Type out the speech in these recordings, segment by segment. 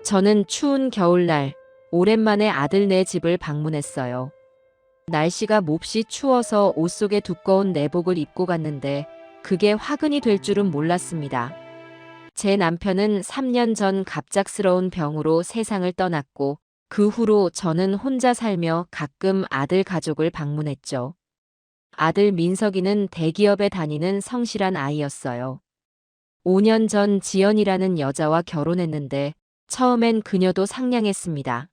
저는 추운 겨울날 오랜만에 아들네 집을 방문했어요. 날씨가 몹시 추워서 옷 속에 두꺼운 내복을 입고 갔는데 그게 화근이 될 줄은 몰랐습니다. 제 남편은 3년 전 갑작스러운 병으로 세상을 떠났고 그 후로 저는 혼자 살며 가끔 아들 가족을 방문했죠. 아들 민석이는 대기업에 다니는 성실한 아이였어요. 5년 전 지연이라는 여자와 결혼했는데 처음엔 그녀도 상냥했습니다.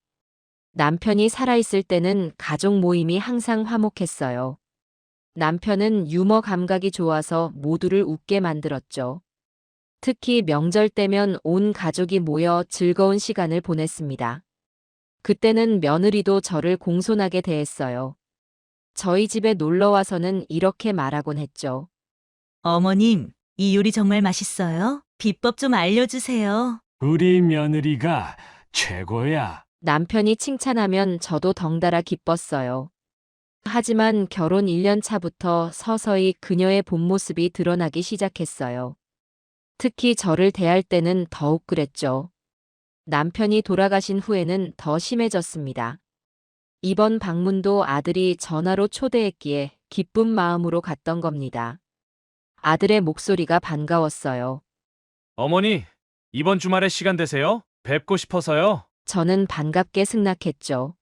남편이 살아있을 때는 가족 모임이 항상 화목했어요. 남편은 유머 감각이 좋아서 모두를 웃게 만들었죠. 특히 명절 때면 온 가족이 모여 즐거운 시간을 보냈습니다. 그때는 며느리도 저를 공손하게 대했어요. 저희 집에 놀러 와서는 이렇게 말하곤 했죠. 어머님, 이 요리 정말 맛있어요. 비법 좀 알려주세요. 우리 며느리가 최고야. 남편이 칭찬하면 저도 덩달아 기뻤어요. 하지만 결혼 1년 차부터 서서히 그녀의 본 모습이 드러나기 시작했어요. 특히 저를 대할 때는 더욱 그랬죠. 남편이 돌아가신 후에는 더 심해졌습니다. 이번 방문도 아들이 전화로 초대했기에 기쁜 마음으로 갔던 겁니다. 아들의 목소리가 반가웠어요. 어머니, 이번 주말에 시간 되세요? 뵙고 싶어서요. 저는 반갑게 승낙했죠.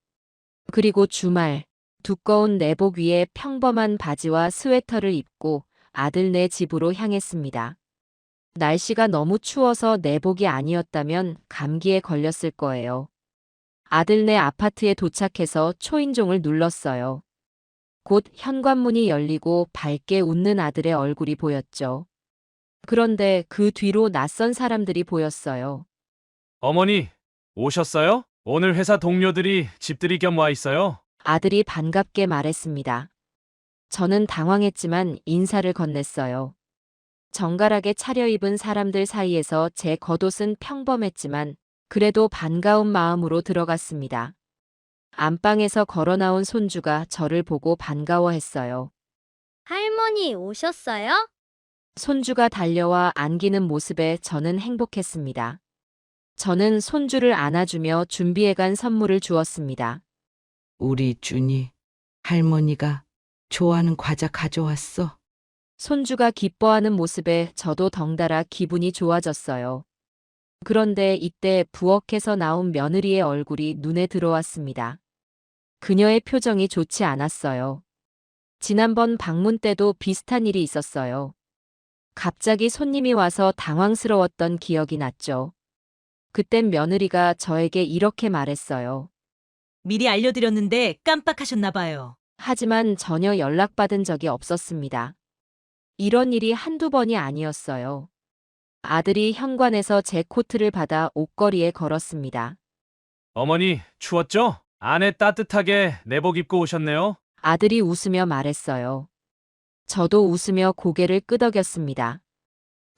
그리고 주말, 두꺼운 내복 위에 평범한 바지와 스웨터를 입고 아들네 집으로 향했습니다. 날씨가 너무 추워서 내복이 아니었다면 감기에 걸렸을 거예요. 아들네 아파트에 도착해서 초인종을 눌렀어요. 곧 현관문이 열리고 밝게 웃는 아들의 얼굴이 보였죠. 그런데 그 뒤로 낯선 사람들이 보였어요. 어머니, 오셨어요? 오늘 회사 동료들이 집들이 겸 와 있어요. 아들이 반갑게 말했습니다. 저는 당황했지만 인사를 건넸어요. 정갈하게 차려입은 사람들 사이에서 제 겉옷은 평범했지만 그래도 반가운 마음으로 들어갔습니다. 안방에서 걸어 나온 손주가 저를 보고 반가워했어요. 할머니 오셨어요? 손주가 달려와 안기는 모습에 저는 행복했습니다. 저는 손주를 안아주며 준비해간 선물을 주었습니다. 우리 준이 할머니가 좋아하는 과자 가져왔어. 손주가 기뻐하는 모습에 저도 덩달아 기분이 좋아졌어요. 그런데 이때 부엌에서 나온 며느리의 얼굴이 눈에 들어왔습니다. 그녀의 표정이 좋지 않았어요. 지난번 방문 때도 비슷한 일이 있었어요. 갑자기 손님이 와서 당황스러웠던 기억이 났죠. 그땐 며느리가 저에게 이렇게 말했어요. 미리 알려드렸는데 깜빡하셨나 봐요. 하지만 전혀 연락받은 적이 없었습니다. 이런 일이 한두 번이 아니었어요. 아들이 현관에서 제 코트를 받아 옷걸이에 걸었습니다. 어머니, 추웠죠? 안에 따뜻하게 내복 입고 오셨네요. 아들이 웃으며 말했어요. 저도 웃으며 고개를 끄덕였습니다.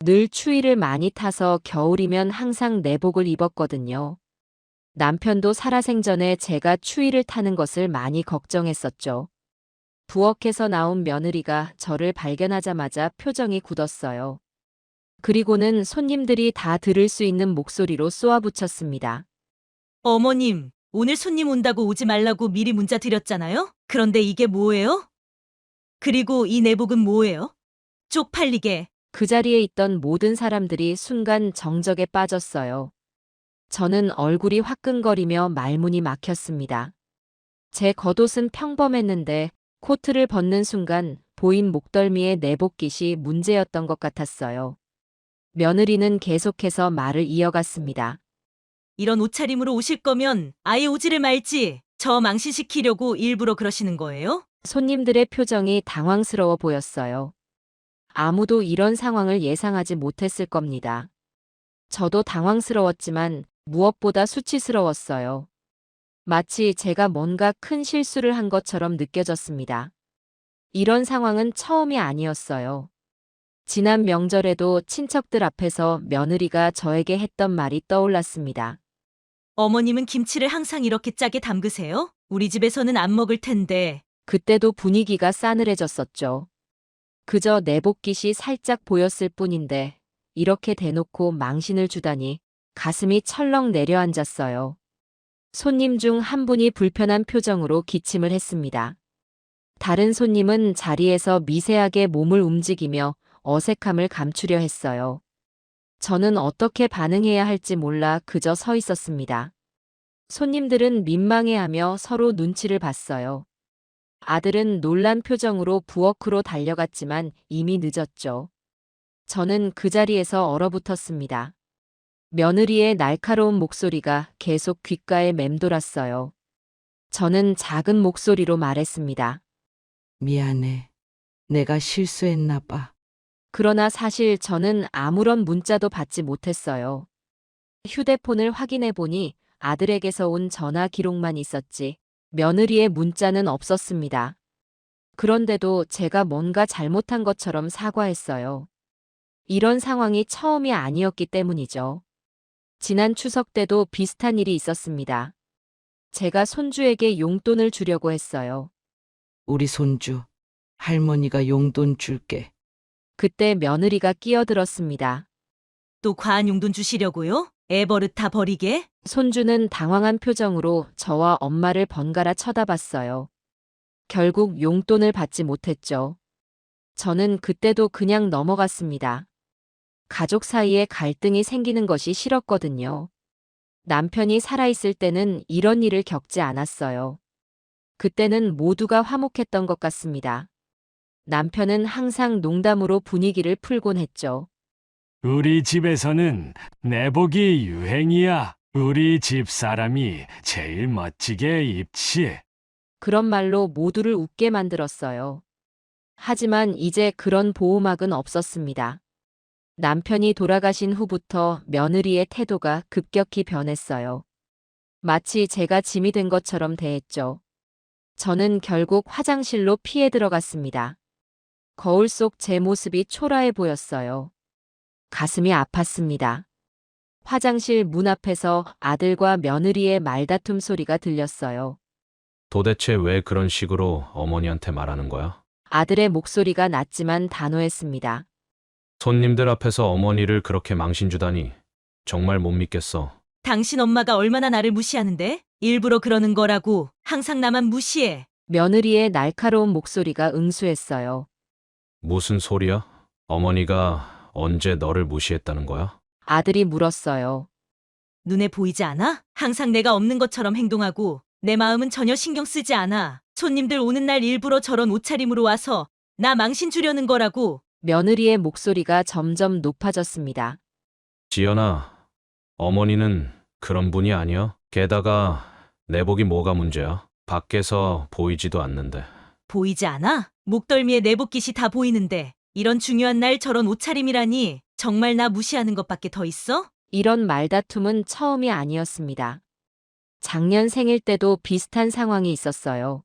늘 추위를 많이 타서 겨울이면 항상 내복을 입었거든요. 남편도 살아생전에 제가 추위를 타는 것을 많이 걱정했었죠. 부엌에서 나온 며느리가 저를 발견하자마자 표정이 굳었어요. 그리고는 손님들이 다 들을 수 있는 목소리로 쏘아붙였습니다. 어머님, 오늘 손님 온다고 오지 말라고 미리 문자 드렸잖아요? 그런데 이게 뭐예요? 그리고 이 내복은 뭐예요? 쪽팔리게. 그 자리에 있던 모든 사람들이 순간 정적에 빠졌어요. 저는 얼굴이 화끈거리며 말문이 막혔습니다. 제 겉옷은 평범했는데 코트를 벗는 순간 보인 목덜미의 내복깃이 문제였던 것 같았어요. 며느리는 계속해서 말을 이어갔습니다. 이런 옷차림으로 오실 거면 아예 오지를 말지. 저 망신시키려고 일부러 그러시는 거예요? 손님들의 표정이 당황스러워 보였어요. 아무도 이런 상황을 예상하지 못했을 겁니다. 저도 당황스러웠지만 무엇보다 수치스러웠어요. 마치 제가 뭔가 큰 실수를 한 것처럼 느껴졌습니다. 이런 상황은 처음이 아니었어요. 지난 명절에도 친척들 앞에서 며느리가 저에게 했던 말이 떠올랐습니다. 어머님은 김치를 항상 이렇게 짜게 담그세요? 우리 집에서는 안 먹을 텐데. 그때도 분위기가 싸늘해졌었죠. 그저 내복깃이 살짝 보였을 뿐인데 이렇게 대놓고 망신을 주다니 가슴이 철렁 내려앉았어요. 손님 중 한 분이 불편한 표정으로 기침을 했습니다. 다른 손님은 자리에서 미세하게 몸을 움직이며 어색함을 감추려 했어요. 저는 어떻게 반응해야 할지 몰라 그저 서 있었습니다. 손님들은 민망해하며 서로 눈치를 봤어요. 아들은 놀란 표정으로 부엌으로 달려갔지만 이미 늦었죠. 저는 그 자리에서 얼어붙었습니다. 며느리의 날카로운 목소리가 계속 귓가에 맴돌았어요. 저는 작은 목소리로 말했습니다. 미안해. 내가 실수했나 봐. 그러나 사실 저는 아무런 문자도 받지 못했어요. 휴대폰을 확인해 보니 아들에게서 온 전화 기록만 있었지 며느리의 문자는 없었습니다. 그런데도 제가 뭔가 잘못한 것처럼 사과했어요. 이런 상황이 처음이 아니었기 때문이죠. 지난 추석 때도 비슷한 일이 있었습니다. 제가 손주에게 용돈을 주려고 했어요. 우리 손주, 할머니가 용돈 줄게. 그때 며느리가 끼어들었습니다. 또 과한 용돈 주시려고요? 애 버릇 다 버리게? 손주는 당황한 표정으로 저와 엄마를 번갈아 쳐다봤어요. 결국 용돈을 받지 못했죠. 저는 그때도 그냥 넘어갔습니다. 가족 사이에 갈등이 생기는 것이 싫었거든요. 남편이 살아있을 때는 이런 일을 겪지 않았어요. 그때는 모두가 화목했던 것 같습니다. 남편은 항상 농담으로 분위기를 풀곤 했죠. 우리 집에서는 내복이 유행이야. 우리 집 사람이 제일 멋지게 입지. 그런 말로 모두를 웃게 만들었어요. 하지만 이제 그런 보호막은 없었습니다. 남편이 돌아가신 후부터 며느리의 태도가 급격히 변했어요. 마치 제가 짐이 된 것처럼 대했죠. 저는 결국 화장실로 피해 들어갔습니다. 거울 속 제 모습이 초라해 보였어요. 가슴이 아팠습니다. 화장실 문 앞에서 아들과 며느리의 말다툼 소리가 들렸어요. 도대체 왜 그런 식으로 어머니한테 말하는 거야? 아들의 목소리가 낮지만 단호했습니다. 손님들 앞에서 어머니를 그렇게 망신 주다니 정말 못 믿겠어. 당신 엄마가 얼마나 나를 무시하는데? 일부러 그러는 거라고. 항상 나만 무시해. 며느리의 날카로운 목소리가 응수했어요. 무슨 소리야? 어머니가 언제 너를 무시했다는 거야? 아들이 물었어요. 눈에 보이지 않아? 항상 내가 없는 것처럼 행동하고 내 마음은 전혀 신경 쓰지 않아. 손님들 오는 날 일부러 저런 옷차림으로 와서 나 망신 주려는 거라고. 며느리의 목소리가 점점 높아졌습니다. 지연아, 어머니는 그런 분이 아니야. 게다가 내복이 뭐가 문제야? 밖에서 보이지도 않는데. 보이지 않아? 목덜미에 내복깃이 다 보이는데 이런 중요한 날 저런 옷차림이라니. 정말 나 무시하는 것밖에 더 있어? 이런 말다툼은 처음이 아니었습니다. 작년 생일 때도 비슷한 상황이 있었어요.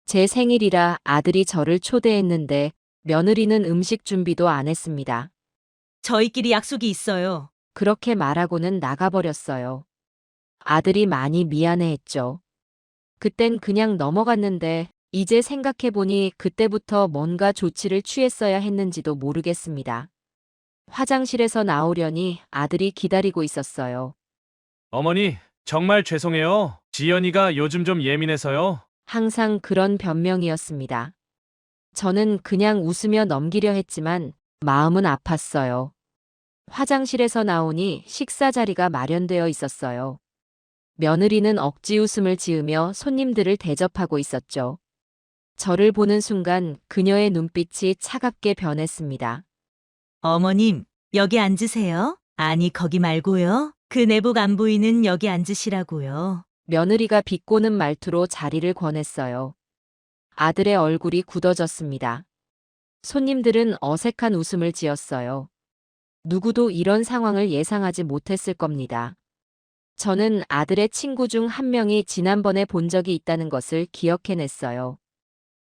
제 생일이라 아들이 저를 초대했는데 며느리는 음식 준비도 안 했습니다. 저희끼리 약속이 있어요. 그렇게 말하고는 나가버렸어요. 아들이 많이 미안해했죠. 그땐 그냥 넘어갔는데 이제 생각해보니 그때부터 뭔가 조치를 취했어야 했는지도 모르겠습니다. 화장실에서 나오려니 아들이 기다리고 있었어요. 어머니, 정말 죄송해요. 지연이가 요즘 좀 예민해서요. 항상 그런 변명이었습니다. 저는 그냥 웃으며 넘기려 했지만 마음은 아팠어요. 화장실에서 나오니 식사 자리가 마련되어 있었어요. 며느리는 억지 웃음을 지으며 손님들을 대접하고 있었죠. 저를 보는 순간 그녀의 눈빛이 차갑게 변했습니다. 어머님, 여기 앉으세요. 아니, 거기 말고요. 그 내복 안 보이는 여기 앉으시라고요. 며느리가 비꼬는 말투로 자리를 권했어요. 아들의 얼굴이 굳어졌습니다. 손님들은 어색한 웃음을 지었어요. 누구도 이런 상황을 예상하지 못했을 겁니다. 저는 아들의 친구 중 한 명이 지난번에 본 적이 있다는 것을 기억해냈어요.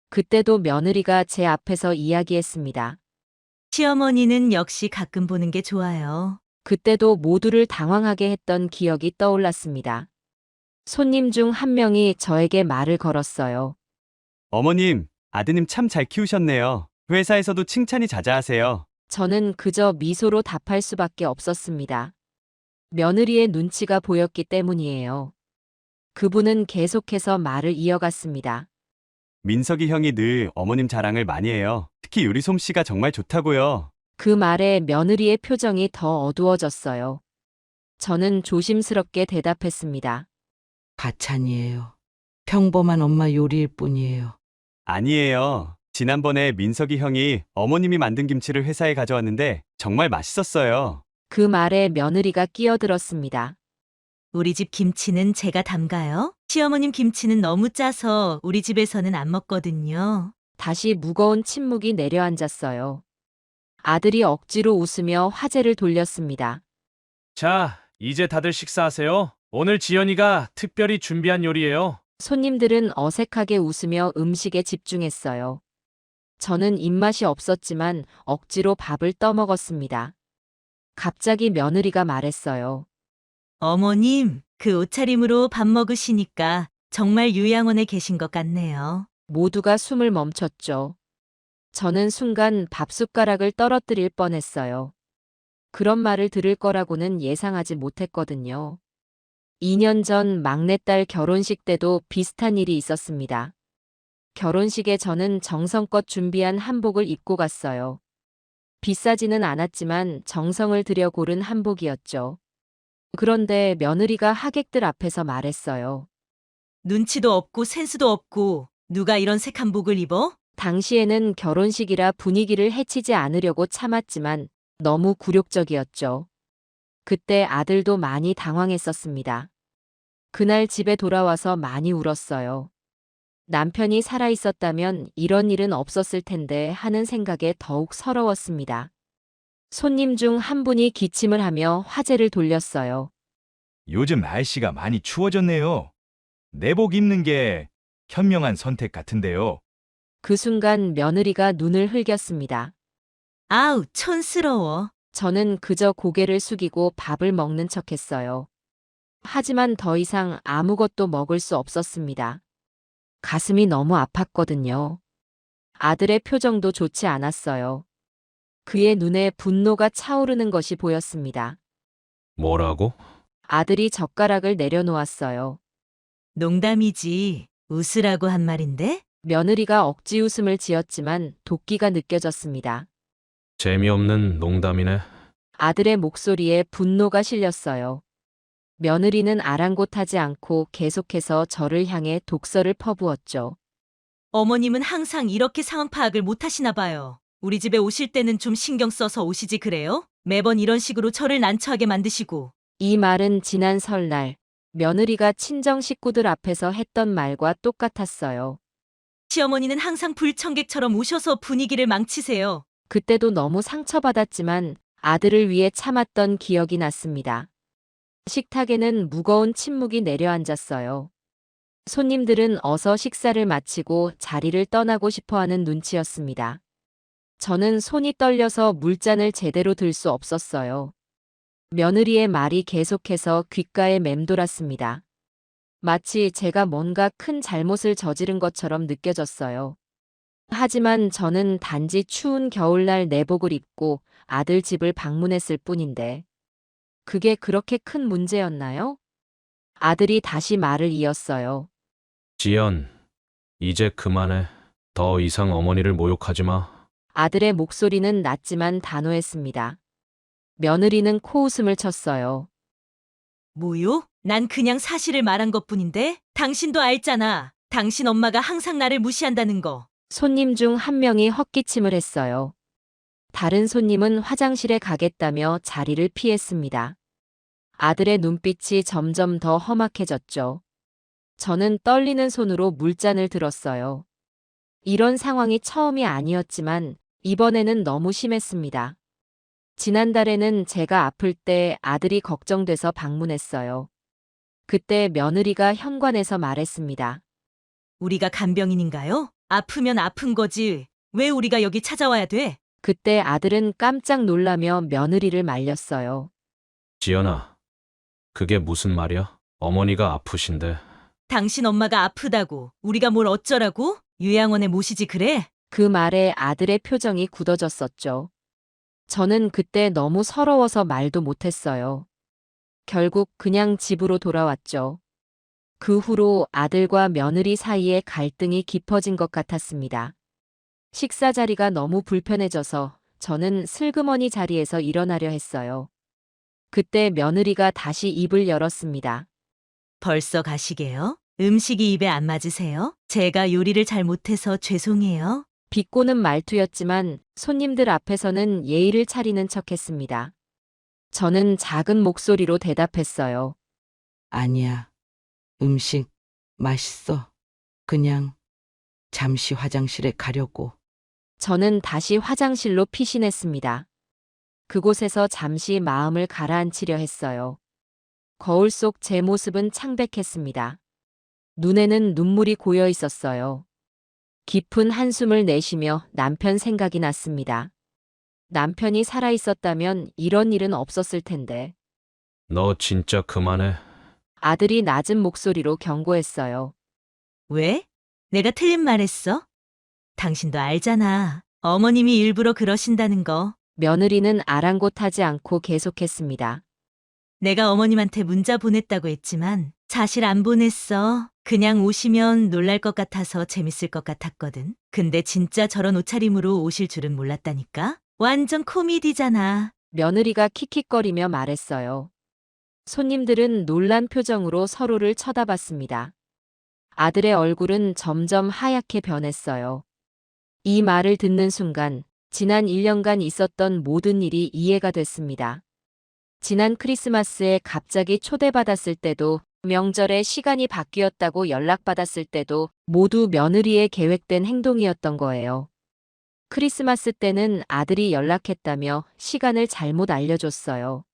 그때도 며느리가 제 앞에서 이야기했습니다. 시어머니는 역시 가끔 보는 게 좋아요. 그때도 모두를 당황하게 했던 기억이 떠올랐습니다. 손님 중 한 명이 저에게 말을 걸었어요. 어머님, 아드님 참 잘 키우셨네요. 회사에서도 칭찬이 자자하세요. 저는 그저 미소로 답할 수밖에 없었습니다. 며느리의 눈치가 보였기 때문이에요. 그분은 계속해서 말을 이어갔습니다. 민석이 형이 늘 어머님 자랑을 많이 해요. 특히 요리 솜씨가 정말 좋다고요. 그 말에 며느리의 표정이 더 어두워졌어요. 저는 조심스럽게 대답했습니다. 가찬이에요. 평범한 엄마 요리일 뿐이에요. 아니에요. 지난번에 민석이 형이 어머님이 만든 김치를 회사에 가져왔는데 정말 맛있었어요. 그 말에 며느리가 끼어들었습니다. 우리 집 김치는 제가 담가요? 시어머님 김치는 너무 짜서 우리 집에서는 안 먹거든요. 다시 무거운 침묵이 내려앉았어요. 아들이 억지로 웃으며 화제를 돌렸습니다. 자, 이제 다들 식사하세요. 오늘 지연이가 특별히 준비한 요리예요. 손님들은 어색하게 웃으며 음식에 집중했어요. 저는 입맛이 없었지만 억지로 밥을 떠먹었습니다. 갑자기 며느리가 말했어요. 어머님, 그 옷차림으로 밥 먹으시니까 정말 요양원에 계신 것 같네요. 모두가 숨을 멈췄죠. 저는 순간 밥숟가락을 떨어뜨릴 뻔했어요. 그런 말을 들을 거라고는 예상하지 못했거든요. 2년 전 막내딸 결혼식 때도 비슷한 일이 있었습니다. 결혼식에 저는 정성껏 준비한 한복을 입고 갔어요. 비싸지는 않았지만 정성을 들여 고른 한복이었죠. 그런데 며느리가 하객들 앞에서 말했어요. 눈치도 없고 센스도 없고 누가 이런 색 한복을 입어? 당시에는 결혼식이라 분위기를 해치지 않으려고 참았지만 너무 굴욕적이었죠. 그때 아들도 많이 당황했었습니다. 그날 집에 돌아와서 많이 울었어요. 남편이 살아있었다면 이런 일은 없었을 텐데 하는 생각에 더욱 서러웠습니다. 손님 중 한 분이 기침을 하며 화제를 돌렸어요. 요즘 날씨가 많이 추워졌네요. 내복 입는 게 현명한 선택 같은데요. 그 순간 며느리가 눈을 흘겼습니다. 아우, 촌스러워. 저는 그저 고개를 숙이고 밥을 먹는 척했어요. 하지만 더 이상 아무것도 먹을 수 없었습니다. 가슴이 너무 아팠거든요. 아들의 표정도 좋지 않았어요. 그의 눈에 분노가 차오르는 것이 보였습니다. 뭐라고? 아들이 젓가락을 내려놓았어요. 농담이지. 웃으라고 한 말인데? 며느리가 억지 웃음을 지었지만 도끼가 느껴졌습니다. 재미없는 농담이네. 아들의 목소리에 분노가 실렸어요. 며느리는 아랑곳하지 않고 계속해서 저를 향해 독설을 퍼부었죠. 어머님은 항상 이렇게 상황 파악을 못 하시나 봐요. 우리 집에 오실 때는 좀 신경 써서 오시지 그래요? 매번 이런 식으로 저를 난처하게 만드시고. 이 말은 지난 설날 며느리가 친정 식구들 앞에서 했던 말과 똑같았어요. 시어머니는 항상 불청객처럼 오셔서 분위기를 망치세요. 그때도 너무 상처받았지만 아들을 위해 참았던 기억이 났습니다. 식탁에는 무거운 침묵이 내려앉았어요. 손님들은 어서 식사를 마치고 자리를 떠나고 싶어하는 눈치였습니다. 저는 손이 떨려서 물잔을 제대로 들 수 없었어요. 며느리의 말이 계속해서 귓가에 맴돌았습니다. 마치 제가 뭔가 큰 잘못을 저지른 것처럼 느껴졌어요. 하지만 저는 단지 추운 겨울날 내복을 입고 아들 집을 방문했을 뿐인데 그게 그렇게 큰 문제였나요? 아들이 다시 말을 이었어요. 지연, 이제 그만해. 더 이상 어머니를 모욕하지 마. 아들의 목소리는 낮지만 단호했습니다. 며느리는 코웃음을 쳤어요. 뭐요? 난 그냥 사실을 말한 것뿐인데? 당신도 알잖아. 당신 엄마가 항상 나를 무시한다는 거. 손님 중 한 명이 헛기침을 했어요. 다른 손님은 화장실에 가겠다며 자리를 피했습니다. 아들의 눈빛이 점점 더 험악해졌죠. 저는 떨리는 손으로 물잔을 들었어요. 이런 상황이 처음이 아니었지만 이번에는 너무 심했습니다. 지난달에는 제가 아플 때 아들이 걱정돼서 방문했어요. 그때 며느리가 현관에서 말했습니다. 우리가 간병인인가요? 아프면 아픈 거지. 왜 우리가 여기 찾아와야 돼? 그때 아들은 깜짝 놀라며 며느리를 말렸어요. 지연아, 그게 무슨 말이야? 어머니가 아프신데. 당신 엄마가 아프다고 우리가 뭘 어쩌라고? 요양원에 모시지 그래? 그 말에 아들의 표정이 굳어졌었죠. 저는 그때 너무 서러워서 말도 못했어요. 결국 그냥 집으로 돌아왔죠. 그 후로 아들과 며느리 사이에 갈등이 깊어진 것 같았습니다. 식사 자리가 너무 불편해져서 저는 슬그머니 자리에서 일어나려 했어요. 그때 며느리가 다시 입을 열었습니다. 벌써 가시게요? 음식이 입에 안 맞으세요? 제가 요리를 잘 못해서 죄송해요. 비꼬는 말투였지만 손님들 앞에서는 예의를 차리는 척했습니다. 저는 작은 목소리로 대답했어요. 아니야. 음식 맛있어. 그냥 잠시 화장실에 가려고. 저는 다시 화장실로 피신했습니다. 그곳에서 잠시 마음을 가라앉히려 했어요. 거울 속 제 모습은 창백했습니다. 눈에는 눈물이 고여 있었어요. 깊은 한숨을 내쉬며 남편 생각이 났습니다. 남편이 살아 있었다면 이런 일은 없었을 텐데. 너 진짜 그만해. 아들이 낮은 목소리로 경고했어요. 왜? 내가 틀린 말 했어? 당신도 알잖아. 어머님이 일부러 그러신다는 거. 며느리는 아랑곳하지 않고 계속했습니다. 내가 어머님한테 문자 보냈다고 했지만 사실 안 보냈어. 그냥 오시면 놀랄 것 같아서 재밌을 것 같았거든. 근데 진짜 저런 옷차림으로 오실 줄은 몰랐다니까? 완전 코미디잖아. 며느리가 킥킥거리며 말했어요. 손님들은 놀란 표정으로 서로를 쳐다봤습니다. 아들의 얼굴은 점점 하얗게 변했어요. 이 말을 듣는 순간 지난 1년간 있었던 모든 일이 이해가 됐습니다. 지난 크리스마스에 갑자기 초대받았을 때도, 명절에 시간이 바뀌었다고 연락받았을 때도 모두 며느리의 계획된 행동이었던 거예요. 크리스마스 때는 아들이 연락했다며 시간을 잘못 알려줬어요.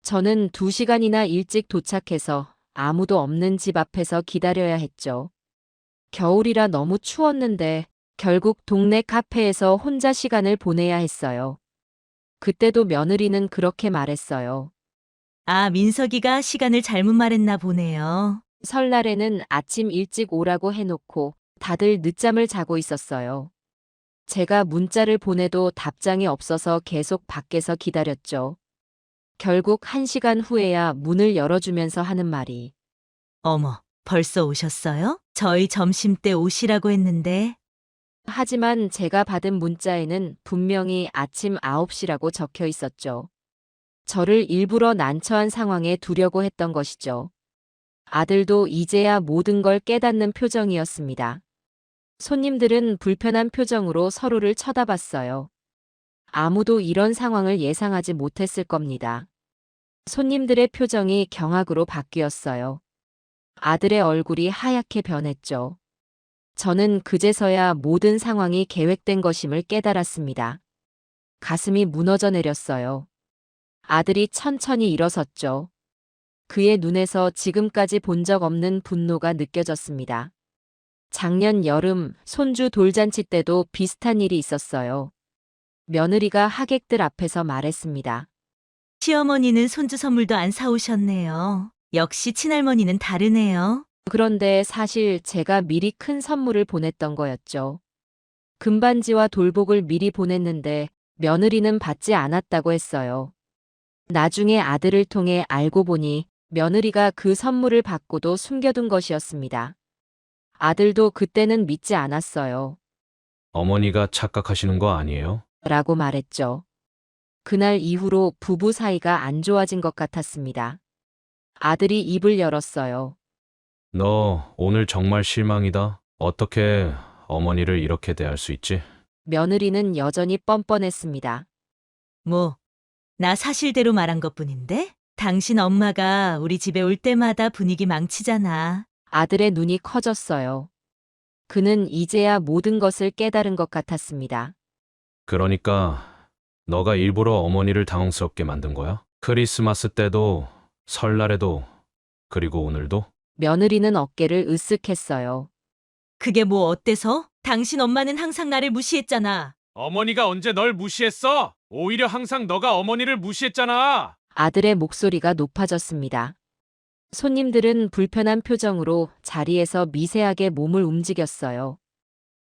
저는 2시간이나 일찍 도착해서 아무도 없는 집 앞에서 기다려야 했죠. 겨울이라 너무 추웠는데 결국 동네 카페에서 혼자 시간을 보내야 했어요. 그때도 며느리는 그렇게 말했어요. 아, 민석이가 시간을 잘못 말했나 보네요. 설날에는 아침 일찍 오라고 해놓고 다들 늦잠을 자고 있었어요. 제가 문자를 보내도 답장이 없어서 계속 밖에서 기다렸죠. 결국 1시간 후에야 문을 열어주면서 하는 말이, 어머, 벌써 오셨어요? 저희 점심 때 오시라고 했는데. 하지만 제가 받은 문자에는 분명히 아침 9시라고 적혀 있었죠. 저를 일부러 난처한 상황에 두려고 했던 것이죠. 아들도 이제야 모든 걸 깨닫는 표정이었습니다. 손님들은 불편한 표정으로 서로를 쳐다봤어요. 아무도 이런 상황을 예상하지 못했을 겁니다. 손님들의 표정이 경악으로 바뀌었어요. 아들의 얼굴이 하얗게 변했죠. 저는 그제서야 모든 상황이 계획된 것임을 깨달았습니다. 가슴이 무너져 내렸어요. 아들이 천천히 일어섰죠. 그의 눈에서 지금까지 본 적 없는 분노가 느껴졌습니다. 작년 여름 손주 돌잔치 때도 비슷한 일이 있었어요. 며느리가 하객들 앞에서 말했습니다. 시어머니는 손주 선물도 안 사오셨네요. 역시 친할머니는 다르네요. 그런데 사실 제가 미리 큰 선물을 보냈던 거였죠. 금반지와 돌복을 미리 보냈는데 며느리는 받지 않았다고 했어요. 나중에 아들을 통해 알고 보니 며느리가 그 선물을 받고도 숨겨둔 것이었습니다. 아들도 그때는 믿지 않았어요. 어머니가 착각하시는 거 아니에요? 라고 말했죠. 그날 이후로 부부 사이가 안 좋아진 것 같았습니다. 아들이 입을 열었어요. 너 오늘 정말 실망이다. 어떻게 어머니를 이렇게 대할 수 있지? 며느리는 여전히 뻔뻔했습니다. 뭐, 나 사실대로 말한 것뿐인데? 당신 엄마가 우리 집에 올 때마다 분위기 망치잖아. 아들의 눈이 커졌어요. 그는 이제야 모든 것을 깨달은 것 같았습니다. 그러니까 너가 일부러 어머니를 당황스럽게 만든 거야? 크리스마스 때도, 설날에도, 그리고 오늘도? 며느리는 어깨를 으쓱했어요. 그게 뭐 어때서? 당신 엄마는 항상 나를 무시했잖아. 어머니가 언제 널 무시했어? 오히려 항상 너가 어머니를 무시했잖아. 아들의 목소리가 높아졌습니다. 손님들은 불편한 표정으로 자리에서 미세하게 몸을 움직였어요.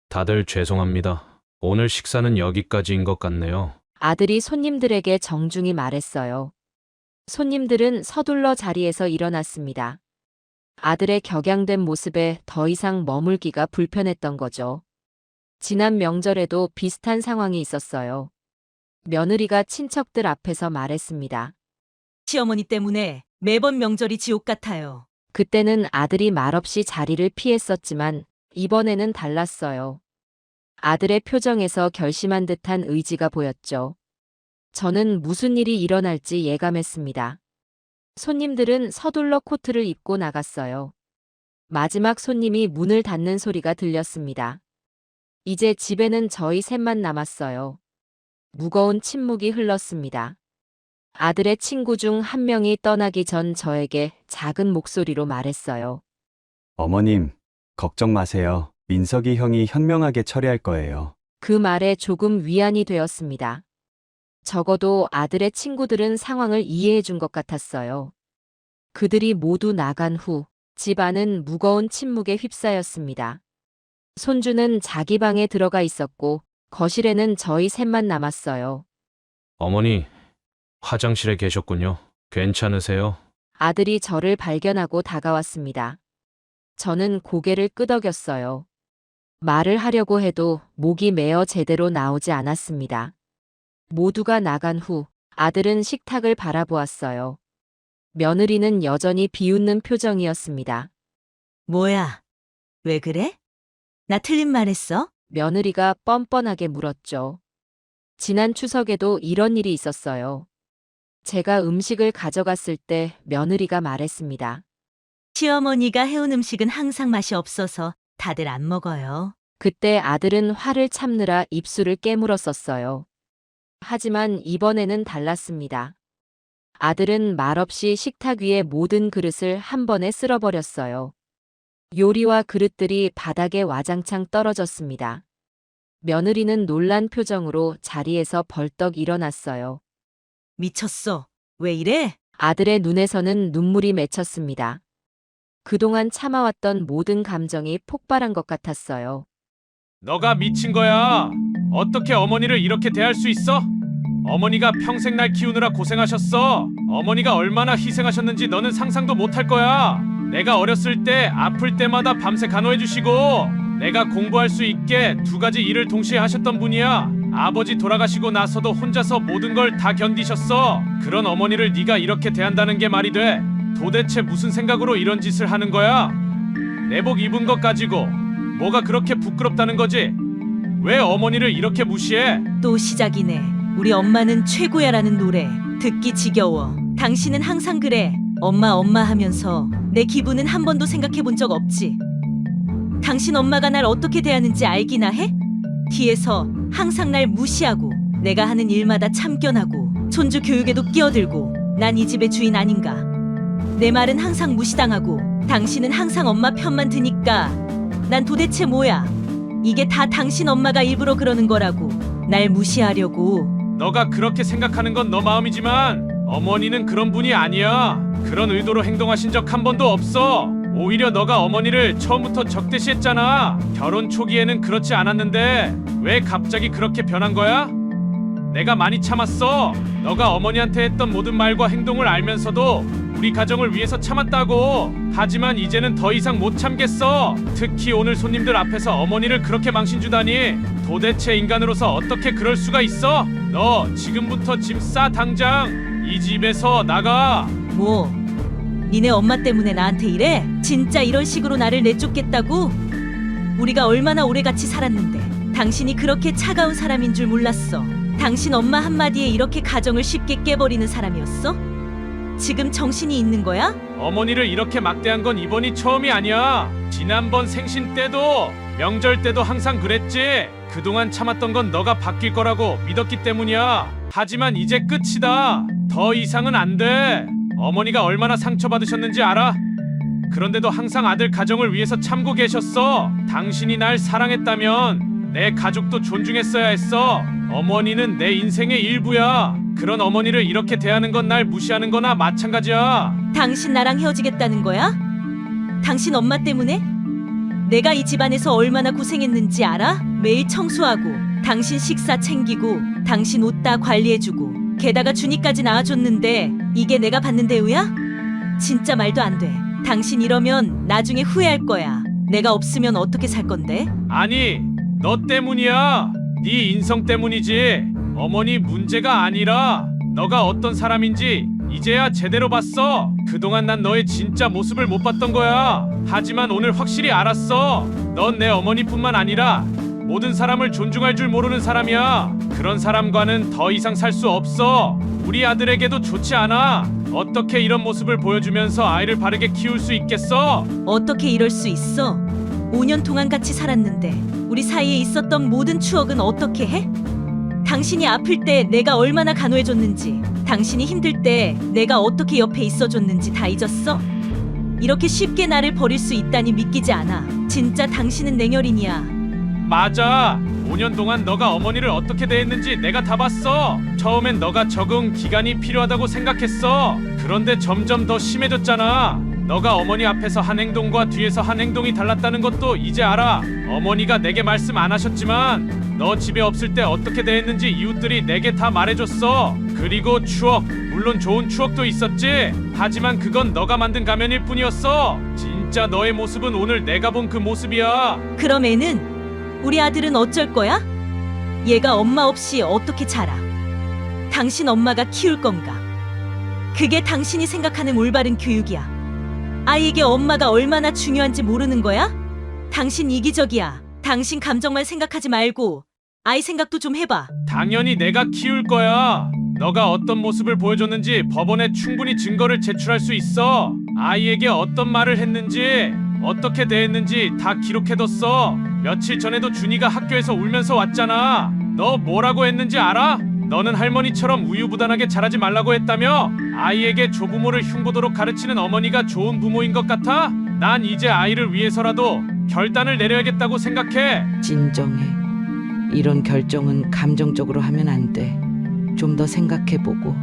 다들 죄송합니다. 오늘 식사는 여기까지인 것 같네요. 아들이 손님들에게 정중히 말했어요. 손님들은 서둘러 자리에서 일어났습니다. 아들의 격양된 모습에 더 이상 머물기가 불편했던 거죠. 지난 명절에도 비슷한 상황이 있었어요. 며느리가 친척들 앞에서 말했습니다. 시어머니 때문에 매번 명절이 지옥 같아요. 그때는 아들이 말없이 자리를 피했었지만 이번에는 달랐어요. 아들의 표정에서 결심한 듯한 의지가 보였죠. 저는 무슨 일이 일어날지 예감했습니다. 손님들은 서둘러 코트를 입고 나갔어요. 마지막 손님이 문을 닫는 소리가 들렸습니다. 이제 집에는 저희 셋만 남았어요. 무거운 침묵이 흘렀습니다. 아들의 친구 중 한 명이 떠나기 전 저에게 작은 목소리로 말했어요. 어머님, 걱정 마세요. 민석이 형이 현명하게 처리할 거예요. 그 말에 조금 위안이 되었습니다. 적어도 아들의 친구들은 상황을 이해해 준 것 같았어요. 그들이 모두 나간 후 집안은 무거운 침묵에 휩싸였습니다. 손주는 자기 방에 들어가 있었고 거실에는 저희 셋만 남았어요. 어머니, 화장실에 계셨군요. 괜찮으세요? 아들이 저를 발견하고 다가왔습니다. 저는 고개를 끄덕였어요. 말을 하려고 해도 목이 메어 제대로 나오지 않았습니다. 모두가 나간 후 아들은 식탁을 바라보았어요. 며느리는 여전히 비웃는 표정이었습니다. 뭐야? 왜 그래? 나 틀린 말 했어? 며느리가 뻔뻔하게 물었죠. 지난 추석에도 이런 일이 있었어요. 제가 음식을 가져갔을 때 며느리가 말했습니다. 시어머니가 해온 음식은 항상 맛이 없어서 다들 안 먹어요. 그때 아들은 화를 참느라 입술을 깨물었었어요. 하지만 이번에는 달랐습니다. 아들은 말없이 식탁 위의 모든 그릇을 한 번에 쓸어버렸어요. 요리와 그릇들이 바닥에 와장창 떨어졌습니다. 며느리는 놀란 표정으로 자리에서 벌떡 일어났어요. 미쳤어. 왜 이래? 아들의 눈에서는 눈물이 맺혔습니다. 그동안 참아왔던 모든 감정이 폭발한 것 같았어요. 너가 미친 거야. 어떻게 어머니를 이렇게 대할 수 있어? 어머니가 평생 날 키우느라 고생하셨어. 어머니가 얼마나 희생하셨는지 너는 상상도 못할 거야. 내가 어렸을 때 아플 때마다 밤새 간호해주시고 내가 공부할 수 있게 두 가지 일을 동시에 하셨던 분이야. 아버지 돌아가시고 나서도 혼자서 모든 걸 다 견디셨어. 그런 어머니를 네가 이렇게 대한다는 게 말이 돼? 도대체 무슨 생각으로 이런 짓을 하는 거야? 내복 입은 것 가지고 뭐가 그렇게 부끄럽다는 거지? 왜 어머니를 이렇게 무시해? 또 시작이네. 우리 엄마는 최고야라는 노래. 듣기 지겨워. 당신은 항상 그래. 엄마 엄마 하면서 내 기분은 한 번도 생각해 본 적 없지. 당신 엄마가 날 어떻게 대하는지 알기나 해? 뒤에서 항상 날 무시하고 내가 하는 일마다 참견하고 손주 교육에도 끼어들고 난 이 집의 주인 아닌가. 내 말은 항상 무시당하고 당신은 항상 엄마 편만 드니까 난 도대체 뭐야. 이게 다 당신 엄마가 일부러 그러는 거라고. 날 무시하려고. 너가 그렇게 생각하는 건 너 마음이지만 어머니는 그런 분이 아니야. 그런 의도로 행동하신 적 한 번도 없어. 오히려 너가 어머니를 처음부터 적대시했잖아. 결혼 초기에는 그렇지 않았는데 왜 갑자기 그렇게 변한 거야? 내가 많이 참았어. 너가 어머니한테 했던 모든 말과 행동을 알면서도 우리 가정을 위해서 참았다고. 하지만 이제는 더 이상 못 참겠어. 특히 오늘 손님들 앞에서 어머니를 그렇게 망신 주다니. 도대체 인간으로서 어떻게 그럴 수가 있어? 너 지금부터 짐 싸 당장. 이 집에서 나가. 뭐? 니네 엄마 때문에 나한테 이래? 진짜 이런 식으로 나를 내쫓겠다고? 우리가 얼마나 오래 같이 살았는데 당신이 그렇게 차가운 사람인 줄 몰랐어. 당신 엄마 한마디에 이렇게 가정을 쉽게 깨버리는 사람이었어? 지금 정신이 있는 거야? 어머니를 이렇게 막대한 건 이번이 처음이 아니야. 지난번 생신 때도 명절 때도 항상 그랬지. 그동안 참았던 건 너가 바뀔 거라고 믿었기 때문이야. 하지만 이제 끝이다. 더 이상은 안 돼. 어머니가 얼마나 상처받으셨는지 알아? 그런데도 항상 아들 가정을 위해서 참고 계셨어. 당신이 날 사랑했다면 내 가족도 존중했어야 했어. 어머니는 내 인생의 일부야. 그런 어머니를 이렇게 대하는 건 날 무시하는 거나 마찬가지야. 당신 나랑 헤어지겠다는 거야? 당신 엄마 때문에? 내가 이 집안에서 얼마나 고생했는지 알아? 매일 청소하고 당신 식사 챙기고 당신 옷 다 관리해주고 게다가 준이까지 낳아줬는데 이게 내가 받는 대우야? 진짜 말도 안 돼. 당신 이러면 나중에 후회할 거야. 내가 없으면 어떻게 살 건데? 아니, 너 때문이야. 네 인성 때문이지. 어머니 문제가 아니라 너가 어떤 사람인지 이제야 제대로 봤어. 그동안 난 너의 진짜 모습을 못 봤던 거야. 하지만 오늘 확실히 알았어. 넌 내 어머니뿐만 아니라 모든 사람을 존중할 줄 모르는 사람이야. 그런 사람과는 더 이상 살 수 없어. 우리 아들에게도 좋지 않아. 어떻게 이런 모습을 보여주면서 아이를 바르게 키울 수 있겠어? 어떻게 이럴 수 있어? 5년 동안 같이 살았는데 우리 사이에 있었던 모든 추억은 어떻게 해? 당신이 아플 때 내가 얼마나 간호해줬는지, 당신이 힘들 때 내가 어떻게 옆에 있어줬는지 다 잊었어? 이렇게 쉽게 나를 버릴 수 있다니 믿기지 않아. 진짜 당신은 냉혈인이야. 맞아. 5년 동안 너가 어머니를 어떻게 대했는지 내가 다 봤어. 처음엔 너가 적응 기간이 필요하다고 생각했어. 그런데 점점 더 심해졌잖아. 너가 어머니 앞에서 한 행동과 뒤에서 한 행동이 달랐다는 것도 이제 알아. 어머니가 내게 말씀 안 하셨지만 너 집에 없을 때 어떻게 대했는지 이웃들이 내게 다 말해줬어. 그리고 추억, 물론 좋은 추억도 있었지. 하지만 그건 너가 만든 가면일 뿐이었어. 진짜 너의 모습은 오늘 내가 본 그 모습이야. 그럼 애는? 우리 아들은 어쩔 거야? 얘가 엄마 없이 어떻게 자라? 당신 엄마가 키울 건가? 그게 당신이 생각하는 올바른 교육이야. 아이에게 엄마가 얼마나 중요한지 모르는 거야? 당신 이기적이야. 당신 감정만 생각하지 말고 아이 생각도 좀 해봐. 당연히 내가 키울 거야. 너가 어떤 모습을 보여줬는지 법원에 충분히 증거를 제출할 수 있어. 아이에게 어떤 말을 했는지, 어떻게 대했는지 다 기록해뒀어. 며칠 전에도 준이가 학교에서 울면서 왔잖아. 너 뭐라고 했는지 알아? 너는 할머니처럼 우유부단하게 자라지 말라고 했다며? 아이에게 조부모를 흉보도록 가르치는 어머니가 좋은 부모인 것 같아? 난 이제 아이를 위해서라도 결단을 내려야겠다고 생각해. 진정해. 이런 결정은 감정적으로 하면 안 돼. 좀 더 생각해보고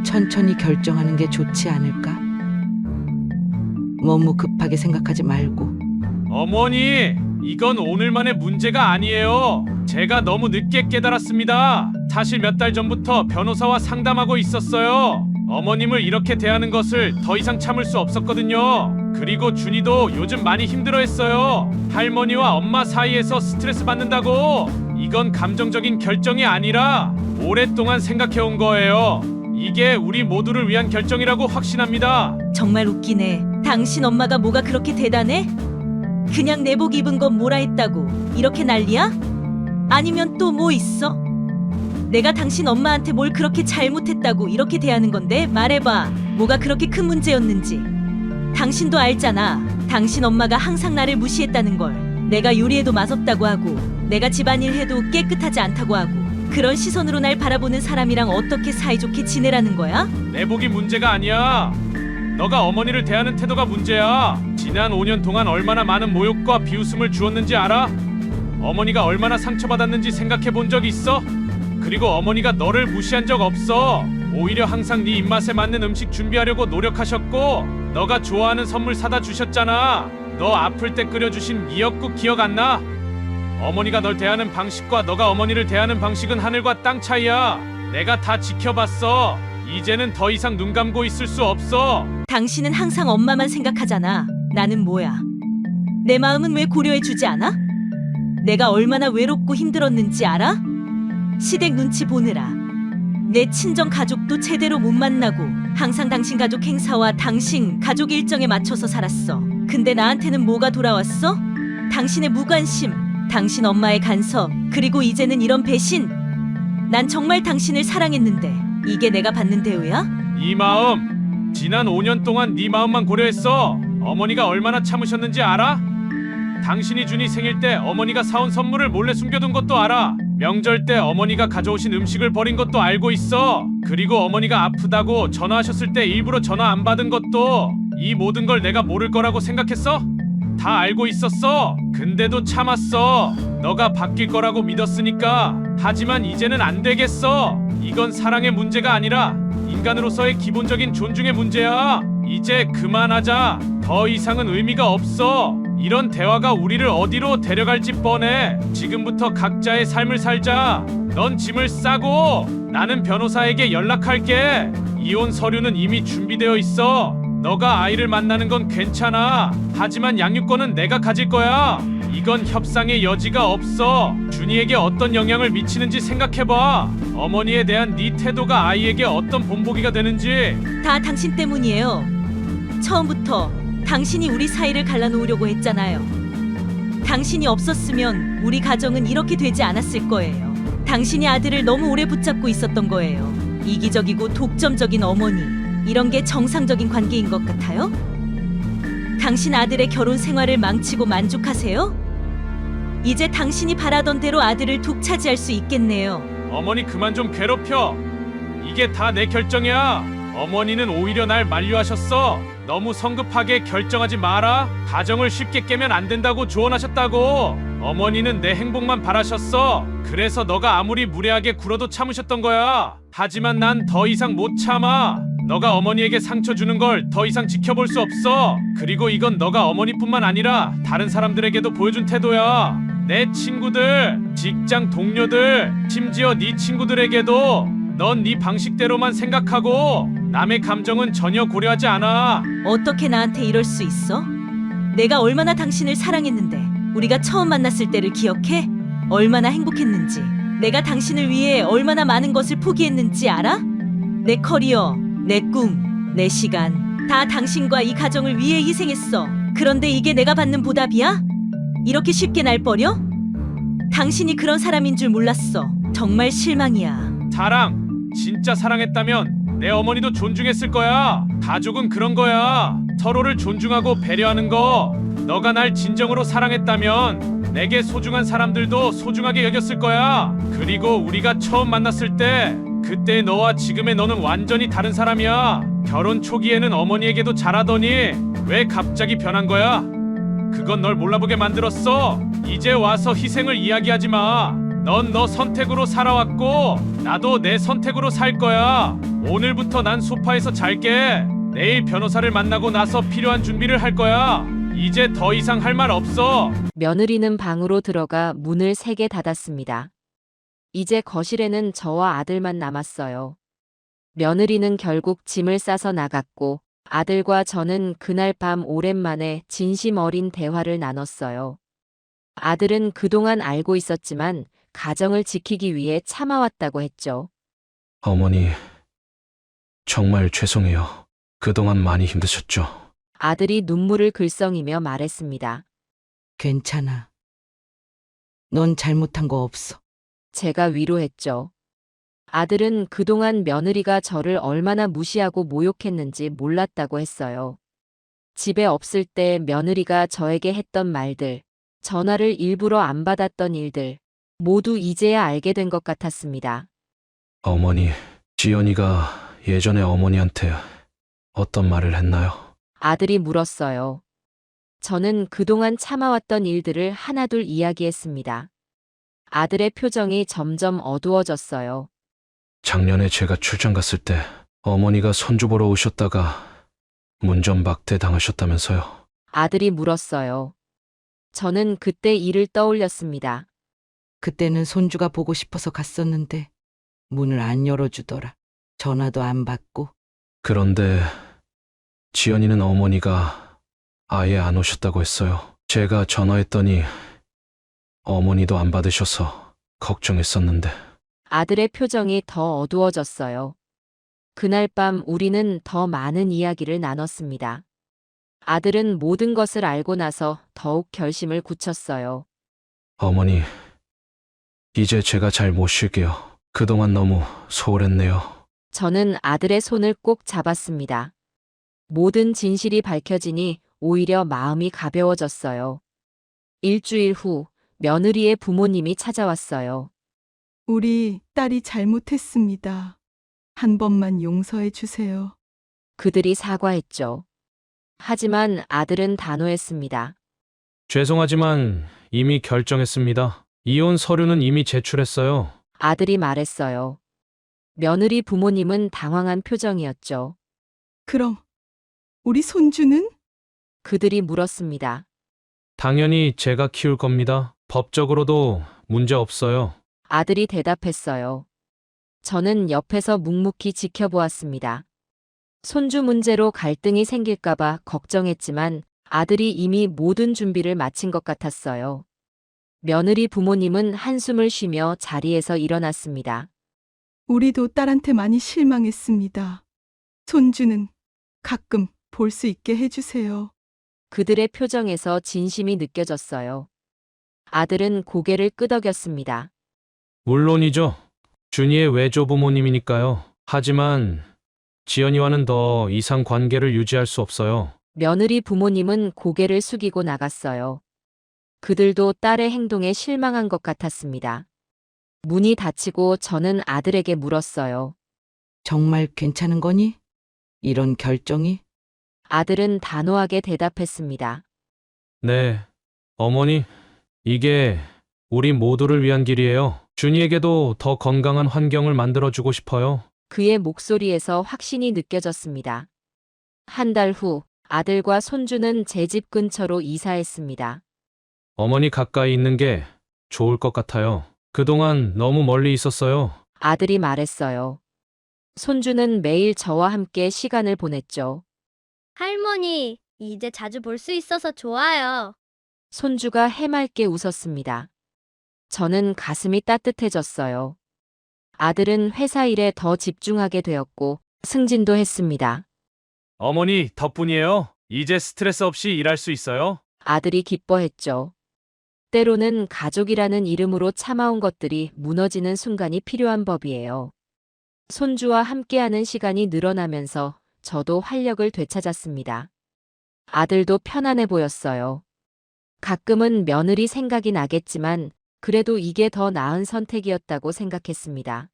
천천히 결정하는 게 좋지 않을까? 너무 급하게 생각하지 말고. 어머니, 이건 오늘만의 문제가 아니에요. 제가 너무 늦게 깨달았습니다. 사실 몇 달 전부터 변호사와 상담하고 있었어요. 어머님을 이렇게 대하는 것을 더 이상 참을 수 없었거든요. 그리고 준이도 요즘 많이 힘들어했어요. 할머니와 엄마 사이에서 스트레스 받는다고. 이건 감정적인 결정이 아니라 오랫동안 생각해온 거예요. 이게 우리 모두를 위한 결정이라고 확신합니다. 정말 웃기네. 당신 엄마가 뭐가 그렇게 대단해? 그냥 내복 입은 건 뭐라 했다고 이렇게 난리야? 아니면 또 뭐 있어? 내가 당신 엄마한테 뭘 그렇게 잘못했다고 이렇게 대하는 건데 말해봐. 뭐가 그렇게 큰 문제였는지. 당신도 알잖아. 당신 엄마가 항상 나를 무시했다는 걸. 내가 요리해도 맛없다고 하고 내가 집안일 해도 깨끗하지 않다고 하고 그런 시선으로 날 바라보는 사람이랑 어떻게 사이좋게 지내라는 거야? 내복이 문제가 아니야. 너가 어머니를 대하는 태도가 문제야. 지난 5년 동안 얼마나 많은 모욕과 비웃음을 주었는지 알아? 어머니가 얼마나 상처받았는지 생각해 본 적 있어? 그리고 어머니가 너를 무시한 적 없어. 오히려 항상 네 입맛에 맞는 음식 준비하려고 노력하셨고 너가 좋아하는 선물 사다 주셨잖아. 너 아플 때 끓여주신 미역국 기억 안 나? 어머니가 널 대하는 방식과 너가 어머니를 대하는 방식은 하늘과 땅 차이야. 내가 다 지켜봤어. 이제는 더 이상 눈 감고 있을 수 없어. 당신은 항상 엄마만 생각하잖아. 나는 뭐야? 내 마음은 왜 고려해주지 않아? 내가 얼마나 외롭고 힘들었는지 알아? 시댁 눈치 보느라 내 친정 가족도 제대로 못 만나고 항상 당신 가족 행사와 당신 가족 일정에 맞춰서 살았어. 근데 나한테는 뭐가 돌아왔어? 당신의 무관심, 당신 엄마의 간섭, 그리고 이제는 이런 배신. 난 정말 당신을 사랑했는데 이게 내가 받는 대우야? 이 마음, 지난 5년 동안 네 마음만 고려했어. 어머니가 얼마나 참으셨는지 알아? 당신이 준이 생일 때 어머니가 사온 선물을 몰래 숨겨둔 것도 알아. 명절 때 어머니가 가져오신 음식을 버린 것도 알고 있어. 그리고 어머니가 아프다고 전화하셨을 때 일부러 전화 안 받은 것도. 이 모든 걸 내가 모를 거라고 생각했어? 다 알고 있었어. 근데도 참았어. 너가 바뀔 거라고 믿었으니까. 하지만 이제는 안 되겠어. 이건 사랑의 문제가 아니라 인간으로서의 기본적인 존중의 문제야. 이제 그만하자. 더 이상은 의미가 없어. 이런 대화가 우리를 어디로 데려갈지 뻔해. 지금부터 각자의 삶을 살자. 넌 짐을 싸고 나는 변호사에게 연락할게. 이혼 서류는 이미 준비되어 있어. 너가 아이를 만나는 건 괜찮아. 하지만 양육권은 내가 가질 거야. 이건 협상의 여지가 없어. 준이에게 어떤 영향을 미치는지 생각해봐. 어머니에 대한 네 태도가 아이에게 어떤 본보기가 되는지. 다 당신 때문이에요. 처음부터 당신이 우리 사이를 갈라놓으려고 했잖아요. 당신이 없었으면 우리 가정은 이렇게 되지 않았을 거예요. 당신이 아들을 너무 오래 붙잡고 있었던 거예요. 이기적이고 독점적인 어머니. 이런 게 정상적인 관계인 것 같아요? 당신 아들의 결혼 생활을 망치고 만족하세요? 이제 당신이 바라던 대로 아들을 독차지할 수 있겠네요. 어머니 그만 좀 괴롭혀. 이게 다 내 결정이야. 어머니는 오히려 날 만류하셨어. 너무 성급하게 결정하지 마라. 가정을 쉽게 깨면 안 된다고 조언하셨다고. 어머니는 내 행복만 바라셨어. 그래서 너가 아무리 무례하게 굴어도 참으셨던 거야. 하지만 난 더 이상 못 참아. 너가 어머니에게 상처 주는 걸 더 이상 지켜볼 수 없어. 그리고 이건 너가 어머니뿐만 아니라 다른 사람들에게도 보여준 태도야. 내 친구들, 직장 동료들, 심지어 네 친구들에게도 넌 네 방식대로만 생각하고 남의 감정은 전혀 고려하지 않아. 어떻게 나한테 이럴 수 있어? 내가 얼마나 당신을 사랑했는데 우리가 처음 만났을 때를 기억해? 얼마나 행복했는지 내가 당신을 위해 얼마나 많은 것을 포기했는지 알아? 내 커리어, 내 꿈, 내 시간 다 당신과 이 가정을 위해 희생했어. 그런데 이게 내가 받는 보답이야? 이렇게 쉽게 날 버려? 당신이 그런 사람인 줄 몰랐어. 정말 실망이야. 사랑, 진짜 사랑했다면 내 어머니도 존중했을 거야. 가족은 그런 거야. 서로를 존중하고 배려하는 거. 너가 날 진정으로 사랑했다면 내게 소중한 사람들도 소중하게 여겼을 거야. 그리고 우리가 처음 만났을 때 그때 너와 지금의 너는 완전히 다른 사람이야. 결혼 초기에는 어머니에게도 잘하더니 왜 갑자기 변한 거야? 그건 널 몰라보게 만들었어. 이제 와서 희생을 이야기하지 마. 넌 너 선택으로 살아왔고 나도 내 선택으로 살 거야. 오늘부터 난 소파에서 잘게. 내일 변호사를 만나고 나서 필요한 준비를 할 거야. 이제 더 이상 할 말 없어. 며느리는 방으로 들어가 문을 세게 닫았습니다. 이제 거실에는 저와 아들만 남았어요. 며느리는 결국 짐을 싸서 나갔고 아들과 저는 그날 밤 오랜만에 진심 어린 대화를 나눴어요. 아들은 그동안 알고 있었지만 가정을 지키기 위해 참아왔다고 했죠. 어머니, 정말 죄송해요. 그동안 많이 힘드셨죠? 아들이 눈물을 글썽이며 말했습니다. 괜찮아. 넌 잘못한 거 없어. 제가 위로했죠. 아들은 그동안 며느리가 저를 얼마나 무시하고 모욕했는지 몰랐다고 했어요. 집에 없을 때 며느리가 저에게 했던 말들, 전화를 일부러 안 받았던 일들, 모두 이제야 알게 된 것 같았습니다. 어머니, 지연이가 예전에 어머니한테 어떤 말을 했나요? 아들이 물었어요. 저는 그동안 참아왔던 일들을 하나둘 이야기했습니다. 아들의 표정이 점점 어두워졌어요. 작년에 제가 출장 갔을 때 어머니가 손주 보러 오셨다가 문전박대 당하셨다면서요. 아들이 물었어요. 저는 그때 일을 떠올렸습니다. 그때는 손주가 보고 싶어서 갔었는데 문을 안 열어주더라. 전화도 안 받고. 그런데 지연이는 어머니가 아예 안 오셨다고 했어요. 제가 전화했더니 어머니도 안 받으셔서 걱정했었는데. 아들의 표정이 더 어두워졌어요. 그날 밤 우리는 더 많은 이야기를 나눴습니다. 아들은 모든 것을 알고 나서 더욱 결심을 굳혔어요. 어머니, 이제 제가 잘 모실게요. 그동안 너무 소홀했네요. 저는 아들의 손을 꼭 잡았습니다. 모든 진실이 밝혀지니 오히려 마음이 가벼워졌어요. 일주일 후 며느리의 부모님이 찾아왔어요. 우리 딸이 잘못했습니다. 한 번만 용서해 주세요. 그들이 사과했죠. 하지만 아들은 단호했습니다. 죄송하지만 이미 결정했습니다. 이혼 서류는 이미 제출했어요. 아들이 말했어요. 며느리 부모님은 당황한 표정이었죠. 그럼 우리 손주는? 그들이 물었습니다. 당연히 제가 키울 겁니다. 법적으로도 문제 없어요. 아들이 대답했어요. 저는 옆에서 묵묵히 지켜보았습니다. 손주 문제로 갈등이 생길까봐 걱정했지만 아들이 이미 모든 준비를 마친 것 같았어요. 며느리 부모님은 한숨을 쉬며 자리에서 일어났습니다. 우리도 딸한테 많이 실망했습니다. 손주는 가끔 볼 수 있게 해주세요. 그들의 표정에서 진심이 느껴졌어요. 아들은 고개를 끄덕였습니다. 물론이죠. 준이의 외조 부모님이니까요. 하지만 지연이와는 더 이상 관계를 유지할 수 없어요. 며느리 부모님은 고개를 숙이고 나갔어요. 그들도 딸의 행동에 실망한 것 같았습니다. 문이 닫히고 저는 아들에게 물었어요. 정말 괜찮은 거니? 이런 결정이? 아들은 단호하게 대답했습니다. 네, 어머니, 이게 우리 모두를 위한 길이에요. 준이에게도 더 건강한 환경을 만들어주고 싶어요. 그의 목소리에서 확신이 느껴졌습니다. 한 달 후, 아들과 손주는 제 집 근처로 이사했습니다. 어머니 가까이 있는 게 좋을 것 같아요. 그동안 너무 멀리 있었어요. 아들이 말했어요. 손주는 매일 저와 함께 시간을 보냈죠. 할머니, 이제 자주 볼 수 있어서 좋아요. 손주가 해맑게 웃었습니다. 저는 가슴이 따뜻해졌어요. 아들은 회사 일에 더 집중하게 되었고 승진도 했습니다. 어머니 덕분이에요. 이제 스트레스 없이 일할 수 있어요. 아들이 기뻐했죠. 때로는 가족이라는 이름으로 참아온 것들이 무너지는 순간이 필요한 법이에요. 손주와 함께하는 시간이 늘어나면서 저도 활력을 되찾았습니다. 아들도 편안해 보였어요. 가끔은 며느리 생각이 나겠지만 그래도 이게 더 나은 선택이었다고 생각했습니다.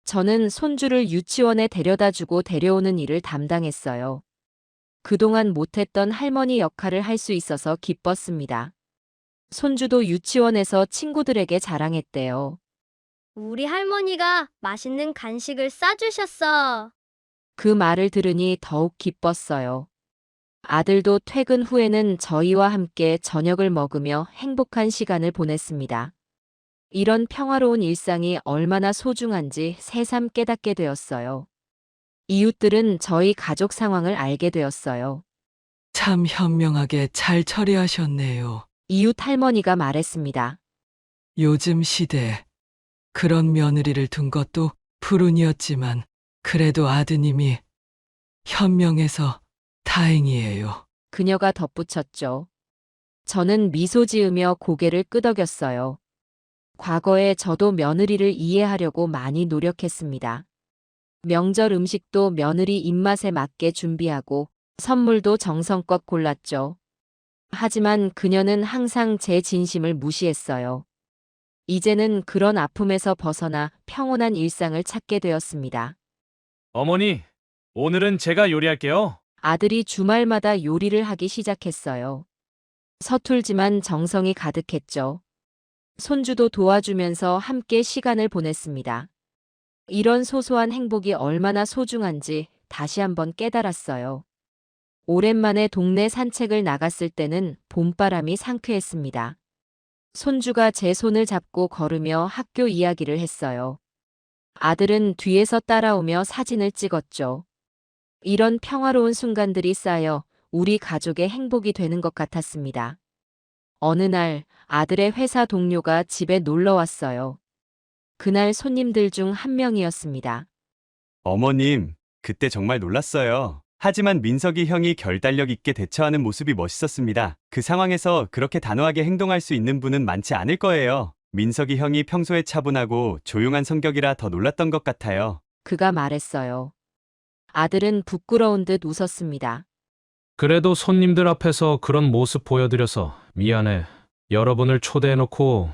저는 손주를 유치원에 데려다주고 데려오는 일을 담당했어요. 그동안 못했던 할머니 역할을 할 수 있어서 기뻤습니다. 손주도 유치원에서 친구들에게 자랑했대요. 우리 할머니가 맛있는 간식을 싸주셨어. 그 말을 들으니 더욱 기뻤어요. 아들도 퇴근 후에는 저희와 함께 저녁을 먹으며 행복한 시간을 보냈습니다. 이런 평화로운 일상이 얼마나 소중한지 새삼 깨닫게 되었어요. 이웃들은 저희 가족 상황을 알게 되었어요. 참 현명하게 잘 처리하셨네요. 이웃 할머니가 말했습니다. 요즘 시대에 그런 며느리를 둔 것도 불운이었지만 그래도 아드님이 현명해서 다행이에요. 그녀가 덧붙였죠. 저는 미소 지으며 고개를 끄덕였어요. 과거에 저도 며느리를 이해하려고 많이 노력했습니다. 명절 음식도 며느리 입맛에 맞게 준비하고 선물도 정성껏 골랐죠. 하지만 그녀는 항상 제 진심을 무시했어요. 이제는 그런 아픔에서 벗어나 평온한 일상을 찾게 되었습니다. 어머니, 오늘은 제가 요리할게요. 아들이 주말마다 요리를 하기 시작했어요. 서툴지만 정성이 가득했죠. 손주도 도와주면서 함께 시간을 보냈습니다. 이런 소소한 행복이 얼마나 소중한지 다시 한번 깨달았어요. 오랜만에 동네 산책을 나갔을 때는 봄바람이 상쾌했습니다. 손주가 제 손을 잡고 걸으며 학교 이야기를 했어요. 아들은 뒤에서 따라오며 사진을 찍었죠. 이런 평화로운 순간들이 쌓여 우리 가족의 행복이 되는 것 같았습니다. 어느 날 아들의 회사 동료가 집에 놀러 왔어요. 그날 손님들 중 한 명이었습니다. 어머님, 그때 정말 놀랐어요. 하지만 민석이 형이 결단력 있게 대처하는 모습이 멋있었습니다. 그 상황에서 그렇게 단호하게 행동할 수 있는 분은 많지 않을 거예요. 민석이 형이 평소에 차분하고 조용한 성격이라 더 놀랐던 것 같아요. 그가 말했어요. 아들은 부끄러운 듯 웃었습니다. 그래도 손님들 앞에서 그런 모습 보여드려서 미안해. 여러분을 초대해놓고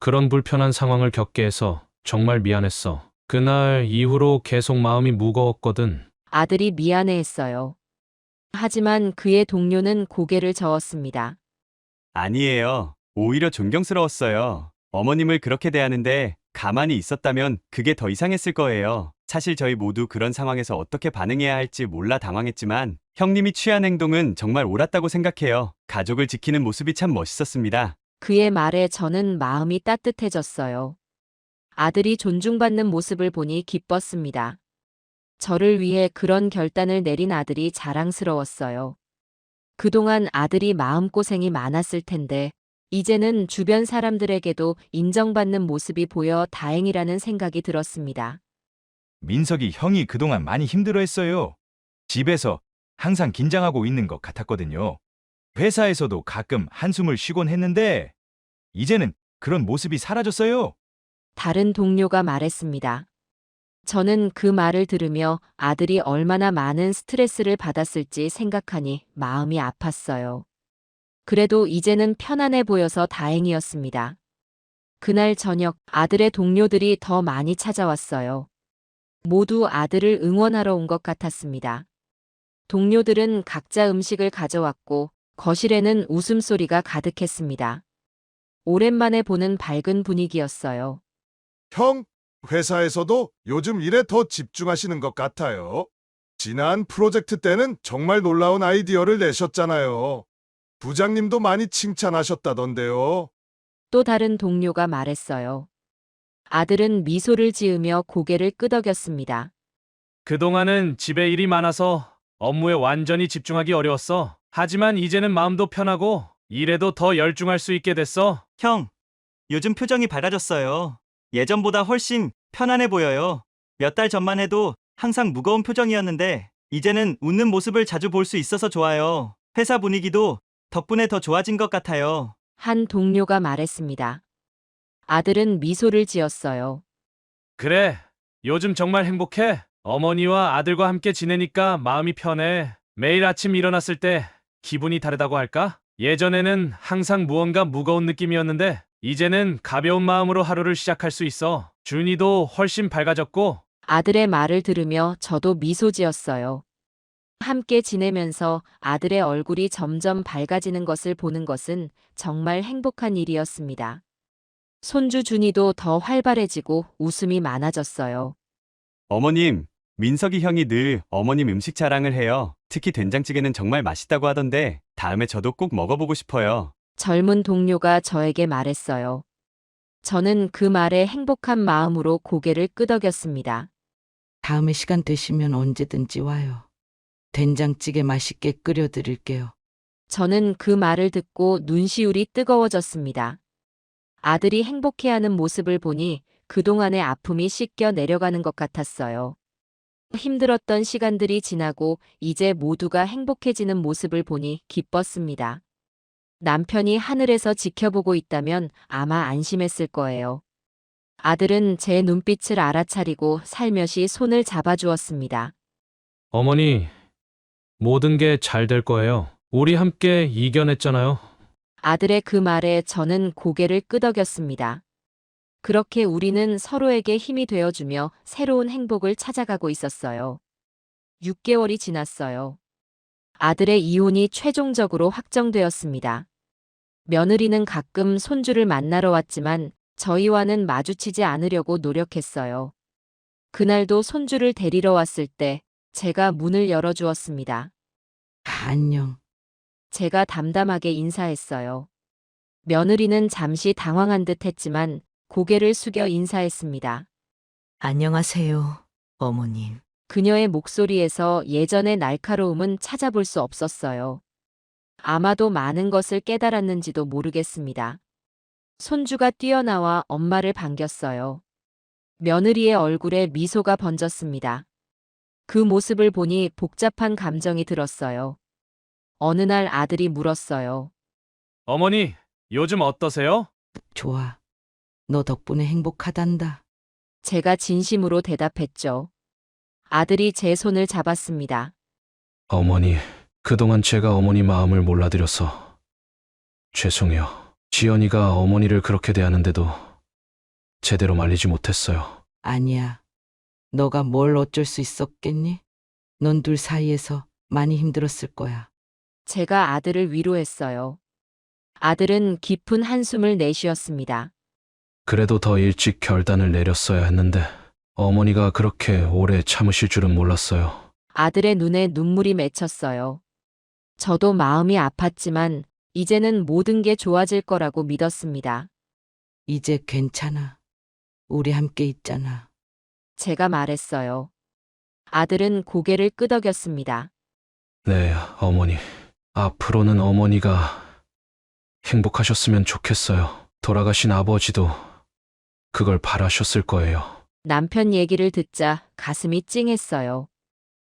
그런 불편한 상황을 겪게 해서 정말 미안했어. 그날 이후로 계속 마음이 무거웠거든. 아들이 미안해했어요. 하지만 그의 동료는 고개를 저었습니다. 아니에요. 오히려 존경스러웠어요. 어머님을 그렇게 대하는데 가만히 있었다면 그게 더 이상했을 거예요. 사실 저희 모두 그런 상황에서 어떻게 반응해야 할지 몰라 당황했지만 형님이 취한 행동은 정말 옳았다고 생각해요. 가족을 지키는 모습이 참 멋있었습니다. 그의 말에 저는 마음이 따뜻해졌어요. 아들이 존중받는 모습을 보니 기뻤습니다. 저를 위해 그런 결단을 내린 아들이 자랑스러웠어요. 그동안 아들이 마음고생이 많았을 텐데, 이제는 주변 사람들에게도 인정받는 모습이 보여 다행이라는 생각이 들었습니다. 민석이 형이 그동안 많이 힘들어했어요. 집에서 항상 긴장하고 있는 것 같았거든요. 회사에서도 가끔 한숨을 쉬곤 했는데 이제는 그런 모습이 사라졌어요. 다른 동료가 말했습니다. 저는 그 말을 들으며 아들이 얼마나 많은 스트레스를 받았을지 생각하니 마음이 아팠어요. 그래도 이제는 편안해 보여서 다행이었습니다. 그날 저녁 아들의 동료들이 더 많이 찾아왔어요. 모두 아들을 응원하러 온 것 같았습니다. 동료들은 각자 음식을 가져왔고 거실에는 웃음소리가 가득했습니다. 오랜만에 보는 밝은 분위기였어요. 형, 회사에서도 요즘 일에 더 집중하시는 것 같아요. 지난 프로젝트 때는 정말 놀라운 아이디어를 내셨잖아요. 부장님도 많이 칭찬하셨다던데요. 또 다른 동료가 말했어요. 아들은 미소를 지으며 고개를 끄덕였습니다. 그동안은 집에 일이 많아서 업무에 완전히 집중하기 어려웠어. 하지만 이제는 마음도 편하고 일에도 더 열중할 수 있게 됐어. 형, 요즘 표정이 밝아졌어요. 예전보다 훨씬 편안해 보여요. 몇 달 전만 해도 항상 무거운 표정이었는데 이제는 웃는 모습을 자주 볼 수 있어서 좋아요. 회사 분위기도 덕분에 더 좋아진 것 같아요. 한 동료가 말했습니다. 아들은 미소를 지었어요. 그래, 요즘 정말 행복해. 어머니와 아들과 함께 지내니까 마음이 편해. 매일 아침 일어났을 때 기분이 다르다고 할까? 예전에는 항상 무언가 무거운 느낌이었는데 이제는 가벼운 마음으로 하루를 시작할 수 있어. 준이도 훨씬 밝아졌고. 아들의 말을 들으며 저도 미소 지었어요. 함께 지내면서 아들의 얼굴이 점점 밝아지는 것을 보는 것은 정말 행복한 일이었습니다. 손주 준이도 더 활발해지고 웃음이 많아졌어요. 어머님, 민석이 형이 늘 어머님 음식 자랑을 해요. 특히 된장찌개는 정말 맛있다고 하던데 다음에 저도 꼭 먹어보고 싶어요. 젊은 동료가 저에게 말했어요. 저는 그 말에 행복한 마음으로 고개를 끄덕였습니다. 다음에 시간 되시면 언제든지 와요. 된장찌개 맛있게 끓여드릴게요. 저는 그 말을 듣고 눈시울이 뜨거워졌습니다. 아들이 행복해하는 모습을 보니 그동안의 아픔이 씻겨 내려가는 것 같았어요. 힘들었던 시간들이 지나고 이제 모두가 행복해지는 모습을 보니 기뻤습니다. 남편이 하늘에서 지켜보고 있다면 아마 안심했을 거예요. 아들은 제 눈빛을 알아차리고 살며시 손을 잡아주었습니다. 어머니, 모든 게 잘 될 거예요. 우리 함께 이겨냈잖아요. 아들의 그 말에 저는 고개를 끄덕였습니다. 그렇게 우리는 서로에게 힘이 되어주며 새로운 행복을 찾아가고 있었어요. 6개월이 지났어요. 아들의 이혼이 최종적으로 확정되었습니다. 며느리는 가끔 손주를 만나러 왔지만 저희와는 마주치지 않으려고 노력했어요. 그날도 손주를 데리러 왔을 때 제가 문을 열어주었습니다. 안녕. 제가 담담하게 인사했어요. 며느리는 잠시 당황한 듯 했지만 고개를 숙여 인사했습니다. 안녕하세요, 어머님. 그녀의 목소리에서 예전의 날카로움은 찾아볼 수 없었어요. 아마도 많은 것을 깨달았는지도 모르겠습니다. 손주가 뛰어나와 엄마를 반겼어요. 며느리의 얼굴에 미소가 번졌습니다. 그 모습을 보니 복잡한 감정이 들었어요. 어느 날 아들이 물었어요. 어머니, 요즘 어떠세요? 좋아. 너 덕분에 행복하단다. 제가 진심으로 대답했죠. 아들이 제 손을 잡았습니다. 어머니, 그동안 제가 어머니 마음을 몰라드려서 죄송해요. 지연이가 어머니를 그렇게 대하는데도 제대로 말리지 못했어요. 아니야. 너가 뭘 어쩔 수 있었겠니? 넌 둘 사이에서 많이 힘들었을 거야. 제가 아들을 위로했어요. 아들은 깊은 한숨을 내쉬었습니다. 그래도 더 일찍 결단을 내렸어야 했는데 어머니가 그렇게 오래 참으실 줄은 몰랐어요. 아들의 눈에 눈물이 맺혔어요. 저도 마음이 아팠지만 이제는 모든 게 좋아질 거라고 믿었습니다. 이제 괜찮아. 우리 함께 있잖아. 제가 말했어요. 아들은 고개를 끄덕였습니다. 네, 어머니. 앞으로는 어머니가 행복하셨으면 좋겠어요. 돌아가신 아버지도 그걸 바라셨을 거예요. 남편 얘기를 듣자 가슴이 찡했어요.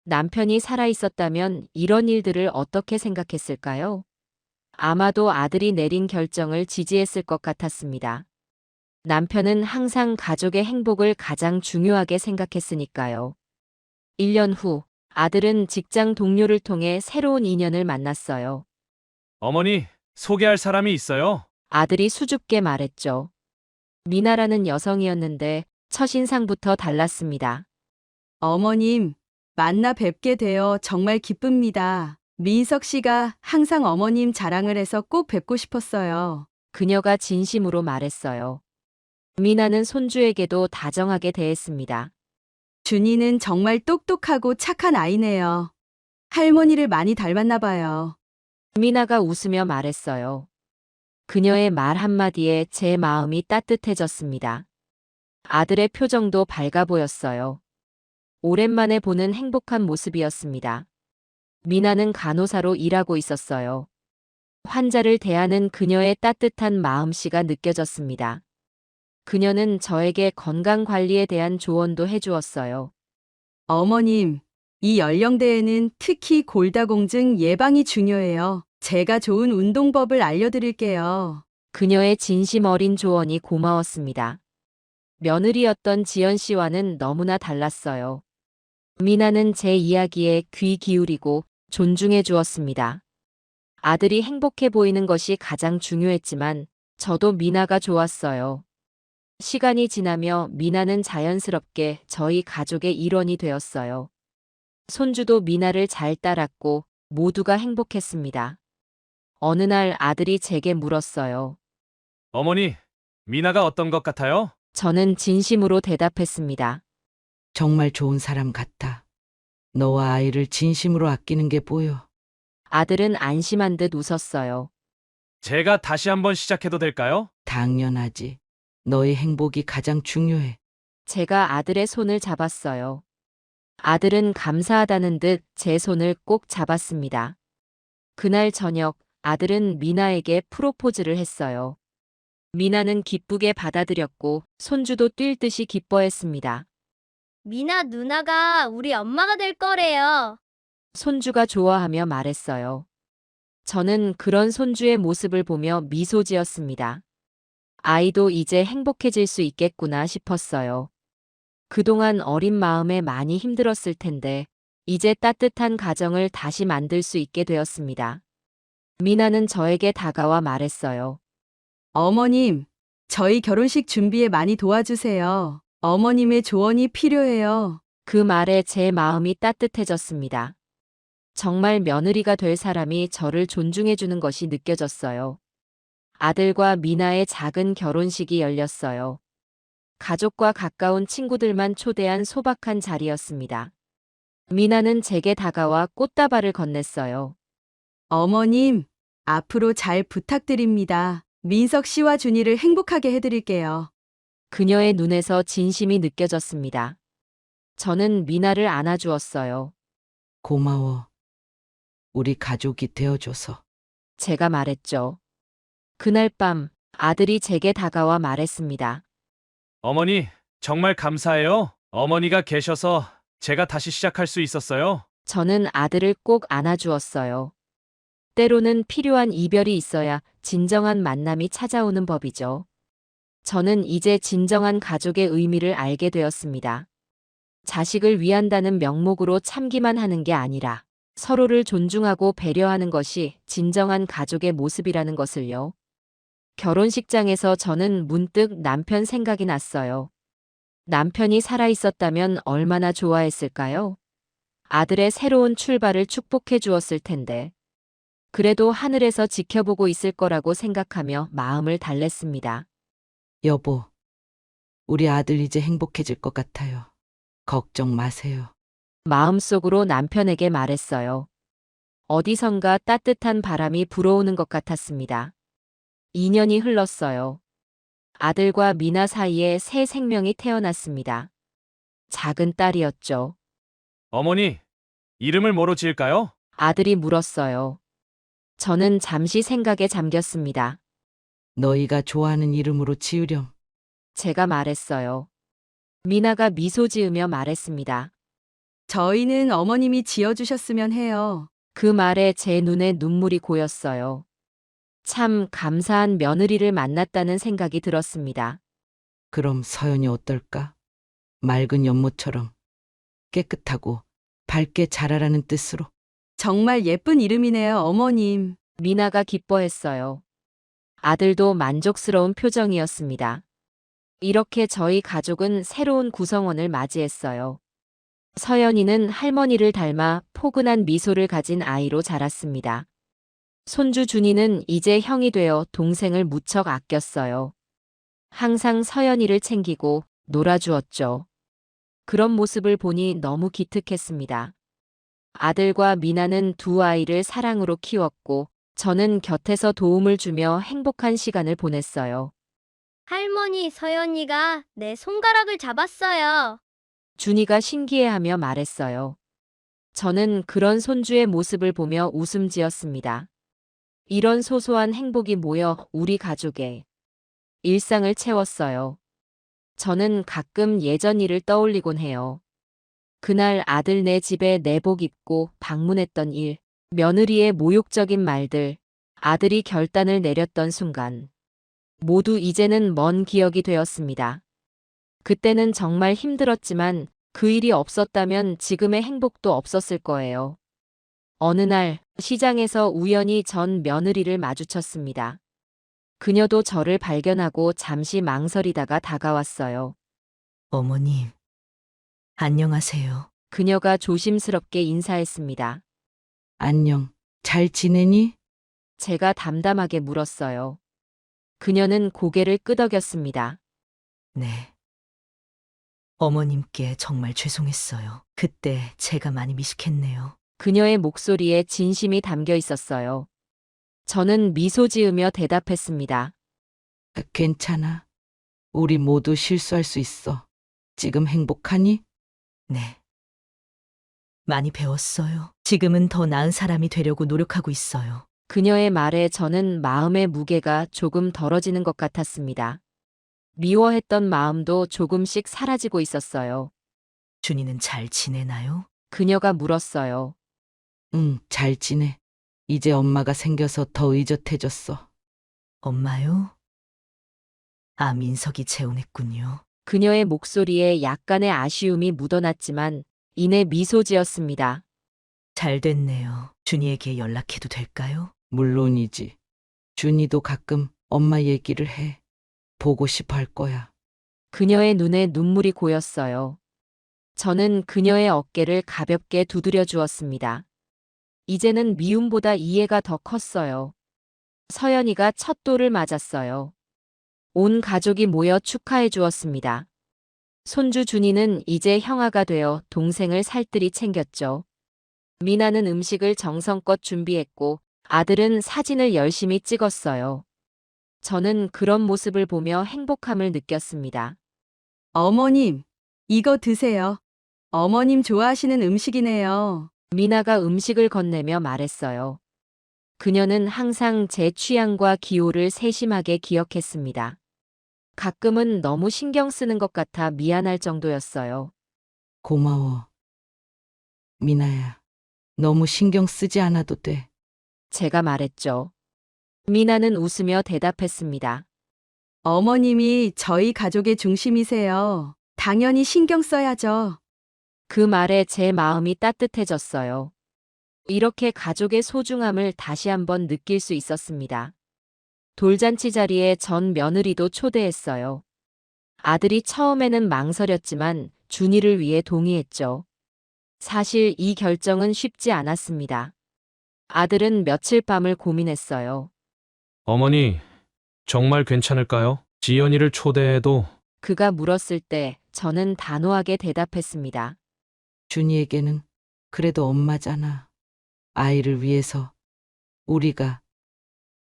남편이 살아있었다면 이런 일들을 어떻게 생각했을까요? 아마도 아들이 내린 결정을 지지했을 것 같았습니다. 남편은 항상 가족의 행복을 가장 중요하게 생각했으니까요. 1년 후, 아들은 직장 동료를 통해 새로운 인연을 만났어요. 어머니, 소개할 사람이 있어요. 아들이 수줍게 말했죠. 미나라는 여성이었는데 첫인상부터 달랐습니다. 어머님, 만나 뵙게 되어 정말 기쁩니다. 민석 씨가 항상 어머님 자랑을 해서 꼭 뵙고 싶었어요. 그녀가 진심으로 말했어요. 미나는 손주에게도 다정하게 대했습니다. 준이는 정말 똑똑하고 착한 아이네요. 할머니를 많이 닮았나 봐요. 미나가 웃으며 말했어요. 그녀의 말 한마디에 제 마음이 따뜻해졌습니다. 아들의 표정도 밝아 보였어요. 오랜만에 보는 행복한 모습이었습니다. 미나는 간호사로 일하고 있었어요. 환자를 대하는 그녀의 따뜻한 마음씨가 느껴졌습니다. 그녀는 저에게 건강 관리에 대한 조언도 해주었어요. 어머님, 이 연령대에는 특히 골다공증 예방이 중요해요. 제가 좋은 운동법을 알려드릴게요. 그녀의 진심 어린 조언이 고마웠습니다. 며느리였던 지연 씨와는 너무나 달랐어요. 미나는 제 이야기에 귀 기울이고 존중해 주었습니다. 아들이 행복해 보이는 것이 가장 중요했지만 저도 미나가 좋았어요. 시간이 지나며 미나는 자연스럽게 저희 가족의 일원이 되었어요. 손주도 미나를 잘 따랐고 모두가 행복했습니다. 어느 날 아들이 제게 물었어요. 어머니, 미나가 어떤 것 같아요? 저는 진심으로 대답했습니다. 정말 좋은 사람 같아. 너와 아이를 진심으로 아끼는 게 보여. 아들은 안심한 듯 웃었어요. 제가 다시 한번 시작해도 될까요? 당연하지. 너의 행복이 가장 중요해. 제가 아들의 손을 잡았어요. 아들은 감사하다는 듯 제 손을 꼭 잡았습니다. 그날 저녁 아들은 미나에게 프로포즈를 했어요. 미나는 기쁘게 받아들였고 손주도 뛸 듯이 기뻐했습니다. 미나 누나가 우리 엄마가 될 거래요. 손주가 좋아하며 말했어요. 저는 그런 손주의 모습을 보며 미소 지었습니다. 아이도 이제 행복해질 수 있겠구나 싶었어요. 그동안 어린 마음에 많이 힘들었을 텐데 이제 따뜻한 가정을 다시 만들 수 있게 되었습니다. 미나는 저에게 다가와 말했어요. 어머님, 저희 결혼식 준비에 많이 도와주세요. 어머님의 조언이 필요해요. 그 말에 제 마음이 따뜻해졌습니다. 정말 며느리가 될 사람이 저를 존중해 주는 것이 느껴졌어요. 아들과 미나의 작은 결혼식이 열렸어요. 가족과 가까운 친구들만 초대한 소박한 자리였습니다. 미나는 제게 다가와 꽃다발을 건넸어요. 어머님, 앞으로 잘 부탁드립니다. 민석 씨와 준이를 행복하게 해드릴게요. 그녀의 눈에서 진심이 느껴졌습니다. 저는 미나를 안아주었어요. 고마워. 우리 가족이 되어줘서. 제가 말했죠. 그날 밤 아들이 제게 다가와 말했습니다. 어머니, 정말 감사해요. 어머니가 계셔서 제가 다시 시작할 수 있었어요. 저는 아들을 꼭 안아주었어요. 때로는 필요한 이별이 있어야 진정한 만남이 찾아오는 법이죠. 저는 이제 진정한 가족의 의미를 알게 되었습니다. 자식을 위한다는 명목으로 참기만 하는 게 아니라 서로를 존중하고 배려하는 것이 진정한 가족의 모습이라는 것을요. 결혼식장에서 저는 문득 남편 생각이 났어요. 남편이 살아있었다면 얼마나 좋아했을까요? 아들의 새로운 출발을 축복해 주었을 텐데. 그래도 하늘에서 지켜보고 있을 거라고 생각하며 마음을 달랬습니다. 여보, 우리 아들 이제 행복해질 것 같아요. 걱정 마세요. 마음속으로 남편에게 말했어요. 어디선가 따뜻한 바람이 불어오는 것 같았습니다. 2년이 흘렀어요. 아들과 미나 사이에 새 생명이 태어났습니다. 작은 딸이었죠. 어머니, 이름을 뭐로 지을까요? 아들이 물었어요. 저는 잠시 생각에 잠겼습니다. 너희가 좋아하는 이름으로 지으렴. 제가 말했어요. 미나가 미소 지으며 말했습니다. 저희는 어머님이 지어주셨으면 해요. 그 말에 제 눈에 눈물이 고였어요. 참 감사한 며느리를 만났다는 생각이 들었습니다. 그럼 서연이 어떨까? 맑은 연못처럼 깨끗하고 밝게 자라라는 뜻으로. 정말 예쁜 이름이네요, 어머님. 미나가 기뻐했어요. 아들도 만족스러운 표정이었습니다. 이렇게 저희 가족은 새로운 구성원을 맞이했어요. 서연이는 할머니를 닮아 포근한 미소를 가진 아이로 자랐습니다. 손주 준이는 이제 형이 되어 동생을 무척 아꼈어요. 항상 서연이를 챙기고 놀아주었죠. 그런 모습을 보니 너무 기특했습니다. 아들과 미나는 두 아이를 사랑으로 키웠고 저는 곁에서 도움을 주며 행복한 시간을 보냈어요. 할머니, 서연이가 내 손가락을 잡았어요. 준이가 신기해하며 말했어요. 저는 그런 손주의 모습을 보며 웃음 지었습니다. 이런 소소한 행복이 모여 우리 가족의 일상을 채웠어요. 저는 가끔 예전 일을 떠올리곤 해요. 그날 아들 내 집에 내복 입고 방문했던 일, 며느리의 모욕적인 말들, 아들이 결단을 내렸던 순간. 모두 이제는 먼 기억이 되었습니다. 그때는 정말 힘들었지만 그 일이 없었다면 지금의 행복도 없었을 거예요. 어느 날 시장에서 우연히 전 며느리를 마주쳤습니다. 그녀도 저를 발견하고 잠시 망설이다가 다가왔어요. 어머님, 안녕하세요. 그녀가 조심스럽게 인사했습니다. 안녕. 잘 지내니? 제가 담담하게 물었어요. 그녀는 고개를 끄덕였습니다. 네. 어머님께 정말 죄송했어요. 그때 제가 많이 미식했네요. 그녀의 목소리에 진심이 담겨 있었어요. 저는 미소 지으며 대답했습니다. 괜찮아. 우리 모두 실수할 수 있어. 지금 행복하니? 네. 많이 배웠어요. 지금은 더 나은 사람이 되려고 노력하고 있어요. 그녀의 말에 저는 마음의 무게가 조금 덜어지는 것 같았습니다. 미워했던 마음도 조금씩 사라지고 있었어요. 준이는 잘 지내나요? 그녀가 물었어요. 응, 잘 지내. 이제 엄마가 생겨서 더 의젓해졌어. 엄마요? 아, 민석이 재혼했군요. 그녀의 목소리에 약간의 아쉬움이 묻어났지만 이내 미소 지었습니다. 잘 됐네요. 준이에게 연락해도 될까요? 물론이지. 준이도 가끔 엄마 얘기를 해. 보고 싶어 할 거야. 그녀의 눈에 눈물이 고였어요. 저는 그녀의 어깨를 가볍게 두드려 주었습니다. 이제는 미움보다 이해가 더 컸어요. 서연이가 첫 돌을 맞았어요. 온 가족이 모여 축하해 주었습니다. 손주 준이는 이제 형아가 되어 동생을 살뜰히 챙겼죠. 미나는 음식을 정성껏 준비했고 아들은 사진을 열심히 찍었어요. 저는 그런 모습을 보며 행복함을 느꼈습니다. 어머님, 이거 드세요. 어머님 좋아하시는 음식이네요. 미나가 음식을 건네며 말했어요. 그녀는 항상 제 취향과 기호를 세심하게 기억했습니다. 가끔은 너무 신경 쓰는 것 같아 미안할 정도였어요. 고마워. 미나야, 너무 신경 쓰지 않아도 돼. 제가 말했죠. 미나는 웃으며 대답했습니다. 어머님이 저희 가족의 중심이세요. 당연히 신경 써야죠. 그 말에 제 마음이 따뜻해졌어요. 이렇게 가족의 소중함을 다시 한번 느낄 수 있었습니다. 돌잔치 자리에 전 며느리도 초대했어요. 아들이 처음에는 망설였지만 준이를 위해 동의했죠. 사실 이 결정은 쉽지 않았습니다. 아들은 며칠 밤을 고민했어요. 어머니, 정말 괜찮을까요? 지연이를 초대해도 그가 물었을 때 저는 단호하게 대답했습니다. 준이에게는 그래도 엄마잖아. 아이를 위해서 우리가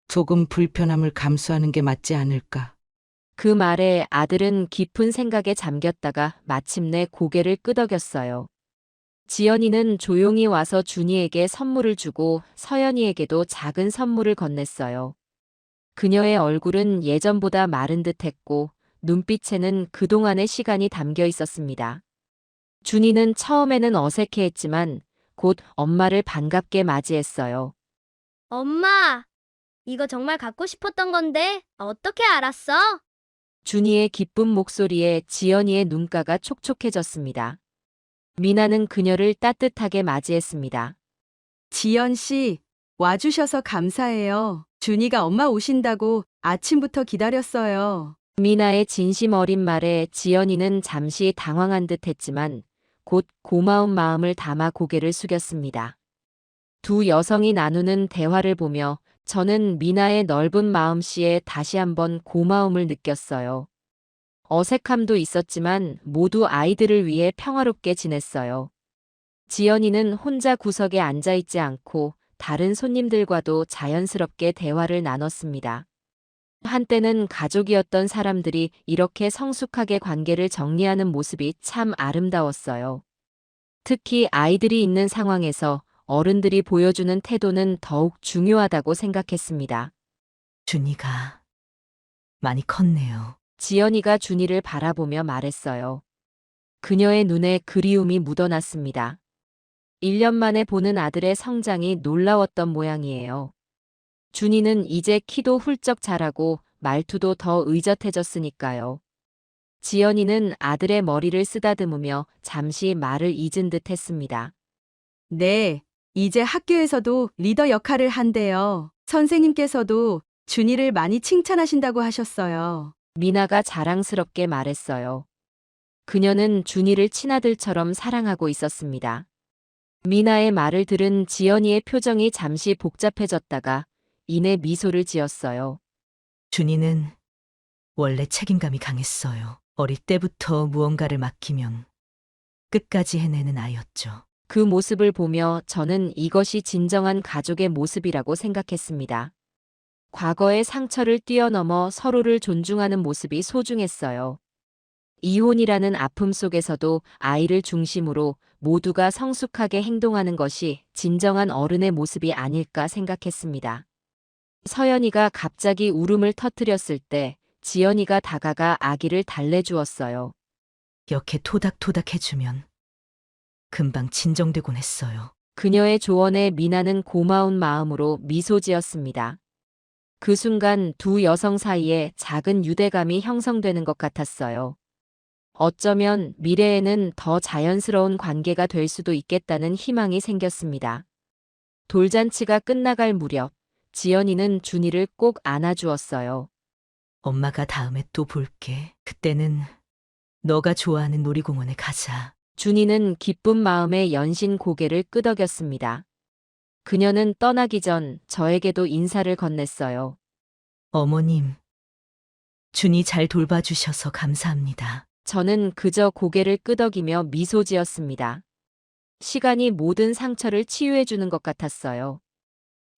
조금 불편함을 감수하는 게 맞지 않을까. 그 말에 아들은 깊은 생각에 잠겼다가 마침내 고개를 끄덕였어요. 지연이는 조용히 와서 준이에게 선물을 주고 서연이에게도 작은 선물을 건넸어요. 그녀의 얼굴은 예전보다 마른 듯했고 눈빛에는 그동안의 시간이 담겨 있었습니다. 준이는 처음에는 어색해했지만 곧 엄마를 반갑게 맞이했어요. 엄마, 이거 정말 갖고 싶었던 건데 어떻게 알았어? 준이의 기쁜 목소리에 지연이의 눈가가 촉촉해졌습니다. 미나는 그녀를 따뜻하게 맞이했습니다. 지연 씨, 와주셔서 감사해요. 준이가 엄마 오신다고 아침부터 기다렸어요. 미나의 진심 어린 말에 지연이는 잠시 당황한 듯 했지만 곧 고마운 마음을 담아 고개를 숙였습니다. 두 여성이 나누는 대화를 보며 저는 미나의 넓은 마음씨에 다시 한번 고마움을 느꼈어요. 어색함도 있었지만 모두 아이들을 위해 평화롭게 지냈어요. 지연이는 혼자 구석에 앉아있지 않고 다른 손님들과도 자연스럽게 대화를 나눴습니다. 한때는 가족이었던 사람들이 이렇게 성숙하게 관계를 정리하는 모습이 참 아름다웠어요. 특히 아이들이 있는 상황에서 어른들이 보여주는 태도는 더욱 중요하다고 생각했습니다. 준이가 많이 컸네요. 지연이가 준이를 바라보며 말했어요. 그녀의 눈에 그리움이 묻어났습니다. 1년 만에 보는 아들의 성장이 놀라웠던 모양이에요. 준이는 이제 키도 훌쩍 자라고 말투도 더 의젓해졌으니까요. 지연이는 아들의 머리를 쓰다듬으며 잠시 말을 잊은 듯 했습니다. 네, 이제 학교에서도 리더 역할을 한대요. 선생님께서도 준이를 많이 칭찬하신다고 하셨어요. 미나가 자랑스럽게 말했어요. 그녀는 준이를 친아들처럼 사랑하고 있었습니다. 미나의 말을 들은 지연이의 표정이 잠시 복잡해졌다가 이내 미소를 지었어요. 준이는 원래 책임감이 강했어요. 어릴 때부터 무언가를 맡기면 끝까지 해내는 아이였죠. 그 모습을 보며 저는 이것이 진정한 가족의 모습이라고 생각했습니다. 과거의 상처를 뛰어넘어 서로를 존중하는 모습이 소중했어요. 이혼이라는 아픔 속에서도 아이를 중심으로 모두가 성숙하게 행동하는 것이 진정한 어른의 모습이 아닐까 생각했습니다. 서연이가 갑자기 울음을 터뜨렸을 때 지연이가 다가가 아기를 달래주었어요. 이렇게 토닥토닥 해주면 금방 진정되곤 했어요. 그녀의 조언에 미나는 고마운 마음으로 미소 지었습니다. 그 순간 두 여성 사이에 작은 유대감이 형성되는 것 같았어요. 어쩌면 미래에는 더 자연스러운 관계가 될 수도 있겠다는 희망이 생겼습니다. 돌잔치가 끝나갈 무렵 지연이는 준이를 꼭 안아주었어요. 엄마가 다음에 또 볼게. 그때는 너가 좋아하는 놀이공원에 가자. 준이는 기쁜 마음에 연신 고개를 끄덕였습니다. 그녀는 떠나기 전 저에게도 인사를 건넸어요. 어머님, 준이 잘 돌봐주셔서 감사합니다. 저는 그저 고개를 끄덕이며 미소 지었습니다. 시간이 모든 상처를 치유해주는 것 같았어요.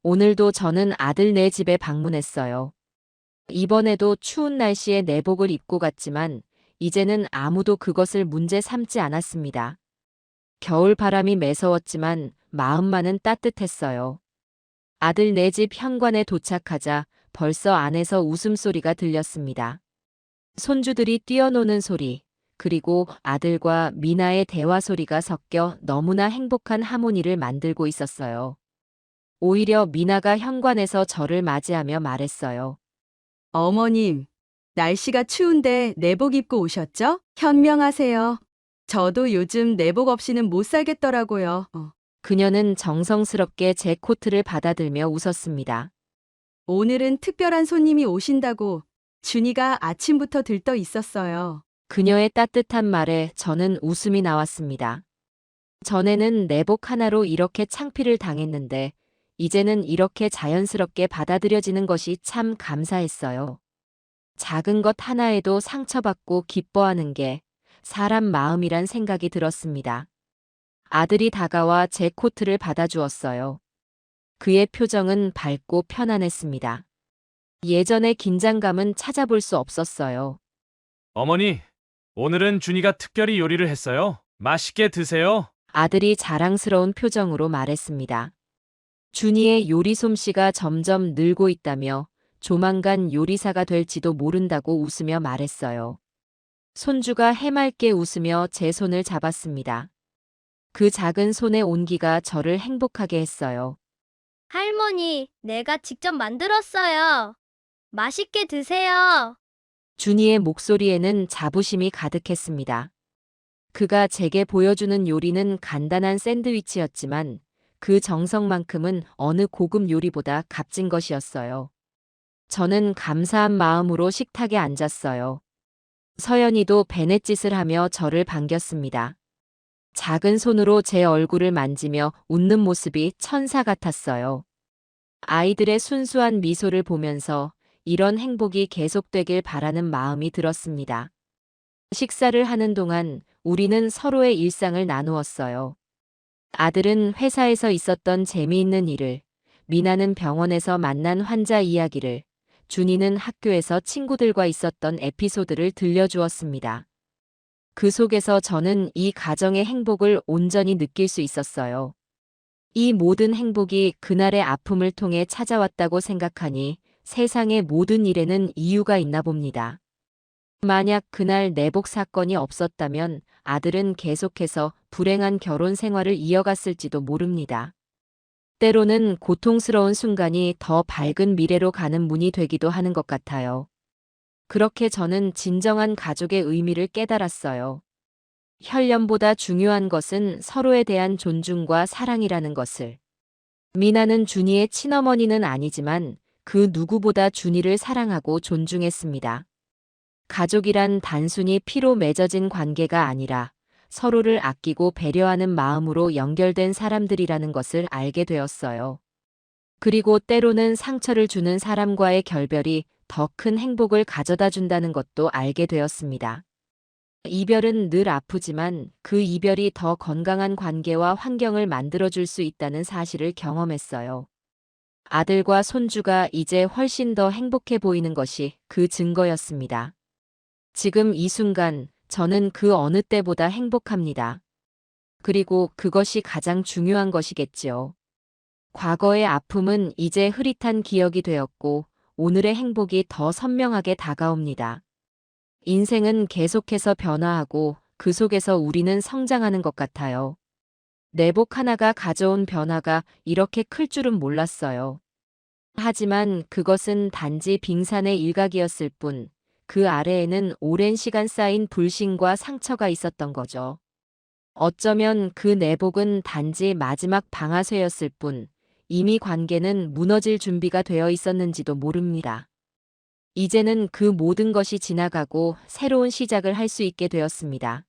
오늘도 저는 아들 네 집에 방문했어요. 이번에도 추운 날씨에 내복을 입고 갔지만 이제는 아무도 그것을 문제 삼지 않았습니다. 겨울 바람이 매서웠지만 마음만은 따뜻했어요. 아들 네 집 현관에 도착하자 벌써 안에서 웃음소리가 들렸습니다. 손주들이 뛰어노는 소리, 그리고 아들과 미나의 대화 소리가 섞여 너무나 행복한 하모니를 만들고 있었어요. 오히려 미나가 현관에서 저를 맞이하며 말했어요. 어머님, 날씨가 추운데 내복 입고 오셨죠? 현명하세요. 저도 요즘 내복 없이는 못 살겠더라고요. 그녀는 정성스럽게 제 코트를 받아들며 웃었습니다. 오늘은 특별한 손님이 오신다고 준이가 아침부터 들떠 있었어요. 그녀의 따뜻한 말에 저는 웃음이 나왔습니다. 전에는 내복 하나로 이렇게 창피를 당했는데 이제는 이렇게 자연스럽게 받아들여지는 것이 참 감사했어요. 작은 것 하나에도 상처받고 기뻐하는 게 사람 마음이란 생각이 들었습니다. 아들이 다가와 제 코트를 받아주었어요. 그의 표정은 밝고 편안했습니다. 예전의 긴장감은 찾아볼 수 없었어요. 어머니, 오늘은 준이가 특별히 요리를 했어요. 맛있게 드세요. 아들이 자랑스러운 표정으로 말했습니다. 준이의 요리 솜씨가 점점 늘고 있다며 조만간 요리사가 될지도 모른다고 웃으며 말했어요. 손주가 해맑게 웃으며 제 손을 잡았습니다. 그 작은 손의 온기가 저를 행복하게 했어요. 할머니, 내가 직접 만들었어요. 맛있게 드세요. 준이의 목소리에는 자부심이 가득했습니다. 그가 제게 보여주는 요리는 간단한 샌드위치였지만 그 정성만큼은 어느 고급 요리보다 값진 것이었어요. 저는 감사한 마음으로 식탁에 앉았어요. 서연이도 베넷짓을 하며 저를 반겼습니다. 작은 손으로 제 얼굴을 만지며 웃는 모습이 천사 같았어요. 아이들의 순수한 미소를 보면서 이런 행복이 계속되길 바라는 마음이 들었습니다. 식사를 하는 동안 우리는 서로의 일상을 나누었어요. 아들은 회사에서 있었던 재미있는 일을, 미나는 병원에서 만난 환자 이야기를, 준이는 학교에서 친구들과 있었던 에피소드를 들려주었습니다. 그 속에서 저는 이 가정의 행복을 온전히 느낄 수 있었어요. 이 모든 행복이 그날의 아픔을 통해 찾아왔다고 생각하니 세상의 모든 일에는 이유가 있나 봅니다. 만약 그날 내복 사건이 없었다면 아들은 계속해서 불행한 결혼 생활을 이어갔을지도 모릅니다. 때로는 고통스러운 순간이 더 밝은 미래로 가는 문이 되기도 하는 것 같아요. 그렇게 저는 진정한 가족의 의미를 깨달았어요. 혈연보다 중요한 것은 서로에 대한 존중과 사랑이라는 것을. 미나는 준이의 친어머니는 아니지만 그 누구보다 준이를 사랑하고 존중했습니다. 가족이란 단순히 피로 맺어진 관계가 아니라 서로를 아끼고 배려하는 마음으로 연결된 사람들이라는 것을 알게 되었어요. 그리고 때로는 상처를 주는 사람과의 결별이 더 큰 행복을 가져다 준다는 것도 알게 되었습니다. 이별은 늘 아프지만 그 이별이 더 건강한 관계와 환경을 만들어줄 수 있다는 사실을 경험했어요. 아들과 손주가 이제 훨씬 더 행복해 보이는 것이 그 증거였습니다. 지금 이 순간 저는 그 어느 때보다 행복합니다. 그리고 그것이 가장 중요한 것이겠지요. 과거의 아픔은 이제 흐릿한 기억이 되었고 오늘의 행복이 더 선명하게 다가옵니다. 인생은 계속해서 변화하고 그 속에서 우리는 성장하는 것 같아요. 내복 하나가 가져온 변화가 이렇게 클 줄은 몰랐어요. 하지만 그것은 단지 빙산의 일각이었을 뿐, 그 아래에는 오랜 시간 쌓인 불신과 상처가 있었던 거죠. 어쩌면 그 내복은 단지 마지막 방아쇠였을 뿐, 이미 관계는 무너질 준비가 되어 있었는지도 모릅니다. 이제는 그 모든 것이 지나가고 새로운 시작을 할 수 있게 되었습니다.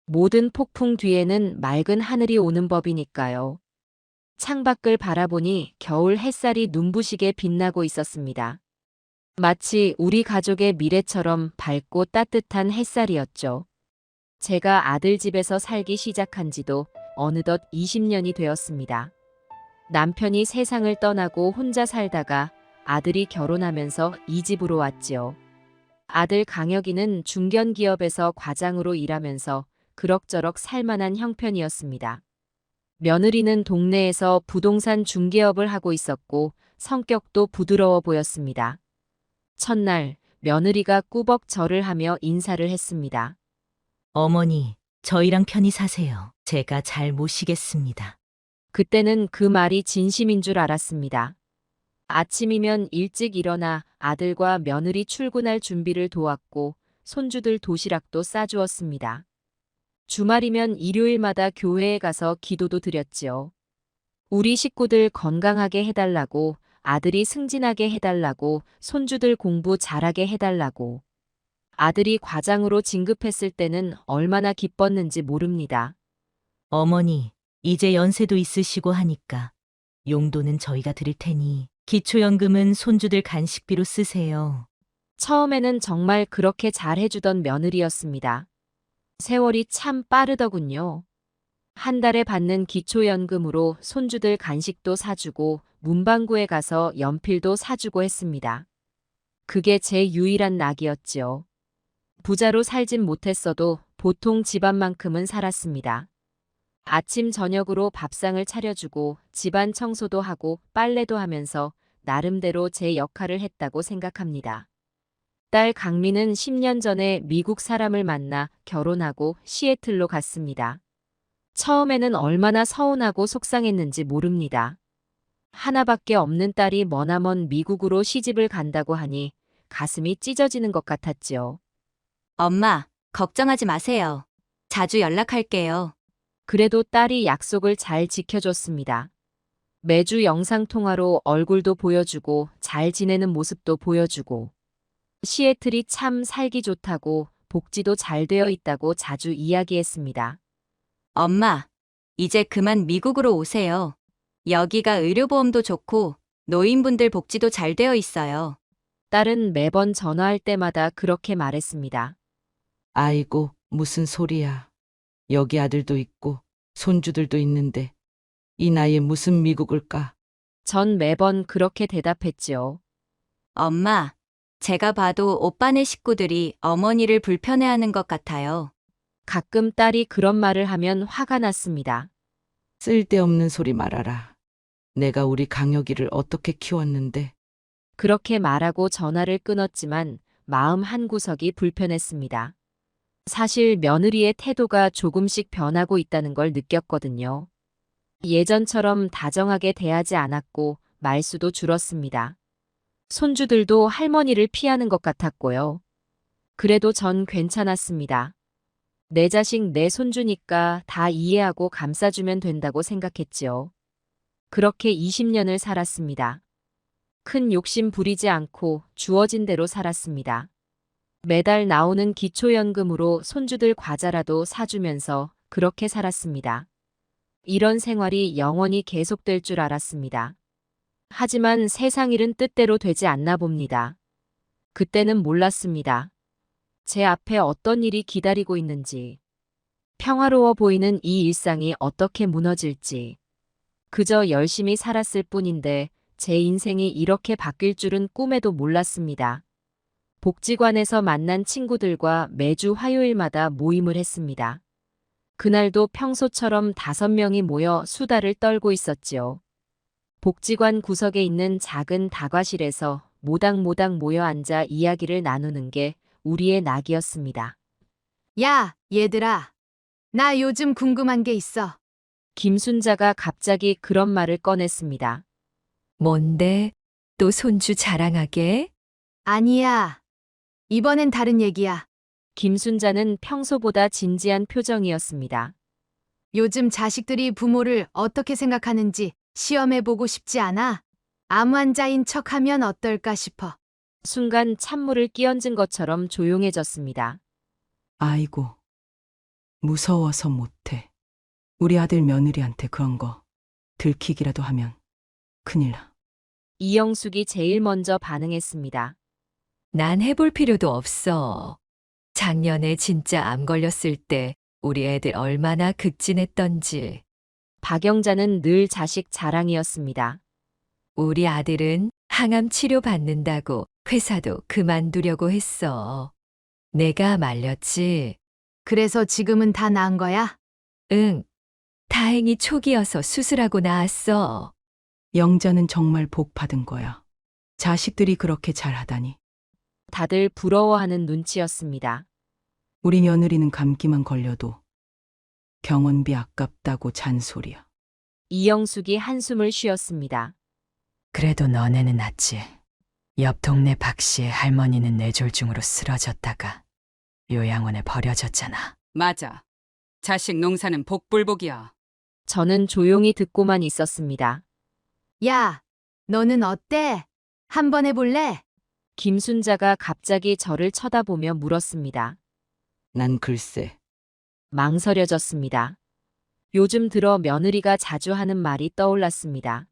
모든 폭풍 뒤에는 맑은 하늘이 오는 법이니까요. 창밖을 바라보니 겨울 햇살이 눈부시게 빛나고 있었습니다. 마치 우리 가족의 미래처럼 밝고 따뜻한 햇살이었죠. 제가 아들 집에서 살기 시작한 지도 어느덧 20년이 되었습니다. 남편이 세상을 떠나고 혼자 살다가 아들이 결혼하면서 이 집으로 왔지요. 아들 강혁이는 중견기업에서 과장으로 일하면서 그럭저럭 살만한 형편이었습니다. 며느리는 동네에서 부동산 중개업을 하고 있었고 성격도 부드러워 보였습니다. 첫날 며느리가 꾸벅 절을 하며 인사를 했습니다. 어머니, 저희랑 편히 사세요. 제가 잘 모시겠습니다. 그때는 그 말이 진심인 줄 알았습니다. 아침이면 일찍 일어나 아들과 며느리 출근할 준비를 도왔고 손주들 도시락도 싸주었습니다. 주말이면 일요일마다 교회에 가서 기도도 드렸지요. 우리 식구들 건강하게 해달라고, 아들이 승진하게 해달라고, 손주들 공부 잘하게 해달라고. 아들이 과장으로 진급했을 때는 얼마나 기뻤는지 모릅니다. 어머니, 이제 연세도 있으시고 하니까 용돈은 저희가 드릴 테니 기초연금은 손주들 간식비로 쓰세요. 처음에는 정말 그렇게 잘해주던 며느리였습니다. 세월이 참 빠르더군요. 한 달에 받는 기초연금으로 손주들 간식도 사주고 문방구에 가서 연필도 사주고 했습니다. 그게 제 유일한 낙이었지요. 부자로 살진 못했어도 보통 집안만큼은 살았습니다. 아침 저녁으로 밥상을 차려주고 집안 청소도 하고 빨래도 하면서 나름대로 제 역할을 했다고 생각합니다. 딸 강미는 10년 전에 미국 사람을 만나 결혼하고 시애틀로 갔습니다. 처음에는 얼마나 서운하고 속상했는지 모릅니다. 하나밖에 없는 딸이 머나먼 미국으로 시집을 간다고 하니 가슴이 찢어지는 것 같았지요. 엄마, 걱정하지 마세요. 자주 연락할게요. 그래도 딸이 약속을 잘 지켜줬습니다. 매주 영상통화로 얼굴도 보여주고 잘 지내는 모습도 보여주고 시애틀이 참 살기 좋다고 복지도 잘 되어 있다고 자주 이야기했습니다. 엄마, 이제 그만 미국으로 오세요. 여기가 의료보험도 좋고 노인분들 복지도 잘 되어 있어요. 딸은 매번 전화할 때마다 그렇게 말했습니다. 아이고, 무슨 소리야. 여기 아들도 있고 손주들도 있는데 이 나이에 무슨 미국을 가. 전 매번 그렇게 대답했지요. 엄마, 제가 봐도 오빠네 식구들이 어머니를 불편해하는 것 같아요. 가끔 딸이 그런 말을 하면 화가 났습니다. 쓸데없는 소리 말아라. 내가 우리 강혁이를 어떻게 키웠는데. 그렇게 말하고 전화를 끊었지만 마음 한구석이 불편했습니다. 사실 며느리의 태도가 조금씩 변하고 있다는 걸 느꼈거든요. 예전처럼 다정하게 대하지 않았고 말수도 줄었습니다. 손주들도 할머니를 피하는 것 같았고요. 그래도 전 괜찮았습니다. 내 자식 내 손주니까 다 이해하고 감싸주면 된다고 생각했지요. 그렇게 20년을 살았습니다. 큰 욕심 부리지 않고 주어진 대로 살았습니다. 매달 나오는 기초연금으로 손주들 과자라도 사주면서 그렇게 살았습니다. 이런 생활이 영원히 계속될 줄 알았습니다. 하지만 세상 일은 뜻대로 되지 않나 봅니다. 그때는 몰랐습니다. 제 앞에 어떤 일이 기다리고 있는지, 평화로워 보이는 이 일상이 어떻게 무너질지, 그저 열심히 살았을 뿐인데 제 인생이 이렇게 바뀔 줄은 꿈에도 몰랐습니다. 복지관에서 만난 친구들과 매주 화요일마다 모임을 했습니다. 그날도 평소처럼 5명이 모여 수다를 떨고 있었지요. 복지관 구석에 있는 작은 다과실에서 모닥모닥 모여 앉아 이야기를 나누는 게 우리의 낙이었습니다. 야, 얘들아. 나 요즘 궁금한 게 있어. 김순자가 갑자기 그런 말을 꺼냈습니다. 뭔데? 또 손주 자랑하게? 아니야. 이번엔 다른 얘기야. 김순자는 평소보다 진지한 표정이었습니다. 요즘 자식들이 부모를 어떻게 생각하는지 시험해보고 싶지 않아? 암 환자인 척하면 어떨까 싶어. 순간 찬물을 끼얹은 것처럼 조용해졌습니다. 아이고, 무서워서 못해. 우리 아들 며느리한테 그런 거 들키기라도 하면 큰일 나. 이영숙이 제일 먼저 반응했습니다. 난 해볼 필요도 없어. 작년에 진짜 암 걸렸을 때 우리 애들 얼마나 극진했던지. 박영자는 늘 자식 자랑이었습니다. 우리 아들은 항암 치료 받는다고 회사도 그만두려고 했어. 내가 말렸지. 그래서 지금은 다 나은 거야? 응. 다행히 초기여서 수술하고 나았어. 영자는 정말 복 받은 거야. 자식들이 그렇게 잘하다니. 다들 부러워하는 눈치였습니다. 우리 며느리는 감기만 걸려도 병원비 아깝다고 잔소리야. 이영숙이 한숨을 쉬었습니다. 그래도 너네는 낫지. 옆 동네 박씨의 할머니는 뇌졸중으로 쓰러졌다가 요양원에 버려졌잖아. 맞아. 자식 농사는 복불복이야. 저는 조용히 듣고만 있었습니다. 야, 너는 어때? 한번 해볼래? 김순자가 갑자기 저를 쳐다보며 물었습니다. 난 글쎄. 망설여졌습니다. 요즘 들어 며느리가 자주 하는 말이 떠올랐습니다.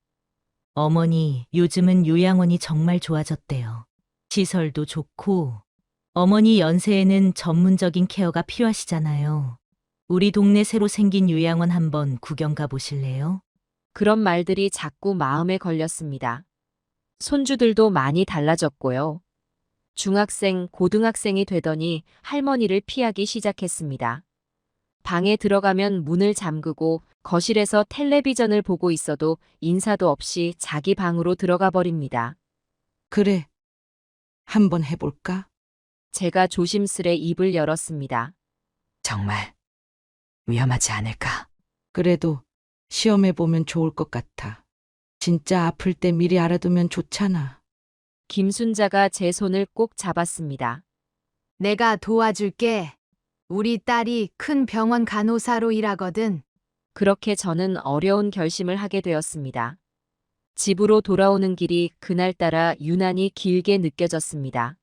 어머니, 요즘은 요양원이 정말 좋아졌대요. 시설도 좋고, 어머니 연세에는 전문적인 케어가 필요하시잖아요. 우리 동네 새로 생긴 요양원 한번 구경 가보실래요? 그런 말들이 자꾸 마음에 걸렸습니다. 손주들도 많이 달라졌고요. 중학생, 고등학생이 되더니 할머니를 피하기 시작했습니다. 방에 들어가면 문을 잠그고 거실에서 텔레비전을 보고 있어도 인사도 없이 자기 방으로 들어가 버립니다. 그래. 한번 해볼까? 제가 조심스레 입을 열었습니다. 정말 위험하지 않을까? 그래도 시험해보면 좋을 것 같아. 진짜 아플 때 미리 알아두면 좋잖아. 김순자가 제 손을 꼭 잡았습니다. 내가 도와줄게. 우리 딸이 큰 병원 간호사로 일하거든. 그렇게 저는 어려운 결심을 하게 되었습니다. 집으로 돌아오는 길이 그날따라 유난히 길게 느껴졌습니다.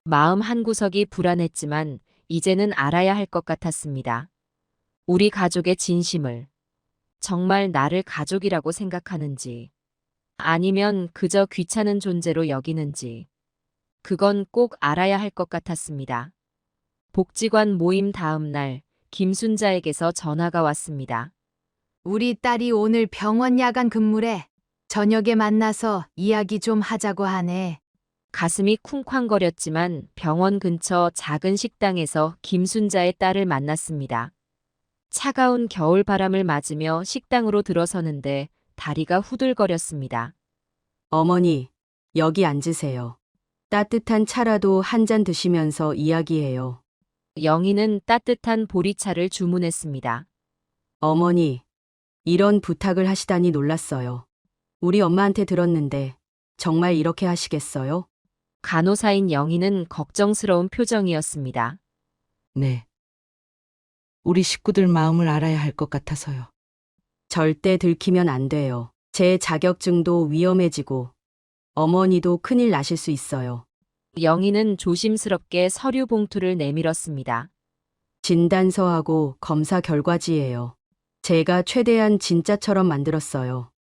마음 한구석이 불안했지만 이제는 알아야 할 것 같았습니다. 우리 가족의 진심을. 정말 나를 가족이라고 생각하는지, 아니면 그저 귀찮은 존재로 여기는지, 그건 꼭 알아야 할 것 같았습니다. 복지관 모임 다음 날, 김순자에게서 전화가 왔습니다. 우리 딸이 오늘 병원 야간 근무래. 저녁에 만나서 이야기 좀 하자고 하네. 가슴이 쿵쾅거렸지만 병원 근처 작은 식당에서 김순자의 딸을 만났습니다. 차가운 겨울 바람을 맞으며 식당으로 들어서는데 다리가 후들거렸습니다. 어머니, 여기 앉으세요. 따뜻한 차라도 한 잔 드시면서 이야기해요. 영희는 따뜻한 보리차를 주문했습니다. 어머니, 이런 부탁을 하시다니 놀랐어요. 우리 엄마한테 들었는데 정말 이렇게 하시겠어요? 간호사인 영희는 걱정스러운 표정이었습니다. 네. 우리 식구들 마음을 알아야 할 것 같아서요. 절대 들키면 안 돼요. 제 자격증도 위험해지고 어머니도 큰일 나실 수 있어요. 영희는 조심스럽게 서류 봉투를 내밀었습니다. 진단서하고 검사 결과지예요. 제가 최대한 진짜처럼 만들었어요.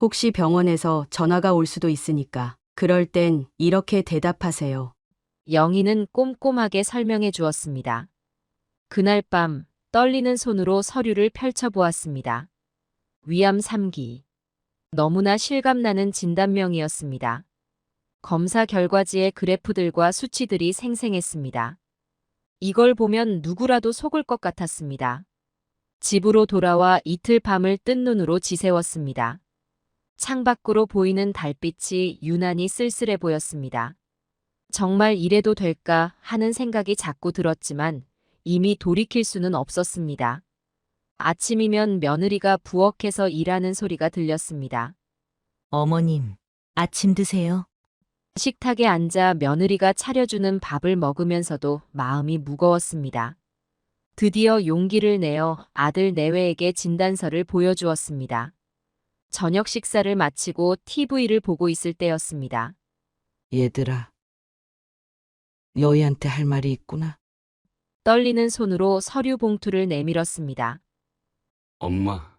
혹시 병원에서 전화가 올 수도 있으니까 그럴 땐 이렇게 대답하세요. 영희는 꼼꼼하게 설명해 주었습니다. 그날 밤 떨리는 손으로 서류를 펼쳐보았습니다. 위암 3기. 너무나 실감나는 진단명이었습니다. 검사 결과지의 그래프들과 수치들이 생생했습니다. 이걸 보면 누구라도 속을 것 같았습니다. 집으로 돌아와 이틀 밤을 뜬 눈으로 지새웠습니다. 창밖으로 보이는 달빛이 유난히 쓸쓸해 보였습니다. 정말 이래도 될까 하는 생각이 자꾸 들었지만 이미 돌이킬 수는 없었습니다. 아침이면 며느리가 부엌에서 일하는 소리가 들렸습니다. 어머님, 아침 드세요. 식탁에 앉아 며느리가 차려주는 밥을 먹으면서도 마음이 무거웠습니다. 드디어 용기를 내어 아들 내외에게 진단서를 보여주었습니다. 저녁 식사를 마치고 TV를 보고 있을 때였습니다. 얘들아, 너희한테 할 말이 있구나. 떨리는 손으로 서류 봉투를 내밀었습니다. 엄마,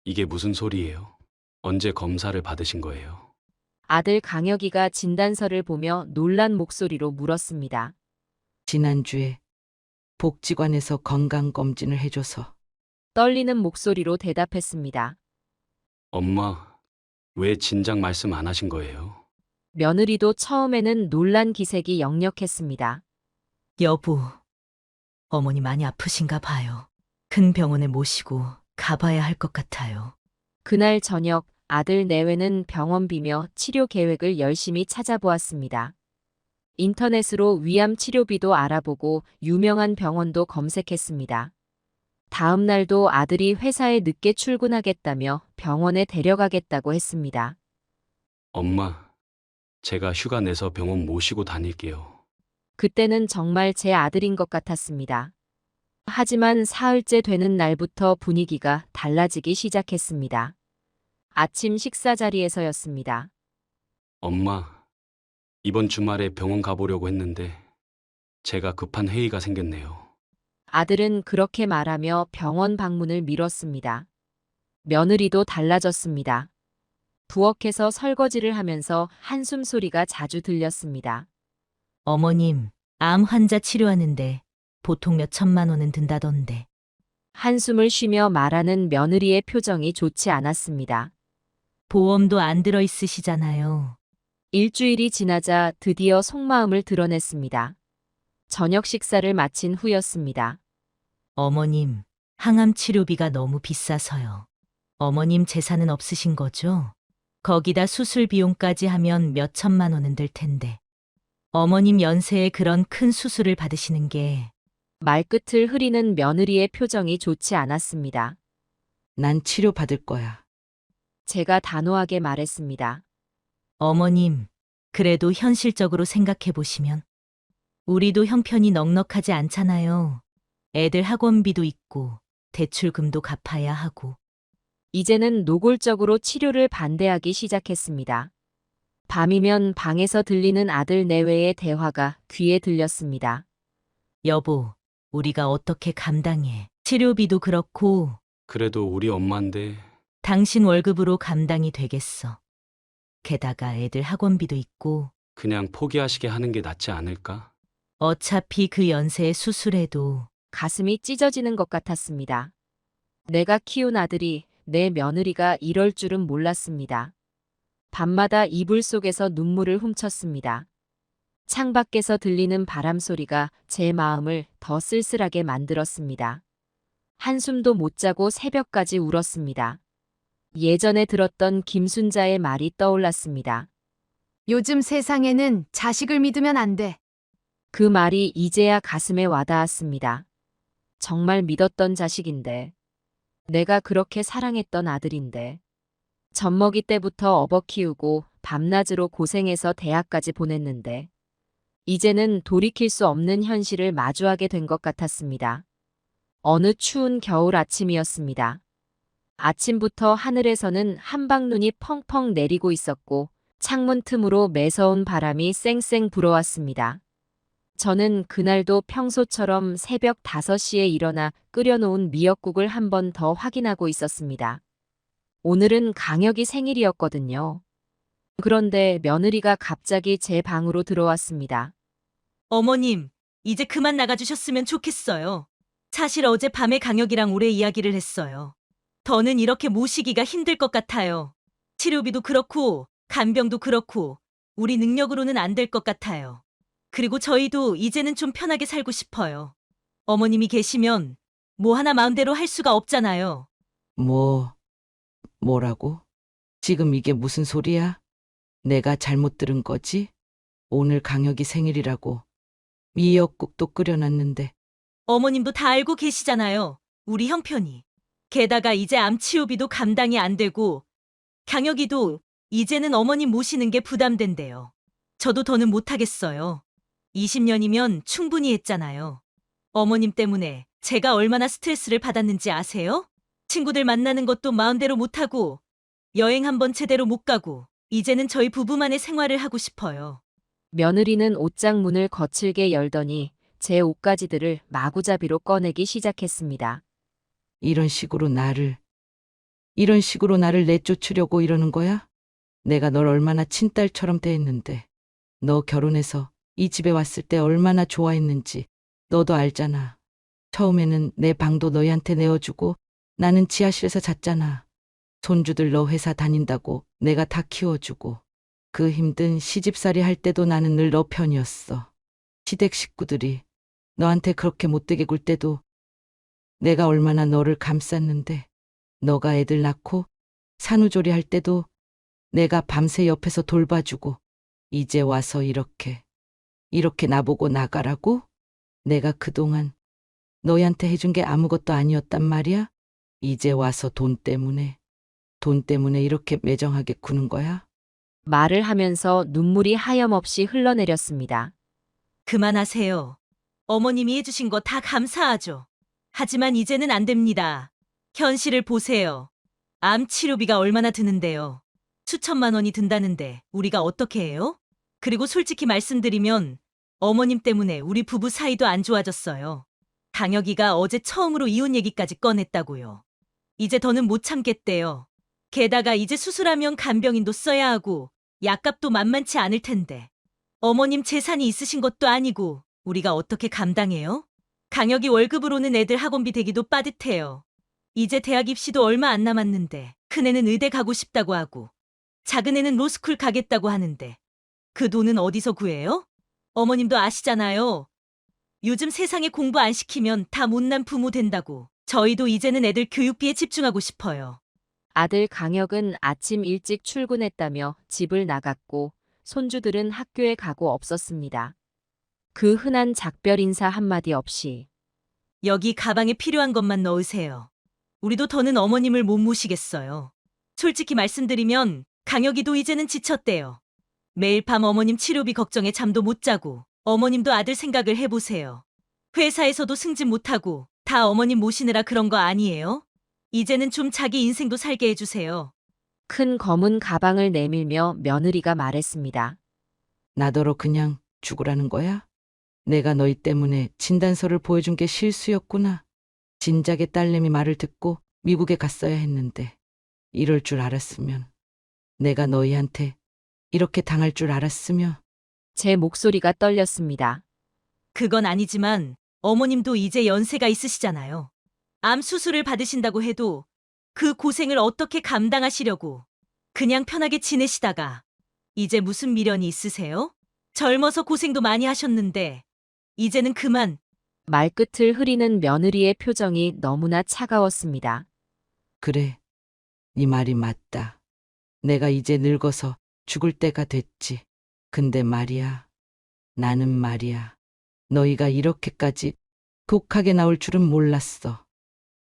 이게 무슨 소리예요? 언제 검사를 받으신 거예요? 아들 강혁이가 진단서를 보며 놀란 목소리로 물었습니다. 지난주에 복지관에서 건강검진을 해줘서. 떨리는 목소리로 대답했습니다. 엄마, 왜 진작 말씀 안 하신 거예요? 며느리도 처음에는 놀란 기색이 역력했습니다. 여보, 어머니 많이 아프신가 봐요. 큰 병원에 모시고 가봐야 할 것 같아요. 그날 저녁 아들 내외는 병원비며 치료 계획을 열심히 찾아보았습니다. 인터넷으로 위암 치료비도 알아보고 유명한 병원도 검색했습니다. 다음 날도 아들이 회사에 늦게 출근하겠다며 병원에 데려가겠다고 했습니다. 엄마, 제가 휴가 내서 병원 모시고 다닐게요. 그때는 정말 제 아들인 것 같았습니다. 하지만 사흘째 되는 날부터 분위기가 달라지기 시작했습니다. 아침 식사 자리에서였습니다. 엄마, 이번 주말에 병원 가보려고 했는데 제가 급한 회의가 생겼네요. 아들은 그렇게 말하며 병원 방문을 미뤘습니다. 며느리도 달라졌습니다. 부엌에서 설거지를 하면서 한숨 소리가 자주 들렸습니다. 어머님, 암 환자 치료하는데 보통 몇 천만 원은 든다던데. 한숨을 쉬며 말하는 며느리의 표정이 좋지 않았습니다. 보험도 안 들어 있으시잖아요. 일주일이 지나자 드디어 속마음을 드러냈습니다. 저녁 식사를 마친 후였습니다. 어머님, 항암 치료비가 너무 비싸서요. 어머님 재산은 없으신 거죠? 거기다 수술 비용까지 하면 몇 천만 원은 들 텐데. 어머님 연세에 그런 큰 수술을 받으시는 게 말끝을 흐리는 며느리의 표정이 좋지 않았습니다. 난 치료받을 거야. 제가 단호하게 말했습니다. 어머님, 그래도 현실적으로 생각해 보시면 우리도 형편이 넉넉하지 않잖아요. 애들 학원비도 있고 대출금도 갚아야 하고. 이제는 노골적으로 치료를 반대하기 시작했습니다. 밤이면 방에서 들리는 아들 내외의 대화가 귀에 들렸습니다. 여보, 우리가 어떻게 감당해? 치료비도 그렇고 그래도 우리 엄마인데 당신 월급으로 감당이 되겠어. 게다가 애들 학원비도 있고 그냥 포기하시게 하는 게 낫지 않을까? 어차피 그 연세에 수술해도 가슴이 찢어지는 것 같았습니다. 내가 키운 아들이, 내 며느리가 이럴 줄은 몰랐습니다. 밤마다 이불 속에서 눈물을 훔쳤습니다. 창밖에서 들리는 바람 소리가 제 마음을 더 쓸쓸하게 만들었습니다. 한숨도 못 자고 새벽까지 울었습니다. 예전에 들었던 김순자의 말이 떠올랐습니다. 요즘 세상에는 자식을 믿으면 안 돼. 그 말이 이제야 가슴에 와닿았습니다. 정말 믿었던 자식인데, 내가 그렇게 사랑했던 아들인데, 젖먹이 때부터 업어 키우고 밤낮으로 고생해서 대학까지 보냈는데, 이제는 돌이킬 수 없는 현실을 마주하게 된 것 같았습니다. 어느 추운 겨울 아침이었습니다. 아침부터 하늘에서는 한방눈이 펑펑 내리고 있었고 창문 틈으로 매서운 바람이 쌩쌩 불어왔습니다. 저는 그날도 평소처럼 새벽 5시에 일어나 끓여놓은 미역국을 한 번 더 확인하고 있었습니다. 오늘은 강혁이 생일이었거든요. 그런데 며느리가 갑자기 제 방으로 들어왔습니다. 어머님, 이제 그만 나가주셨으면 좋겠어요. 사실 어젯밤에 강혁이랑 오래 이야기를 했어요. 더는 이렇게 모시기가 힘들 것 같아요. 치료비도 그렇고 간병도 그렇고 우리 능력으로는 안 될 것 같아요. 그리고 저희도 이제는 좀 편하게 살고 싶어요. 어머님이 계시면 뭐 하나 마음대로 할 수가 없잖아요. 뭐라고? 지금 이게 무슨 소리야? 내가 잘못 들은 거지? 오늘 강혁이 생일이라고 미역국도 끓여놨는데. 어머님도 다 알고 계시잖아요. 우리 형편이. 게다가 이제 암 치료비도 감당이 안 되고 강혁이도 이제는 어머님 모시는 게 부담된대요. 저도 더는 못하겠어요. 20년이면 충분히 했잖아요. 어머님 때문에 제가 얼마나 스트레스를 받았는지 아세요? 친구들 만나는 것도 마음대로 못하고 여행 한번 제대로 못 가고 이제는 저희 부부만의 생활을 하고 싶어요. 며느리는 옷장 문을 거칠게 열더니 제 옷가지들을 마구잡이로 꺼내기 시작했습니다. 이런 식으로 나를 내쫓으려고 이러는 거야? 내가 널 얼마나 친딸처럼 대했는데. 너 결혼해서 이 집에 왔을 때 얼마나 좋아했는지 너도 알잖아. 처음에는 내 방도 너희한테 내어주고 나는 지하실에서 잤잖아. 손주들 너 회사 다닌다고 내가 다 키워주고. 그 힘든 시집살이 할 때도 나는 늘 너 편이었어. 시댁 식구들이 너한테 그렇게 못되게 굴 때도 내가 얼마나 너를 감쌌는데. 너가 애들 낳고 산후조리 할 때도 내가 밤새 옆에서 돌봐주고. 이제 와서 이렇게 나보고 나가라고? 내가 그동안 너희한테 해준 게 아무것도 아니었단 말이야? 이제 와서 돈 때문에 이렇게 매정하게 구는 거야? 말을 하면서 눈물이 하염없이 흘러내렸습니다. 그만하세요. 어머님이 해주신 거 다 감사하죠. 하지만 이제는 안 됩니다. 현실을 보세요. 암 치료비가 얼마나 드는데요. 수천만 원이 든다는데 우리가 어떻게 해요? 그리고 솔직히 말씀드리면 어머님 때문에 우리 부부 사이도 안 좋아졌어요. 강혁이가 어제 처음으로 이혼 얘기까지 꺼냈다고요. 이제 더는 못 참겠대요. 게다가 이제 수술하면 간병인도 써야 하고 약값도 만만치 않을 텐데. 어머님 재산이 있으신 것도 아니고 우리가 어떻게 감당해요? 강혁이 월급으로는 애들 학원비 대기도 빠듯해요. 이제 대학 입시도 얼마 안 남았는데 큰애는 의대 가고 싶다고 하고 작은애는 로스쿨 가겠다고 하는데 그 돈은 어디서 구해요? 어머님도 아시잖아요. 요즘 세상에 공부 안 시키면 다 못난 부모 된다고. 저희도 이제는 애들 교육비에 집중하고 싶어요. 아들 강혁은 아침 일찍 출근했다며 집을 나갔고 손주들은 학교에 가고 없었습니다. 그 흔한 작별 인사 한마디 없이 여기 가방에 필요한 것만 넣으세요. 우리도 더는 어머님을 못 모시겠어요. 솔직히 말씀드리면 강혁이도 이제는 지쳤대요. 매일 밤 어머님 치료비 걱정에 잠도 못 자고 어머님도 아들 생각을 해보세요. 회사에서도 승진 못하고 다 어머님 모시느라 그런 거 아니에요? 이제는 좀 자기 인생도 살게 해주세요. 큰 검은 가방을 내밀며 며느리가 말했습니다. 나더러 그냥 죽으라는 거야? 내가 너희 때문에 진단서를 보여준 게 실수였구나. 진작에 딸내미 말을 듣고 미국에 갔어야 했는데 이럴 줄 알았으면 내가 너희한테 이렇게 당할 줄 알았으면 제 목소리가 떨렸습니다. 그건 아니지만 어머님도 이제 연세가 있으시잖아요. 암 수술을 받으신다고 해도 그 고생을 어떻게 감당하시려고 그냥 편하게 지내시다가 이제 무슨 미련이 있으세요? 젊어서 고생도 많이 하셨는데 이제는 그만. 말끝을 흐리는 며느리의 표정이 너무나 차가웠습니다. 그래, 네 말이 맞다. 내가 이제 늙어서 죽을 때가 됐지. 근데 말이야, 나는 말이야. 너희가 이렇게까지 독하게 나올 줄은 몰랐어.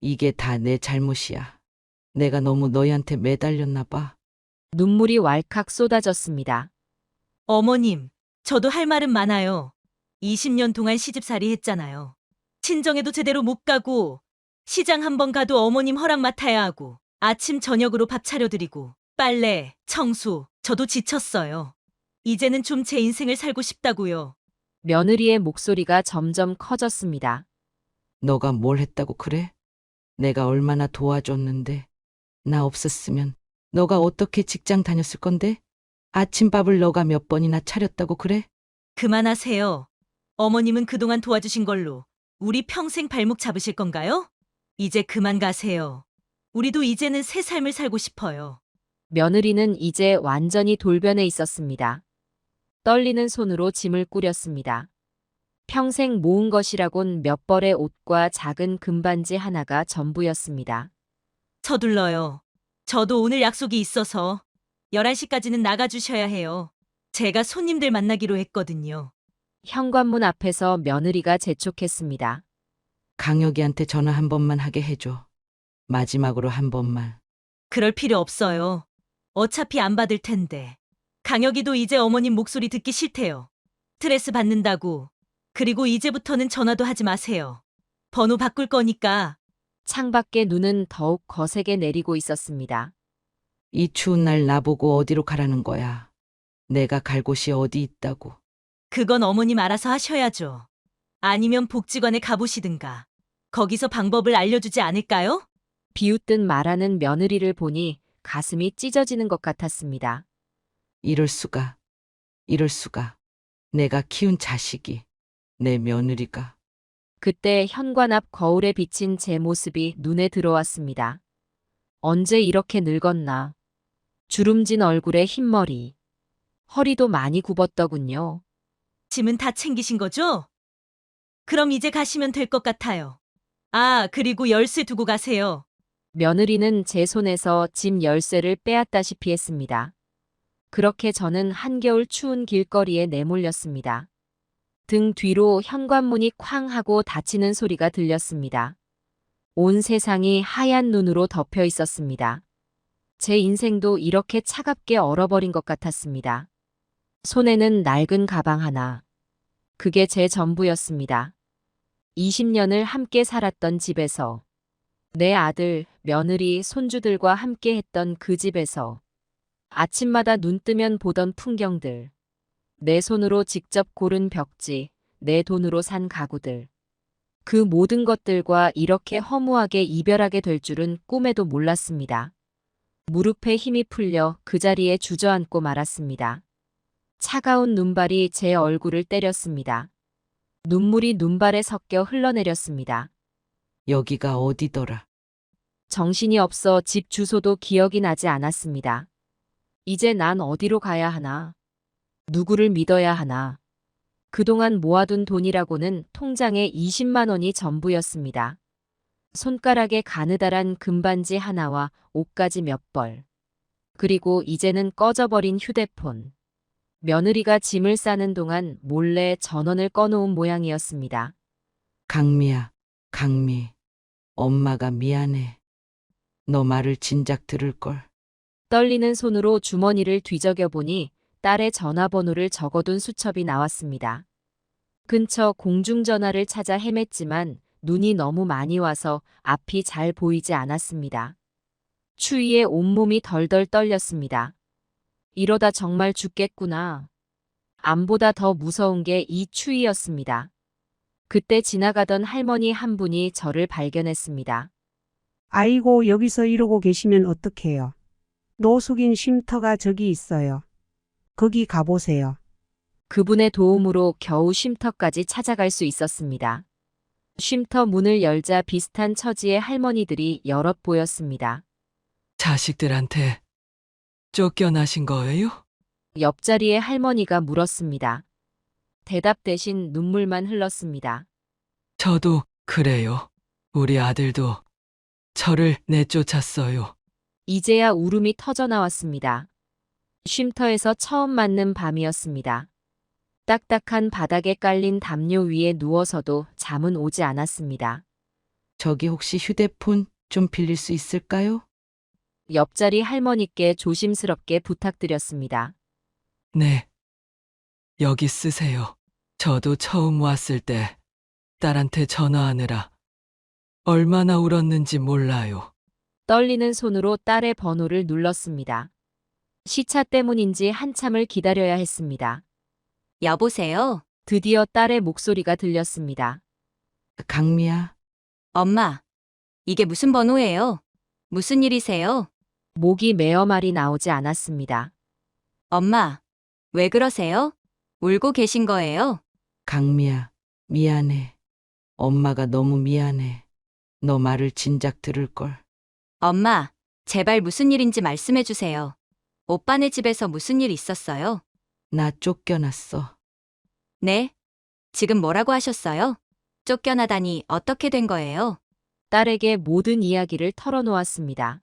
이게 다 내 잘못이야. 내가 너무 너희한테 매달렸나 봐. 눈물이 왈칵 쏟아졌습니다. 어머님, 저도 할 말은 많아요. 20년 동안 시집살이 했잖아요. 친정에도 제대로 못 가고 시장 한 번 가도 어머님 허락 맡아야 하고 아침 저녁으로 밥 차려드리고 빨래, 청소, 저도 지쳤어요. 이제는 좀 제 인생을 살고 싶다고요. 며느리의 목소리가 점점 커졌습니다. 너가 뭘 했다고 그래? 내가 얼마나 도와줬는데. 나 없었으면 너가 어떻게 직장 다녔을 건데? 아침밥을 너가 몇 번이나 차렸다고 그래? 그만하세요. 어머님은 그동안 도와주신 걸로 우리 평생 발목 잡으실 건가요? 이제 그만 가세요. 우리도 이제는 새 삶을 살고 싶어요. 며느리는 이제 완전히 돌변해 있었습니다. 떨리는 손으로 짐을 꾸렸습니다. 평생 모은 것이라곤 몇 벌의 옷과 작은 금반지 하나가 전부였습니다. 서둘러요. 저도 오늘 약속이 있어서 11시까지는 나가주셔야 해요. 제가 손님들 만나기로 했거든요. 현관문 앞에서 며느리가 재촉했습니다. 강혁이한테 전화 한 번만 하게 해줘. 마지막으로 한 번만. 그럴 필요 없어요. 어차피 안 받을 텐데. 강혁이도 이제 어머님 목소리 듣기 싫대요. 스트레스 받는다고. 그리고 이제부터는 전화도 하지 마세요. 번호 바꿀 거니까. 창밖에 눈은 더욱 거세게 내리고 있었습니다. 이 추운 날 나보고 어디로 가라는 거야. 내가 갈 곳이 어디 있다고. 그건 어머님 알아서 하셔야죠. 아니면 복지관에 가보시든가. 거기서 방법을 알려주지 않을까요? 비웃듯 말하는 며느리를 보니 가슴이 찢어지는 것 같았습니다. 이럴 수가. 이럴 수가. 내가 키운 자식이. 내 며느리가. 그때 현관 앞 거울에 비친 제 모습이 눈에 들어왔습니다. 언제 이렇게 늙었나. 주름진 얼굴에 흰머리. 허리도 많이 굽었더군요. 짐은 다 챙기신 거죠? 그럼 이제 가시면 될 것 같아요. 아, 그리고 열쇠 두고 가세요. 며느리는 제 손에서 짐 열쇠를 빼앗다시피 했습니다. 그렇게 저는 한겨울 추운 길거리에 내몰렸습니다. 등 뒤로 현관문이 쾅 하고 닫히는 소리가 들렸습니다. 온 세상이 하얀 눈으로 덮여 있었습니다. 제 인생도 이렇게 차갑게 얼어버린 것 같았습니다. 손에는 낡은 가방 하나. 그게 제 전부였습니다. 20년을 함께 살았던 집에서, 내 아들, 며느리, 손주들과 함께 했던 그 집에서, 아침마다 눈 뜨면 보던 풍경들, 내 손으로 직접 고른 벽지, 내 돈으로 산 가구들. 그 모든 것들과 이렇게 허무하게 이별하게 될 줄은 꿈에도 몰랐습니다. 무릎에 힘이 풀려 그 자리에 주저앉고 말았습니다. 차가운 눈발이 제 얼굴을 때렸습니다. 눈물이 눈발에 섞여 흘러내렸습니다. 여기가 어디더라? 정신이 없어 집 주소도 기억이 나지 않았습니다. 이제 난 어디로 가야 하나? 누구를 믿어야 하나. 그동안 모아둔 돈이라고는 통장에 20만 원이 전부였습니다. 손가락에 가느다란 금반지 하나와 옷가지 몇 벌. 그리고 이제는 꺼져버린 휴대폰. 며느리가 짐을 싸는 동안 몰래 전원을 꺼놓은 모양이었습니다. 강미야, 강미. 엄마가 미안해. 너 말을 진작 들을걸. 떨리는 손으로 주머니를 뒤적여 보니 딸의 전화번호를 적어둔 수첩이 나왔습니다. 근처 공중전화를 찾아 헤맸지만 눈이 너무 많이 와서 앞이 잘 보이지 않았습니다. 추위에 온몸이 덜덜 떨렸습니다. 이러다 정말 죽겠구나. 암보다 더 무서운 게 이 추위였습니다. 그때 지나가던 할머니 한 분이 저를 발견했습니다. 아이고, 여기서 이러고 계시면 어떡해요. 노숙인 쉼터가 저기 있어요. 거기 가보세요. 그분의 도움으로 겨우 쉼터까지 찾아갈 수 있었습니다. 쉼터 문을 열자 비슷한 처지의 할머니들이 여럿 보였습니다. 자식들한테 쫓겨나신 거예요? 옆자리의 할머니가 물었습니다. 대답 대신 눈물만 흘렀습니다. 저도 그래요. 우리 아들도 저를 내쫓았어요. 이제야 울음이 터져 나왔습니다. 쉼터에서 처음 맞는 밤이었습니다. 딱딱한 바닥에 깔린 담요 위에 누워서도 잠은 오지 않았습니다. 저기 혹시 휴대폰 좀 빌릴 수 있을까요? 옆자리 할머니께 조심스럽게 부탁드렸습니다. 네. 여기 쓰세요. 저도 처음 왔을 때 딸한테 전화하느라 얼마나 울었는지 몰라요. 떨리는 손으로 딸의 번호를 눌렀습니다. 시차 때문인지 한참을 기다려야 했습니다. 여보세요? 드디어 딸의 목소리가 들렸습니다. 강미야. 엄마, 이게 무슨 번호예요? 무슨 일이세요? 목이 메어 말이 나오지 않았습니다. 엄마, 왜 그러세요? 울고 계신 거예요? 강미야, 미안해. 엄마가 너무 미안해. 너 말을 진작 들을걸. 엄마, 제발 무슨 일인지 말씀해 주세요. 오빠네 집에서 무슨 일 있었어요? 나 쫓겨났어. 네? 지금 뭐라고 하셨어요? 쫓겨나다니 어떻게 된 거예요? 딸에게 모든 이야기를 털어놓았습니다.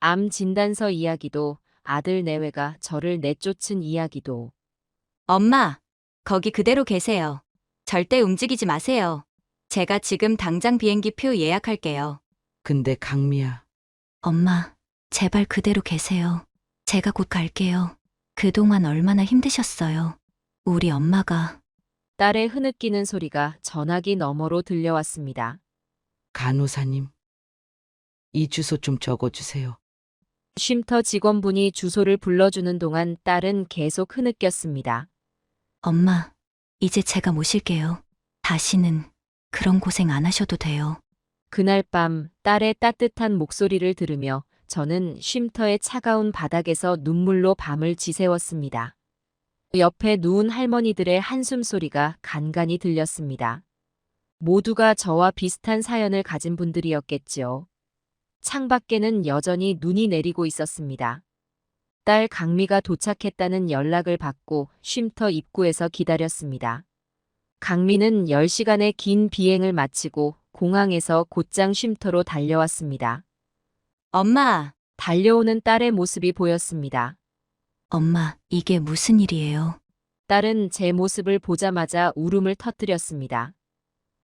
암 진단서 이야기도, 아들 내외가 저를 내쫓은 이야기도. 엄마, 거기 그대로 계세요. 절대 움직이지 마세요. 제가 지금 당장 비행기표 예약할게요. 근데 강미야. 엄마, 제발 그대로 계세요. 제가 곧 갈게요. 그동안 얼마나 힘드셨어요. 우리 엄마가. 딸의 흐느끼는 소리가 전화기 너머로 들려왔습니다. 간호사님. 이 주소 좀 적어주세요. 쉼터 직원분이 주소를 불러주는 동안 딸은 계속 흐느꼈습니다. 엄마, 이제 제가 모실게요. 다시는 그런 고생 안 하셔도 돼요. 그날 밤 딸의 따뜻한 목소리를 들으며 저는 쉼터의 차가운 바닥에서 눈물로 밤을 지새웠습니다. 옆에 누운 할머니들의 한숨 소리가 간간히 들렸습니다. 모두가 저와 비슷한 사연을 가진 분들이었겠지요. 창밖에는 여전히 눈이 내리고 있었습니다. 딸 강미가 도착했다는 연락을 받고 쉼터 입구에서 기다렸습니다. 강미는 10시간의 긴 비행을 마치고 공항에서 곧장 쉼터로 달려왔습니다. 엄마, 달려오는 딸의 모습이 보였습니다. 엄마, 이게 무슨 일이에요? 딸은 제 모습을 보자마자 울음을 터뜨렸습니다.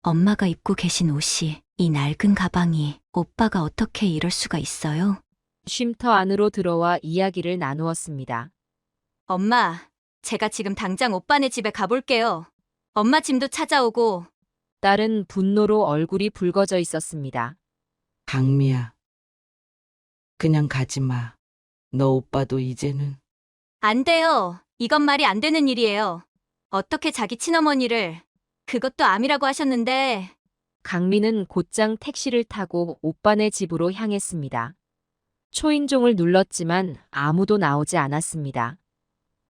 엄마가 입고 계신 옷이, 이 낡은 가방이 오빠가 어떻게 이럴 수가 있어요? 쉼터 안으로 들어와 이야기를 나누었습니다. 엄마, 제가 지금 당장 오빠네 집에 가볼게요. 엄마 짐도 찾아오고. 딸은 분노로 얼굴이 붉어져 있었습니다. 강미야. 그냥 가지 마. 너 오빠도 이제는. 안 돼요. 이건 말이 안 되는 일이에요. 어떻게 자기 친어머니를, 그것도 암이라고 하셨는데. 강미는 곧장 택시를 타고 오빠네 집으로 향했습니다. 초인종을 눌렀지만 아무도 나오지 않았습니다.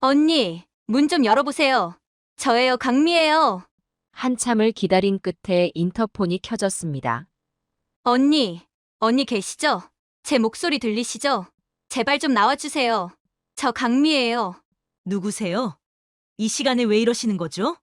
언니, 문 좀 열어보세요. 저예요, 강미예요. 한참을 기다린 끝에 인터폰이 켜졌습니다. 언니 계시죠? 제 목소리 들리시죠? 제발 좀 나와주세요. 저 강미예요. 누구세요? 이 시간에 왜 이러시는 거죠?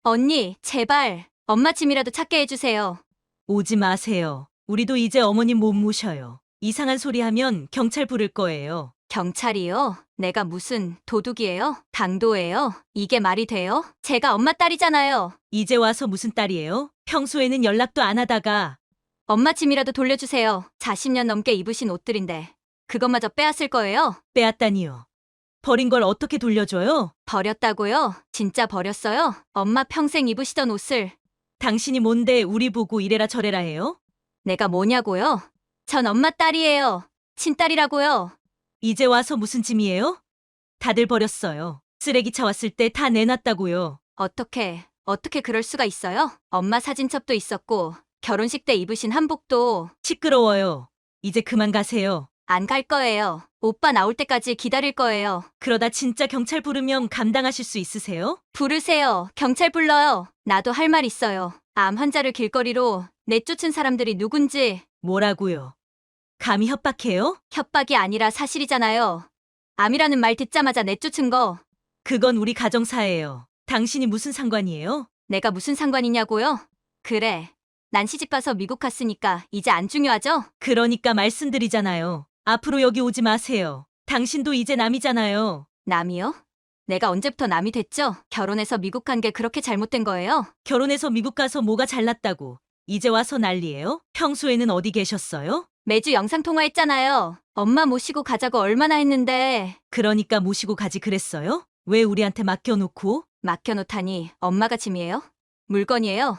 언니, 제발 엄마 짐이라도 찾게 해주세요. 오지 마세요. 우리도 이제 어머님 못 모셔요. 이상한 소리 하면 경찰 부를 거예요. 경찰이요? 내가 무슨 도둑이에요? 강도예요? 이게 말이 돼요? 제가 엄마 딸이잖아요. 이제 와서 무슨 딸이에요? 평소에는 연락도 안 하다가. 엄마 짐이라도 돌려주세요. 40년 넘게 입으신 옷들인데 그것마저 빼앗을 거예요? 빼앗다니요. 버린 걸 어떻게 돌려줘요? 버렸다고요? 진짜 버렸어요? 엄마 평생 입으시던 옷을. 당신이 뭔데 우리 보고 이래라 저래라 해요? 내가 뭐냐고요? 전 엄마 딸이에요. 친딸이라고요. 이제 와서 무슨 짐이에요? 다들 버렸어요. 쓰레기차 왔을 때 다 내놨다고요. 어떻게 그럴 수가 있어요? 엄마 사진첩도 있었고 결혼식 때 입으신 한복도. 시끄러워요. 이제 그만 가세요. 안 갈 거예요. 오빠 나올 때까지 기다릴 거예요. 그러다 진짜 경찰 부르면 감당하실 수 있으세요? 부르세요. 경찰 불러요. 나도 할 말 있어요. 암 환자를 길거리로 내쫓은 사람들이 누군지. 뭐라고요? 감히 협박해요? 협박이 아니라 사실이잖아요. 암이라는 말 듣자마자 내쫓은 거. 그건 우리 가정사예요. 당신이 무슨 상관이에요? 내가 무슨 상관이냐고요? 그래. 난 시집가서 미국 갔으니까 이제 안 중요하죠? 그러니까 말씀드리잖아요. 앞으로 여기 오지 마세요. 당신도 이제 남이잖아요. 남이요? 내가 언제부터 남이 됐죠? 결혼해서 미국 간 게 그렇게 잘못된 거예요? 결혼해서 미국 가서 뭐가 잘났다고. 이제 와서 난리예요? 평소에는 어디 계셨어요? 매주 영상통화했잖아요. 엄마 모시고 가자고 얼마나 했는데. 그러니까 모시고 가지 그랬어요? 왜 우리한테 맡겨놓고? 맡겨놓다니 엄마가 짐이에요? 물건이에요?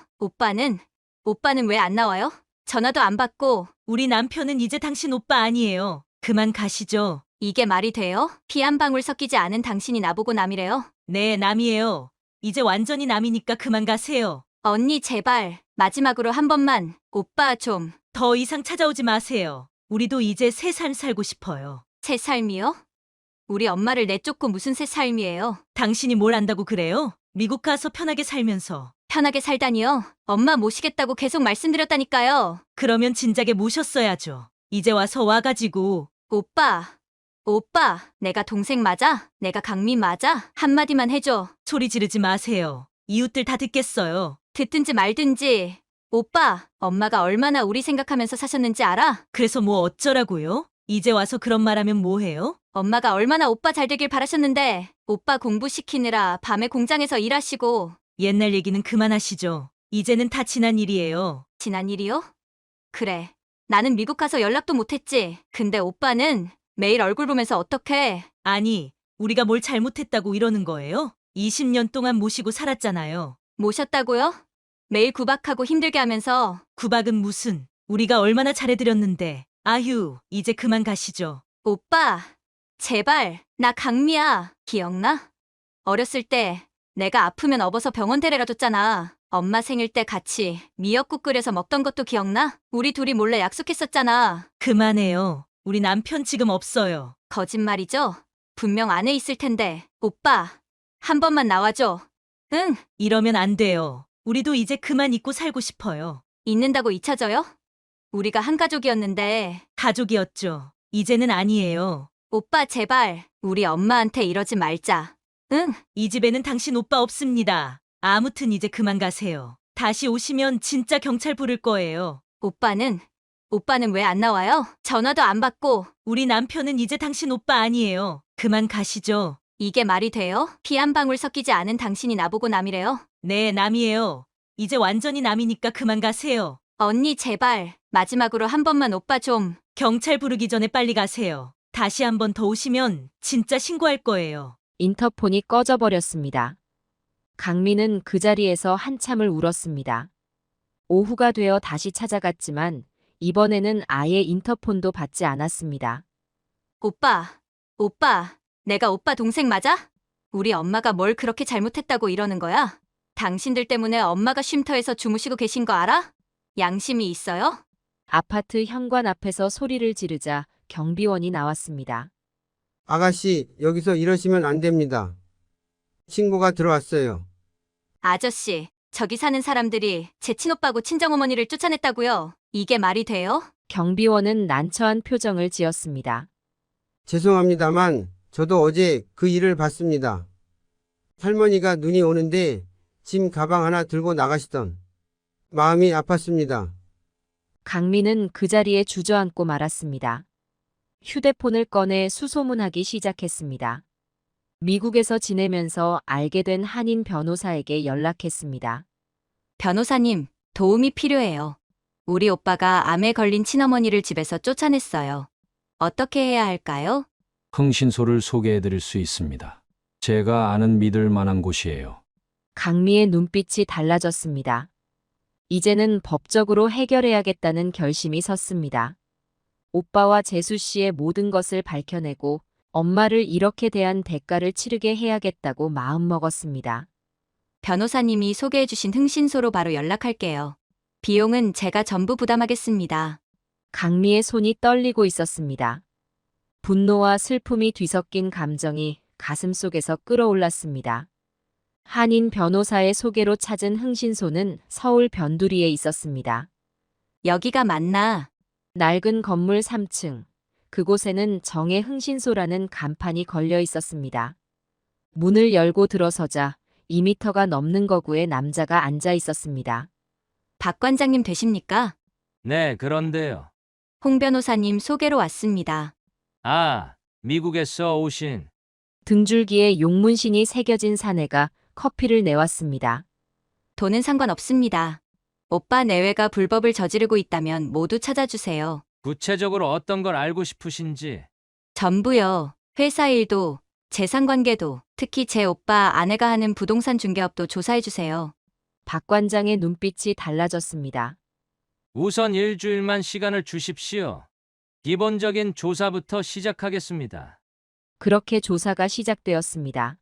오빠는 왜 안 나와요? 전화도 안 받고. 우리 남편은 이제 당신 오빠 아니에요. 그만 가시죠. 이게 말이 돼요? 피 한 방울 섞이지 않은 당신이 나보고 남이래요? 네, 남이에요. 이제 완전히 남이니까 그만 가세요. 언니 제발 마지막으로 한 번만. 오빠 좀. 더 이상 찾아오지 마세요. 우리도 이제 새 삶 살고 싶어요. 새 삶이요? 우리 엄마를 내쫓고 무슨 새 삶이에요? 당신이 뭘 안다고 그래요? 미국 가서 편하게 살면서. 편하게 살다니요? 엄마 모시겠다고 계속 말씀드렸다니까요. 그러면 진작에 모셨어야죠. 이제 와서 와가지고. 오빠, 내가 동생 맞아? 내가 강미 맞아? 한마디만 해줘. 소리 지르지 마세요. 이웃들 다 듣겠어요. 듣든지 말든지. 오빠, 엄마가 얼마나 우리 생각하면서 사셨는지 알아? 그래서 뭐 어쩌라고요? 이제 와서 그런 말하면 뭐해요? 엄마가 얼마나 오빠 잘 되길 바라셨는데 오빠 공부시키느라 밤에 공장에서 일하시고. 옛날 얘기는 그만하시죠. 이제는 다 지난 일이에요. 지난 일이요? 그래. 나는 미국 가서 연락도 못했지. 근데 오빠는 매일 얼굴 보면서 어떡해. 아니, 우리가 뭘 잘못했다고 이러는 거예요? 20년 동안 모시고 살았잖아요. 모셨다고요? 매일 구박하고 힘들게 하면서. 구박은 무슨. 우리가 얼마나 잘해드렸는데. 아휴, 이제 그만 가시죠. 오빠, 제발. 나 강미야. 기억나? 어렸을 때 내가 아프면 업어서 병원 데려가 줬잖아. 엄마 생일 때 같이 미역국 끓여서 먹던 것도 기억나? 우리 둘이 몰래 약속했었잖아. 그만해요. 우리 남편 지금 없어요. 거짓말이죠? 분명 안에 있을 텐데. 오빠, 한 번만 나와줘. 응? 이러면 안 돼요. 우리도 이제 그만 잊고 살고 싶어요. 잊는다고 잊혀져요? 우리가 한 가족이었는데. 가족이었죠. 이제는 아니에요. 오빠 제발 우리 엄마한테 이러지 말자. 응? 이 집에는 당신 오빠 없습니다. 아무튼 이제 그만 가세요. 다시 오시면 진짜 경찰 부를 거예요. 오빠는 왜 안 나와요? 전화도 안 받고. 우리 남편은 이제 당신 오빠 아니에요. 그만 가시죠. 이게 말이 돼요? 피 한 방울 섞이지 않은 당신이 나보고 남이래요? 네, 남이에요. 이제 완전히 남이니까 그만 가세요. 언니 제발 마지막으로 한 번만 오빠 좀. 경찰 부르기 전에 빨리 가세요. 다시 한 번 더 오시면 진짜 신고할 거예요. 인터폰이 꺼져버렸습니다. 강민은 그 자리에서 한참을 울었습니다. 오후가 되어 다시 찾아갔지만 이번에는 아예 인터폰도 받지 않았습니다. 오빠, 내가 오빠 동생 맞아? 우리 엄마가 뭘 그렇게 잘못했다고 이러는 거야? 당신들 때문에 엄마가 쉼터에서 주무시고 계신 거 알아? 양심이 있어요? 아파트 현관 앞에서 소리를 지르자 경비원이 나왔습니다. 아가씨, 여기서 이러시면 안 됩니다. 신고가 들어왔어요. 아저씨, 저기 사는 사람들이 제 친오빠고 친정어머니를 쫓아냈다고요? 이게 말이 돼요? 경비원은 난처한 표정을 지었습니다. 죄송합니다만 저도 어제 그 일을 봤습니다. 할머니가 눈이 오는데 짐 가방 하나 들고 나가시던 마음이 아팠습니다. 강민은 그 자리에 주저앉고 말았습니다. 휴대폰을 꺼내 수소문하기 시작했습니다. 미국에서 지내면서 알게 된 한인 변호사에게 연락했습니다. 변호사님, 도움이 필요해요. 우리 오빠가 암에 걸린 친어머니를 집에서 쫓아냈어요. 어떻게 해야 할까요? 흥신소를 소개해드릴 수 있습니다. 제가 아는 믿을 만한 곳이에요. 강미의 눈빛이 달라졌습니다. 이제는 법적으로 해결해야겠다는 결심이 섰습니다. 오빠와 재수 씨의 모든 것을 밝혀내고 엄마를 이렇게 대한 대가를 치르게 해야겠다고 마음먹었습니다. 변호사님이 소개해주신 흥신소로 바로 연락할게요. 비용은 제가 전부 부담하겠습니다. 강미의 손이 떨리고 있었습니다. 분노와 슬픔이 뒤섞인 감정이 가슴속에서 끌어올랐습니다. 한인 변호사의 소개로 찾은 흥신소는 서울 변두리에 있었습니다. 여기가 맞나? 낡은 건물 3층. 그곳에는 정의 흥신소라는 간판이 걸려 있었습니다. 문을 열고 들어서자 2미터가 넘는 거구에 남자가 앉아 있었습니다. 박 관장님 되십니까? 네, 그런데요. 홍 변호사님 소개로 왔습니다. 아, 미국에서 오신. 등줄기에 용문신이 새겨진 사내가 커피를 내왔습니다. 돈은 상관없습니다. 오빠 내외가 불법을 저지르고 있다면 모두 찾아주세요. 구체적으로 어떤 걸 알고 싶으신지. 전부요. 회사 일도, 재산관계도, 특히 제 오빠 아내가 하는 부동산 중개업도 조사해주세요. 박 관장의 눈빛이 달라졌습니다. 우선 일주일만 시간을 주십시오. 기본적인 조사부터 시작하겠습니다. 그렇게 조사가 시작되었습니다.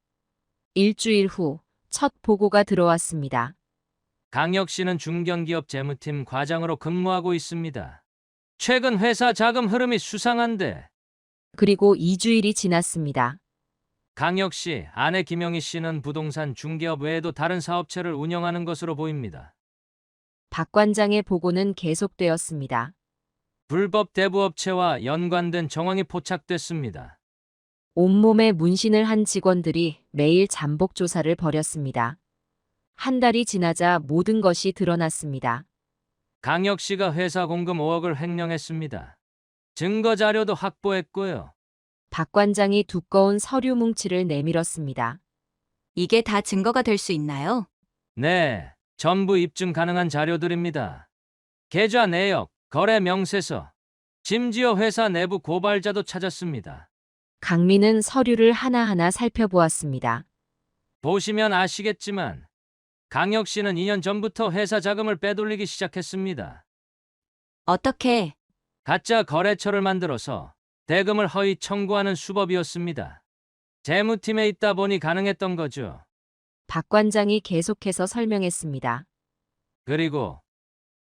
일주일 후 첫 보고가 들어왔습니다. 강혁 씨는 중견기업 재무팀 과장으로 근무하고 있습니다. 최근 회사 자금 흐름이 수상한데. 그리고 2주일이 지났습니다. 강혁 씨, 아내 김영희 씨는 부동산 중개업 외에도 다른 사업체를 운영하는 것으로 보입니다. 박 관장의 보고는 계속되었습니다. 불법 대부업체와 연관된 정황이 포착됐습니다. 온몸에 문신을 한 직원들이 매일 잠복 조사를 벌였습니다. 한 달이 지나자 모든 것이 드러났습니다. 강혁 씨가 회사 공금 5억을 횡령했습니다. 증거 자료도 확보했고요. 박 관장이 두꺼운 서류 뭉치를 내밀었습니다. 이게 다 증거가 될 수 있나요? 네, 전부 입증 가능한 자료들입니다. 계좌 내역, 거래 명세서, 심지어 회사 내부 고발자도 찾았습니다. 강민은 서류를 하나하나 살펴보았습니다. 보시면 아시겠지만 강혁 씨는 2년 전부터 회사 자금을 빼돌리기 시작했습니다. 어떻게? 가짜 거래처를 만들어서 대금을 허위 청구하는 수법이었습니다. 재무팀에 있다 보니 가능했던 거죠. 박 관장이 계속해서 설명했습니다. 그리고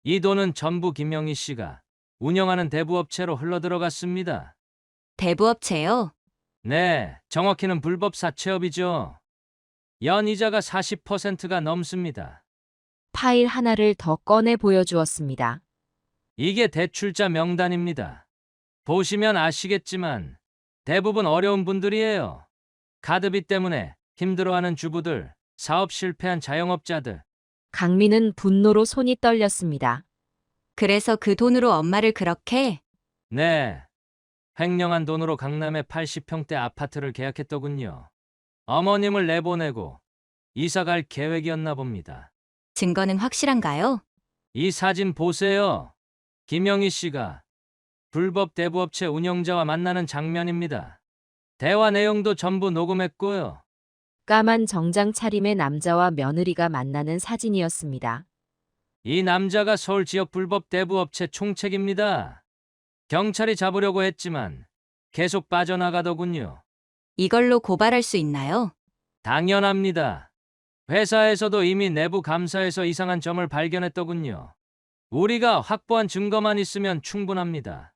이 돈은 전부 김영희 씨가 운영하는 대부업체로 흘러들어갔습니다. 대부업체요? 네, 정확히는 불법 사채업이죠. 연이자가 40%가 넘습니다. 파일 하나를 더 꺼내 보여주었습니다. 이게 대출자 명단입니다. 보시면 아시겠지만 대부분 어려운 분들이에요. 카드비 때문에 힘들어하는 주부들, 사업 실패한 자영업자들. 강민은 분노로 손이 떨렸습니다. 그래서 그 돈으로 엄마를 그렇게? 네, 횡령한 돈으로 강남에 80평대 아파트를 계약했더군요. 어머님을 내보내고 이사 갈 계획이었나 봅니다. 증거는 확실한가요? 이 사진 보세요. 김영희 씨가 불법 대부업체 운영자와 만나는 장면입니다. 대화 내용도 전부 녹음했고요. 까만 정장 차림의 남자와 며느리가 만나는 사진이었습니다. 이 남자가 서울 지역 불법 대부업체 총책입니다. 경찰이 잡으려고 했지만 계속 빠져나가더군요. 이걸로 고발할 수 있나요? 당연합니다. 회사에서도 이미 내부 감사에서 이상한 점을 발견했더군요. 우리가 확보한 증거만 있으면 충분합니다.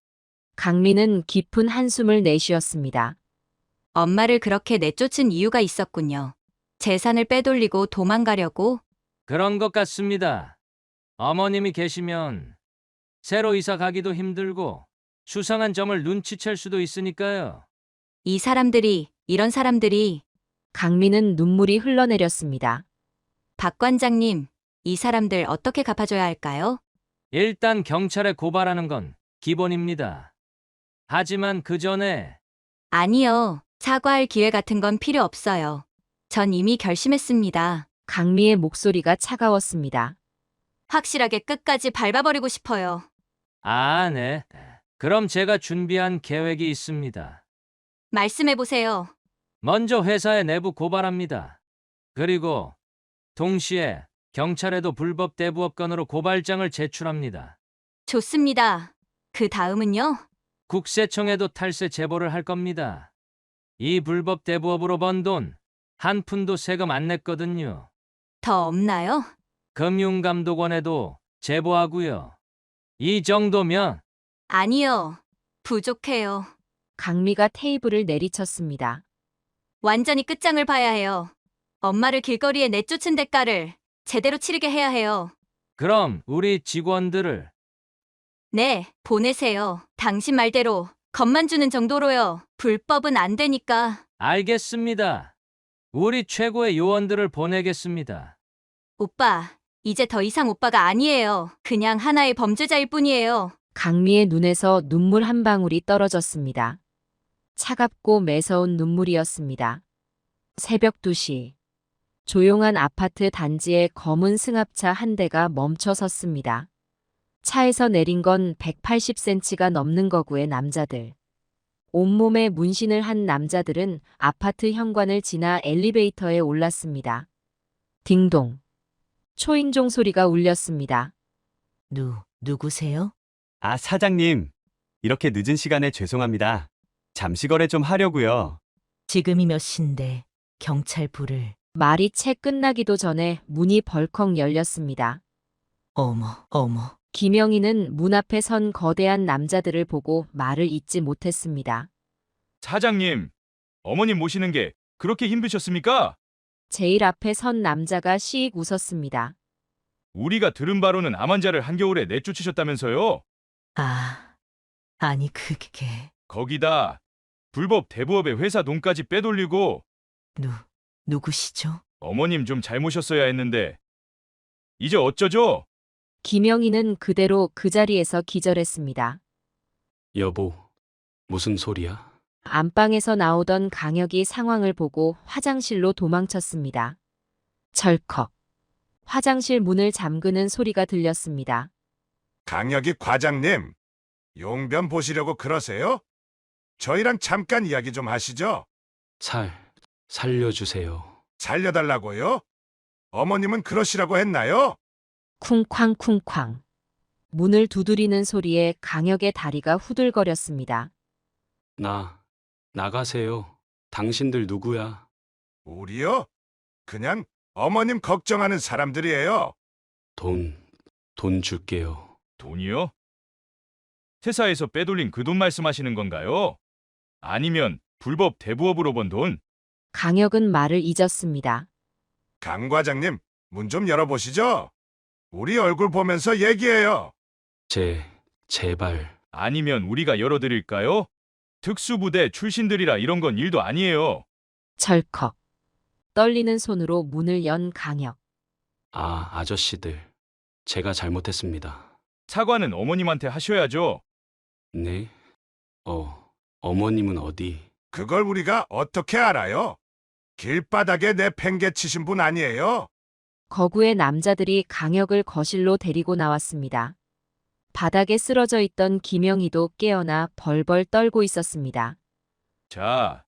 강민은 깊은 한숨을 내쉬었습니다. 엄마를 그렇게 내쫓은 이유가 있었군요. 재산을 빼돌리고 도망가려고? 그런 것 같습니다. 어머님이 계시면 새로 이사 가기도 힘들고 수상한 점을 눈치챌 수도 있으니까요. 이런 사람들이 강미는 눈물이 흘러내렸습니다. 박 관장님, 이 사람들 어떻게 갚아줘야 할까요? 일단 경찰에 고발하는 건 기본입니다. 하지만 그 전에 아니요. 사과할 기회 같은 건 필요 없어요. 전 이미 결심했습니다. 강미의 목소리가 차가웠습니다. 확실하게 끝까지 밟아버리고 싶어요. 아, 네. 그럼 제가 준비한 계획이 있습니다. 말씀해보세요. 먼저 회사에 내부 고발합니다. 그리고 동시에 경찰에도 불법 대부업 건으로 고발장을 제출합니다. 좋습니다. 그 다음은요? 국세청에도 탈세 제보를 할 겁니다. 이 불법 대부업으로 번 돈 한 푼도 세금 안 냈거든요. 더 없나요? 금융감독원에도 제보하고요. 이 정도면 아니요. 부족해요. 강미가 테이블을 내리쳤습니다. 완전히 끝장을 봐야 해요. 엄마를 길거리에 내쫓은 대가를 제대로 치르게 해야 해요. 그럼 우리 직원들을 네, 보내세요. 당신 말대로 겁만 주는 정도로요. 불법은 안 되니까. 알겠습니다. 우리 최고의 요원들을 보내겠습니다. 오빠, 이제 더 이상 오빠가 아니에요. 그냥 하나의 범죄자일 뿐이에요. 강미의 눈에서 눈물 한 방울이 떨어졌습니다. 차갑고 매서운 눈물이었습니다. 새벽 2시. 조용한 아파트 단지에 검은 승합차 한 대가 멈춰 섰습니다. 차에서 내린 건 180cm가 넘는 거구의 남자들. 온몸에 문신을 한 남자들은 아파트 현관을 지나 엘리베이터에 올랐습니다. 딩동. 초인종 소리가 울렸습니다. 누구세요? 아, 사장님. 이렇게 늦은 시간에 죄송합니다. 잠시 거래 좀 하려고요. 지금이 몇 시인데 경찰 불을. 말이 채 끝나기도 전에 문이 벌컥 열렸습니다. 어머. 김영희는 문 앞에 선 거대한 남자들을 보고 말을 잇지 못했습니다. 사장님, 어머님 모시는 게 그렇게 힘드셨습니까? 제일 앞에 선 남자가 시익 웃었습니다. 우리가 들은 바로는 암 환자를 한겨울에 내쫓으셨다면서요? 아니 그게. 거기다 불법 대부업에 회사 돈까지 빼돌리고. 누구시죠? 어머님 좀 잘 모셨어야 했는데. 이제 어쩌죠? 김영희는 그대로 그 자리에서 기절했습니다. 여보, 무슨 소리야? 안방에서 나오던 강혁이 상황을 보고 화장실로 도망쳤습니다. 절컥. 화장실 문을 잠그는 소리가 들렸습니다. 강혁이 과장님, 용변 보시려고 그러세요? 저희랑 잠깐 이야기 좀 하시죠. 살려주세요. 살려달라고요? 어머님은 그러시라고 했나요? 쿵쾅쿵쾅. 문을 두드리는 소리에 강혁의 다리가 후들거렸습니다. 나가세요. 당신들 누구야? 우리요? 그냥 어머님 걱정하는 사람들이에요. 돈 줄게요. 돈이요? 회사에서 빼돌린 그 돈 말씀하시는 건가요? 아니면 불법 대부업으로 번 돈? 강혁은 말을 잊었습니다. 강 과장님, 문 좀 열어보시죠. 우리 얼굴 보면서 얘기해요. 제발. 아니면 우리가 열어드릴까요? 특수부대 출신들이라 이런 건 일도 아니에요. 절컥. 떨리는 손으로 문을 연 강혁. 아저씨들. 제가 잘못했습니다. 사과는 어머님한테 하셔야죠. 네? 어머님은 어디? 그걸 우리가 어떻게 알아요? 길바닥에 내팽개치신 분 아니에요? 거구의 남자들이 강혁을 거실로 데리고 나왔습니다. 바닥에 쓰러져 있던 김영희도 깨어나 벌벌 떨고 있었습니다. 자,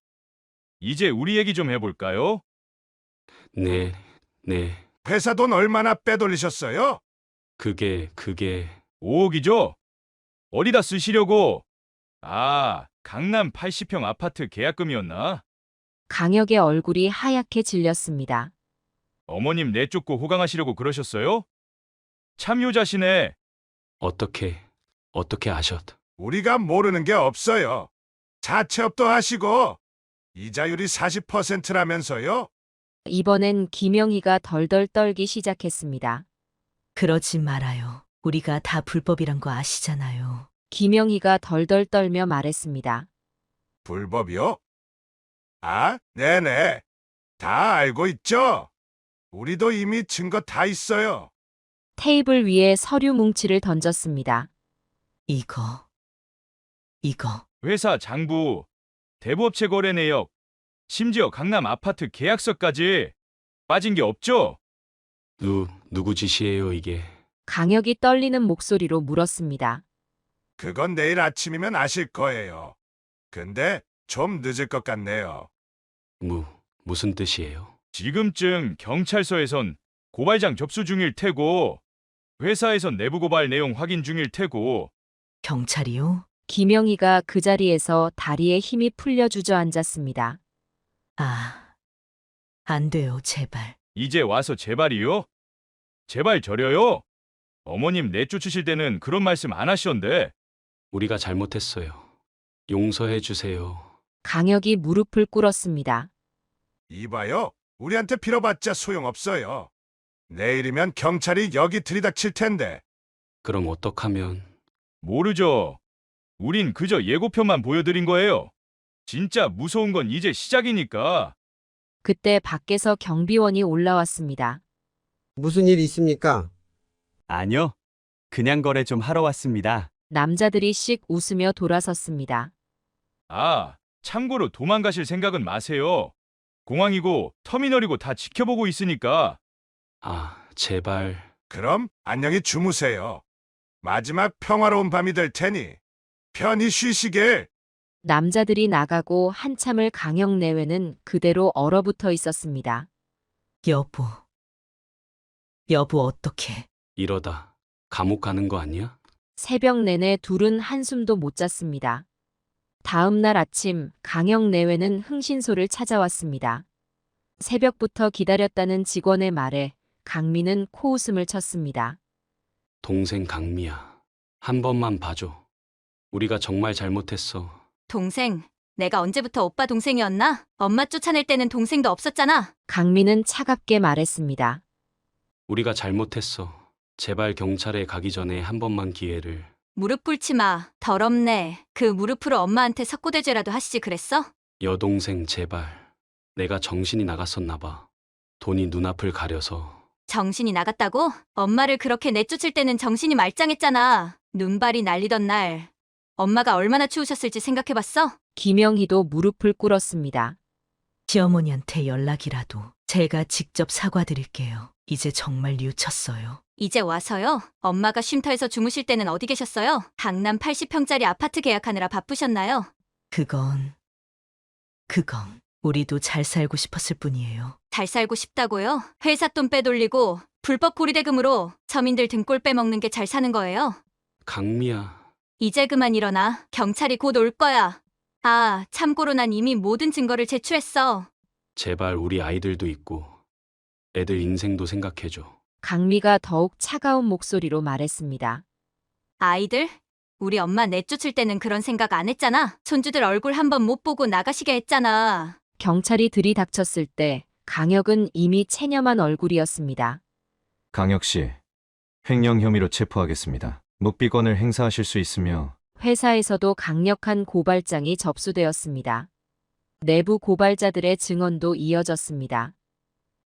이제 우리 얘기 좀 해볼까요? 네. 회사 돈 얼마나 빼돌리셨어요? 그게 5억이죠? 어디다 쓰시려고? 강남 80평 아파트 계약금이었나? 강혁의 얼굴이 하얗게 질렸습니다. 어머님 내쫓고 호강하시려고 그러셨어요? 참 효자시네. 어떻게 아셨? 우리가 모르는 게 없어요. 자체업도 하시고 이자율이 40%라면서요? 이번엔 김영희가 덜덜 떨기 시작했습니다. 그러지 말아요. 우리가 다 불법이란 거 아시잖아요. 김영희가 덜덜 떨며 말했습니다. 불법이요? 네네. 다 알고 있죠? 우리도 이미 증거 다 있어요. 테이블 위에 서류 뭉치를 던졌습니다. 이거. 회사 장부, 대부업체 거래 내역, 심지어 강남 아파트 계약서까지 빠진 게 없죠? 누구 짓이에요, 이게? 강혁이 떨리는 목소리로 물었습니다. 그건 내일 아침이면 아실 거예요. 근데 좀 늦을 것 같네요. 무슨 뜻이에요? 지금쯤 경찰서에선 고발장 접수 중일 테고, 회사에선 내부 고발 내용 확인 중일 테고. 경찰이요? 김영희가 그 자리에서 다리에 힘이 풀려 주저앉았습니다. 안 돼요, 제발. 이제 와서 제발이요? 제발 저려요? 어머님 내쫓으실 때는 그런 말씀 안 하시던데. 우리가 잘못했어요. 용서해 주세요. 강혁이 무릎을 꿇었습니다. 이봐요. 우리한테 빌어봤자 소용없어요. 내일이면 경찰이 여기 들이닥칠 텐데. 그럼 어떡하면? 모르죠. 우린 그저 예고편만 보여드린 거예요. 진짜 무서운 건 이제 시작이니까. 그때 밖에서 경비원이 올라왔습니다. 무슨 일 있습니까? 아니요. 그냥 거래 좀 하러 왔습니다. 남자들이 씩 웃으며 돌아섰습니다. 참고로 도망가실 생각은 마세요. 공항이고 터미널이고 다 지켜보고 있으니까. 제발. 그럼 안녕히 주무세요. 마지막 평화로운 밤이 될 테니 편히 쉬시길. 남자들이 나가고 한참을 강혁 내외는 그대로 얼어붙어 있었습니다. 여보 어떡해. 이러다 감옥 가는 거 아니야? 새벽 내내 둘은 한숨도 못 잤습니다. 다음 날 아침 강혁 내외는 흥신소를 찾아왔습니다. 새벽부터 기다렸다는 직원의 말에 강미는 코웃음을 쳤습니다. 동생 강미야. 한 번만 봐줘. 우리가 정말 잘못했어. 동생, 내가 언제부터 오빠 동생이었나? 엄마 쫓아낼 때는 동생도 없었잖아. 강미는 차갑게 말했습니다. 우리가 잘못했어. 제발 경찰에 가기 전에 한 번만 기회를. 무릎 꿇지 마. 더럽네. 그 무릎으로 엄마한테 석고대죄라도 하시지 그랬어? 여동생 제발. 내가 정신이 나갔었나 봐. 돈이 눈앞을 가려서. 정신이 나갔다고? 엄마를 그렇게 내쫓을 때는 정신이 말짱했잖아. 눈발이 날리던 날 엄마가 얼마나 추우셨을지 생각해봤어? 김영희도 무릎을 꿇었습니다. 시어머니한테 연락이라도 제가 직접 사과드릴게요. 이제 정말 뉘우쳤어요. 이제 와서요? 엄마가 쉼터에서 주무실 때는 어디 계셨어요? 강남 80평짜리 아파트 계약하느라 바쁘셨나요? 그건 우리도 잘 살고 싶었을 뿐이에요. 잘 살고 싶다고요? 회사 돈 빼돌리고 불법 고리대금으로 서민들 등골 빼먹는 게 잘 사는 거예요? 강미야. 이제 그만 일어나. 경찰이 곧 올 거야. 참고로 난 이미 모든 증거를 제출했어. 제발 우리 아이들도 있고 애들 인생도 생각해줘. 강미가 더욱 차가운 목소리로 말했습니다. 아이들? 우리 엄마 내쫓을 때는 그런 생각 안 했잖아. 손주들 얼굴 한번 못 보고 나가시게 했잖아. 경찰이 들이닥쳤을 때 강혁은 이미 체념한 얼굴이었습니다. 강혁 씨, 횡령 혐의로 체포하겠습니다. 묵비권을 행사하실 수 있으며. 회사에서도 강력한 고발장이 접수되었습니다. 내부 고발자들의 증언도 이어졌습니다.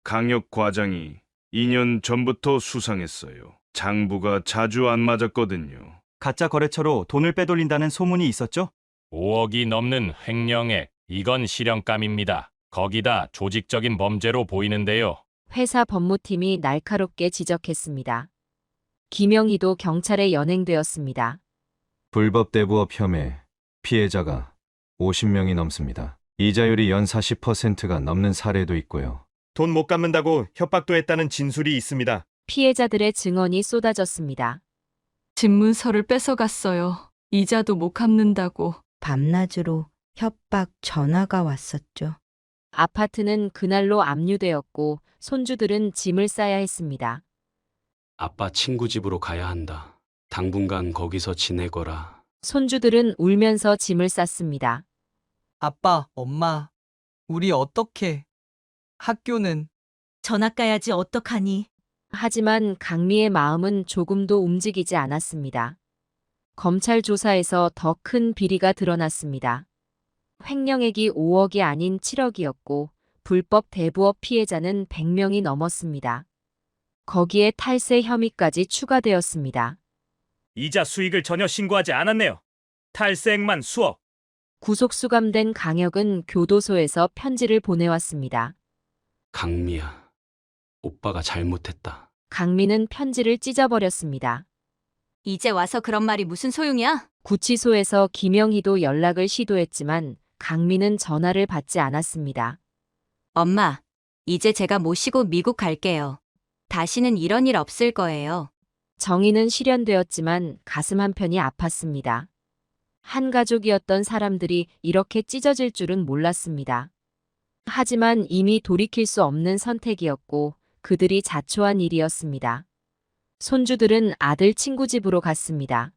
강혁 과장이 2년 전부터 수상했어요. 장부가 자주 안 맞았거든요. 가짜 거래처로 돈을 빼돌린다는 소문이 있었죠? 5억이 넘는 횡령액, 이건 실형감입니다. 거기다 조직적인 범죄로 보이는데요. 회사 법무팀이 날카롭게 지적했습니다. 김영희도 경찰에 연행되었습니다. 불법 대부업 혐의, 피해자가 50명이 넘습니다. 이자율이 연 40%가 넘는 사례도 있고요. 돈 못 갚는다고 협박도 했다는 진술이 있습니다. 피해자들의 증언이 쏟아졌습니다. 집문서를 뺏어갔어요. 이자도 못 갚는다고. 밤낮으로 협박 전화가 왔었죠. 아파트는 그날로 압류되었고 손주들은 짐을 싸야 했습니다. 아빠 친구 집으로 가야 한다. 당분간 거기서 지내거라. 손주들은 울면서 짐을 쌌습니다. 아빠, 엄마, 우리 어떡해? 학교는? 전학 가야지 어떡하니? 하지만 강미의 마음은 조금도 움직이지 않았습니다. 검찰 조사에서 더 큰 비리가 드러났습니다. 횡령액이 5억이 아닌 7억이었고 불법 대부업 피해자는 100명이 넘었습니다. 거기에 탈세 혐의까지 추가되었습니다. 이자 수익을 전혀 신고하지 않았네요. 탈세액만 수억. 구속 수감된 강혁은 교도소에서 편지를 보내왔습니다. 강미야, 오빠가 잘못했다. 강민은 편지를 찢어버렸습니다. 이제 와서 그런 말이 무슨 소용이야? 구치소에서 김영희도 연락을 시도했지만 강민은 전화를 받지 않았습니다. 엄마, 이제 제가 모시고 미국 갈게요. 다시는 이런 일 없을 거예요. 정의는 실현되었지만 가슴 한편이 아팠습니다. 한 가족이었던 사람들이 이렇게 찢어질 줄은 몰랐습니다. 하지만 이미 돌이킬 수 없는 선택이었고 그들이 자초한 일이었습니다. 손주들은 아들 친구 집으로 갔습니다.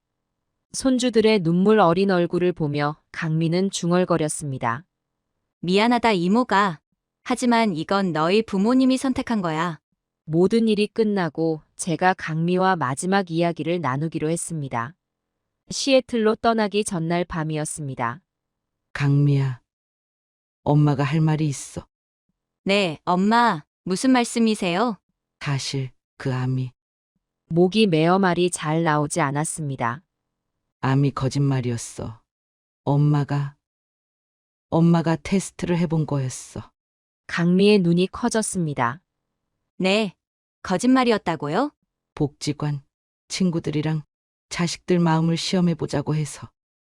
손주들의 눈물 어린 얼굴을 보며 강민은 중얼거렸습니다. 미안하다 이모가. 하지만 이건 너희 부모님이 선택한 거야. 모든 일이 끝나고 제가 강미와 마지막 이야기를 나누기로 했습니다. 시애틀로 떠나기 전날 밤이었습니다. 강미야, 엄마가 할 말이 있어. 네, 엄마. 무슨 말씀이세요? 사실 그 암이 목이 메어 말이 잘 나오지 않았습니다. 암이 거짓말이었어. 엄마가 테스트를 해본 거였어. 강미의 눈이 커졌습니다. 네, 거짓말이었다고요? 복지관 친구들이랑 자식들 마음을 시험해보자고 해서.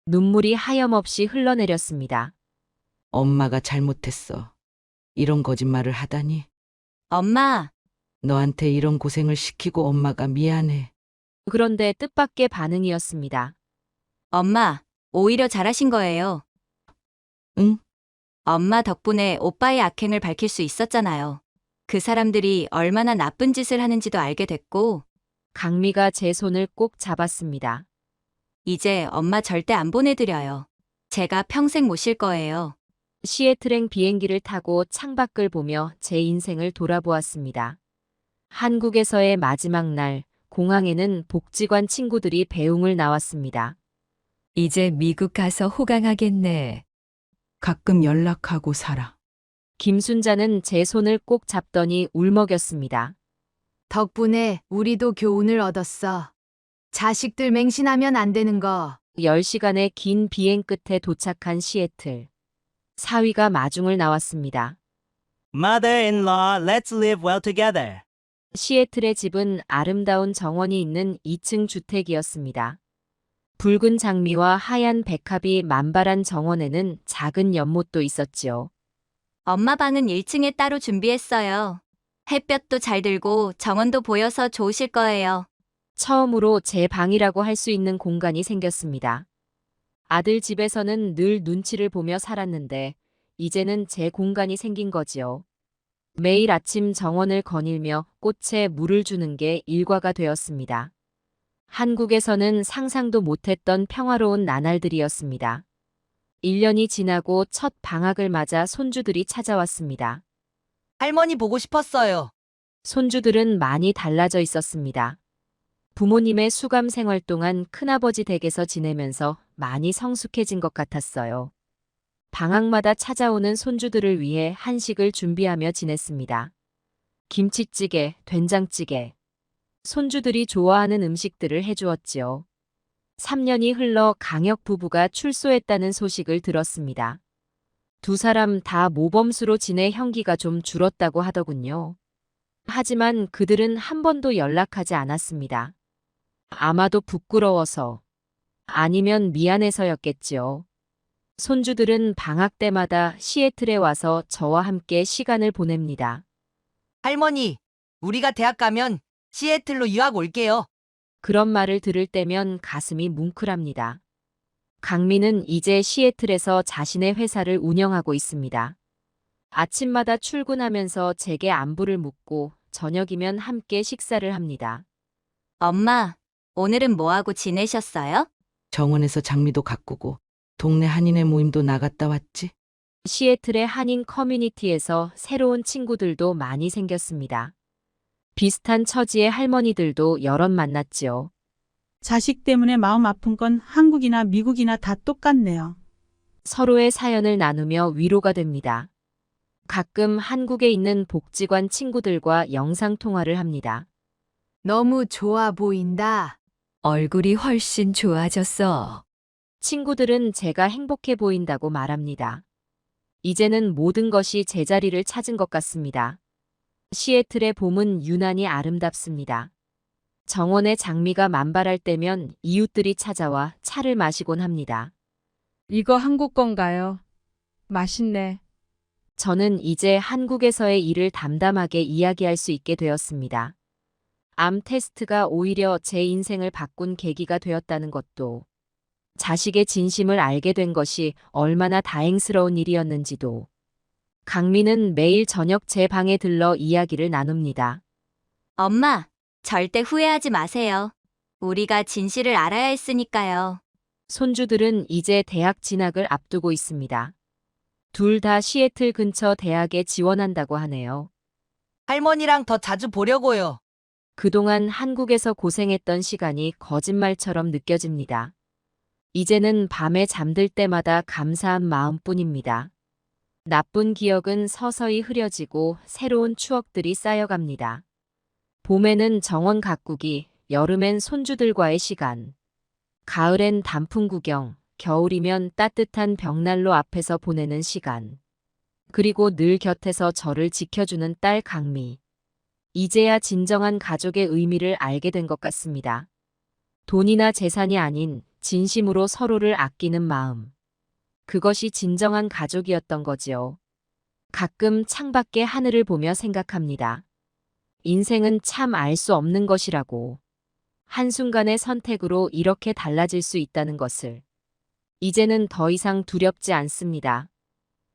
눈물이 하염없이 흘러내렸습니다. 엄마가 잘못했어. 이런 거짓말을 하다니. 엄마. 너한테 이런 고생을 시키고 엄마가 미안해. 그런데 뜻밖의 반응이었습니다. 엄마, 오히려 잘하신 거예요. 응? 엄마 덕분에 오빠의 악행을 밝힐 수 있었잖아요. 그 사람들이 얼마나 나쁜 짓을 하는지도 알게 됐고. 강미가 제 손을 꼭 잡았습니다. 이제 엄마 절대 안 보내드려요. 제가 평생 모실 거예요. 시애틀행 비행기를 타고 창밖을 보며 제 인생을 돌아보았습니다. 한국에서의 마지막 날, 공항에는 복지관 친구들이 배웅을 나왔습니다. 이제 미국 가서 호강하겠네. 가끔 연락하고 살아. 김순자는 제 손을 꼭 잡더니 울먹였습니다. 덕분에 우리도 교훈을 얻었어. 자식들 맹신하면 안 되는 거. 10시간의 긴 비행 끝에 도착한 시애틀. 사위가 마중을 나왔습니다. Mother-in-law, let's live well together. 시애틀의 집은 아름다운 정원이 있는 2층 주택이었습니다. 붉은 장미와 하얀 백합이 만발한 정원에는 작은 연못도 있었지요. 엄마 방은 1층에 따로 준비했어요. 햇볕도 잘 들고 정원도 보여서 좋으실 거예요. 처음으로 제 방이라고 할 수 있는 공간이 생겼습니다. 아들 집에서는 늘 눈치를 보며 살았는데 이제는 제 공간이 생긴 거지요. 매일 아침 정원을 거닐며 꽃에 물을 주는 게 일과가 되었습니다. 한국에서는 상상도 못했던 평화로운 나날들이었습니다. 1년이 지나고 첫 방학을 맞아 손주들이 찾아왔습니다. 할머니 보고 싶었어요. 손주들은 많이 달라져 있었습니다. 부모님의 수감 생활 동안 큰아버지 댁에서 지내면서 많이 성숙해진 것 같았어요. 방학마다 찾아오는 손주들을 위해 한식을 준비하며 지냈습니다. 김치찌개, 된장찌개. 손주들이 좋아하는 음식들을 해주었지요. 3년이 흘러 강혁 부부가 출소했다는 소식을 들었습니다. 두 사람 다 모범수로 지내 형기가 좀 줄었다고 하더군요. 하지만 그들은 한 번도 연락하지 않았습니다. 아마도 부끄러워서 아니면 미안해서였겠지요. 손주들은 방학 때마다 시애틀에 와서 저와 함께 시간을 보냅니다. 할머니, 우리가 대학 가면 시애틀로 유학 올게요. 그런 말을 들을 때면 가슴이 뭉클합니다. 강민은 이제 시애틀에서 자신의 회사를 운영하고 있습니다. 아침마다 출근하면서 제게 안부를 묻고 저녁이면 함께 식사를 합니다. 엄마, 오늘은 뭐하고 지내셨어요? 정원에서 장미도 가꾸고 동네 한인의 모임도 나갔다 왔지. 시애틀의 한인 커뮤니티에서 새로운 친구들도 많이 생겼습니다. 비슷한 처지의 할머니들도 여럿 만났지요. 자식 때문에 마음 아픈 건 한국이나 미국이나 다 똑같네요. 서로의 사연을 나누며 위로가 됩니다. 가끔 한국에 있는 복지관 친구들과 영상통화를 합니다. 너무 좋아 보인다. 얼굴이 훨씬 좋아졌어. 친구들은 제가 행복해 보인다고 말합니다. 이제는 모든 것이 제자리를 찾은 것 같습니다. 시애틀의 봄은 유난히 아름답습니다. 정원의 장미가 만발할 때면 이웃들이 찾아와 차를 마시곤 합니다. 이거 한국 건가요? 맛있네. 저는 이제 한국에서의 일을 담담하게 이야기할 수 있게 되었습니다. 암 테스트가 오히려 제 인생을 바꾼 계기가 되었다는 것도, 자식의 진심을 알게 된 것이 얼마나 다행스러운 일이었는지도. 강미는 매일 저녁 제 방에 들러 이야기를 나눕니다. 엄마, 절대 후회하지 마세요. 우리가 진실을 알아야 했으니까요. 손주들은 이제 대학 진학을 앞두고 있습니다. 둘 다 시애틀 근처 대학에 지원한다고 하네요. 할머니랑 더 자주 보려고요. 그동안 한국에서 고생했던 시간이 거짓말처럼 느껴집니다. 이제는 밤에 잠들 때마다 감사한 마음뿐입니다. 나쁜 기억은 서서히 흐려지고 새로운 추억들이 쌓여갑니다. 봄에는 정원 가꾸기, 여름엔 손주들과의 시간, 가을엔 단풍 구경, 겨울이면 따뜻한 벽난로 앞에서 보내는 시간. 그리고 늘 곁에서 저를 지켜주는 딸 강미. 이제야 진정한 가족의 의미를 알게 된 것 같습니다. 돈이나 재산이 아닌 진심으로 서로를 아끼는 마음. 그것이 진정한 가족이었던 거지요. 가끔 창밖의 하늘을 보며 생각합니다. 인생은 참 알 수 없는 것이라고. 한순간의 선택으로 이렇게 달라질 수 있다는 것을. 이제는 더 이상 두렵지 않습니다.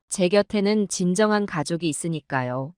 제 곁에는 진정한 가족이 있으니까요.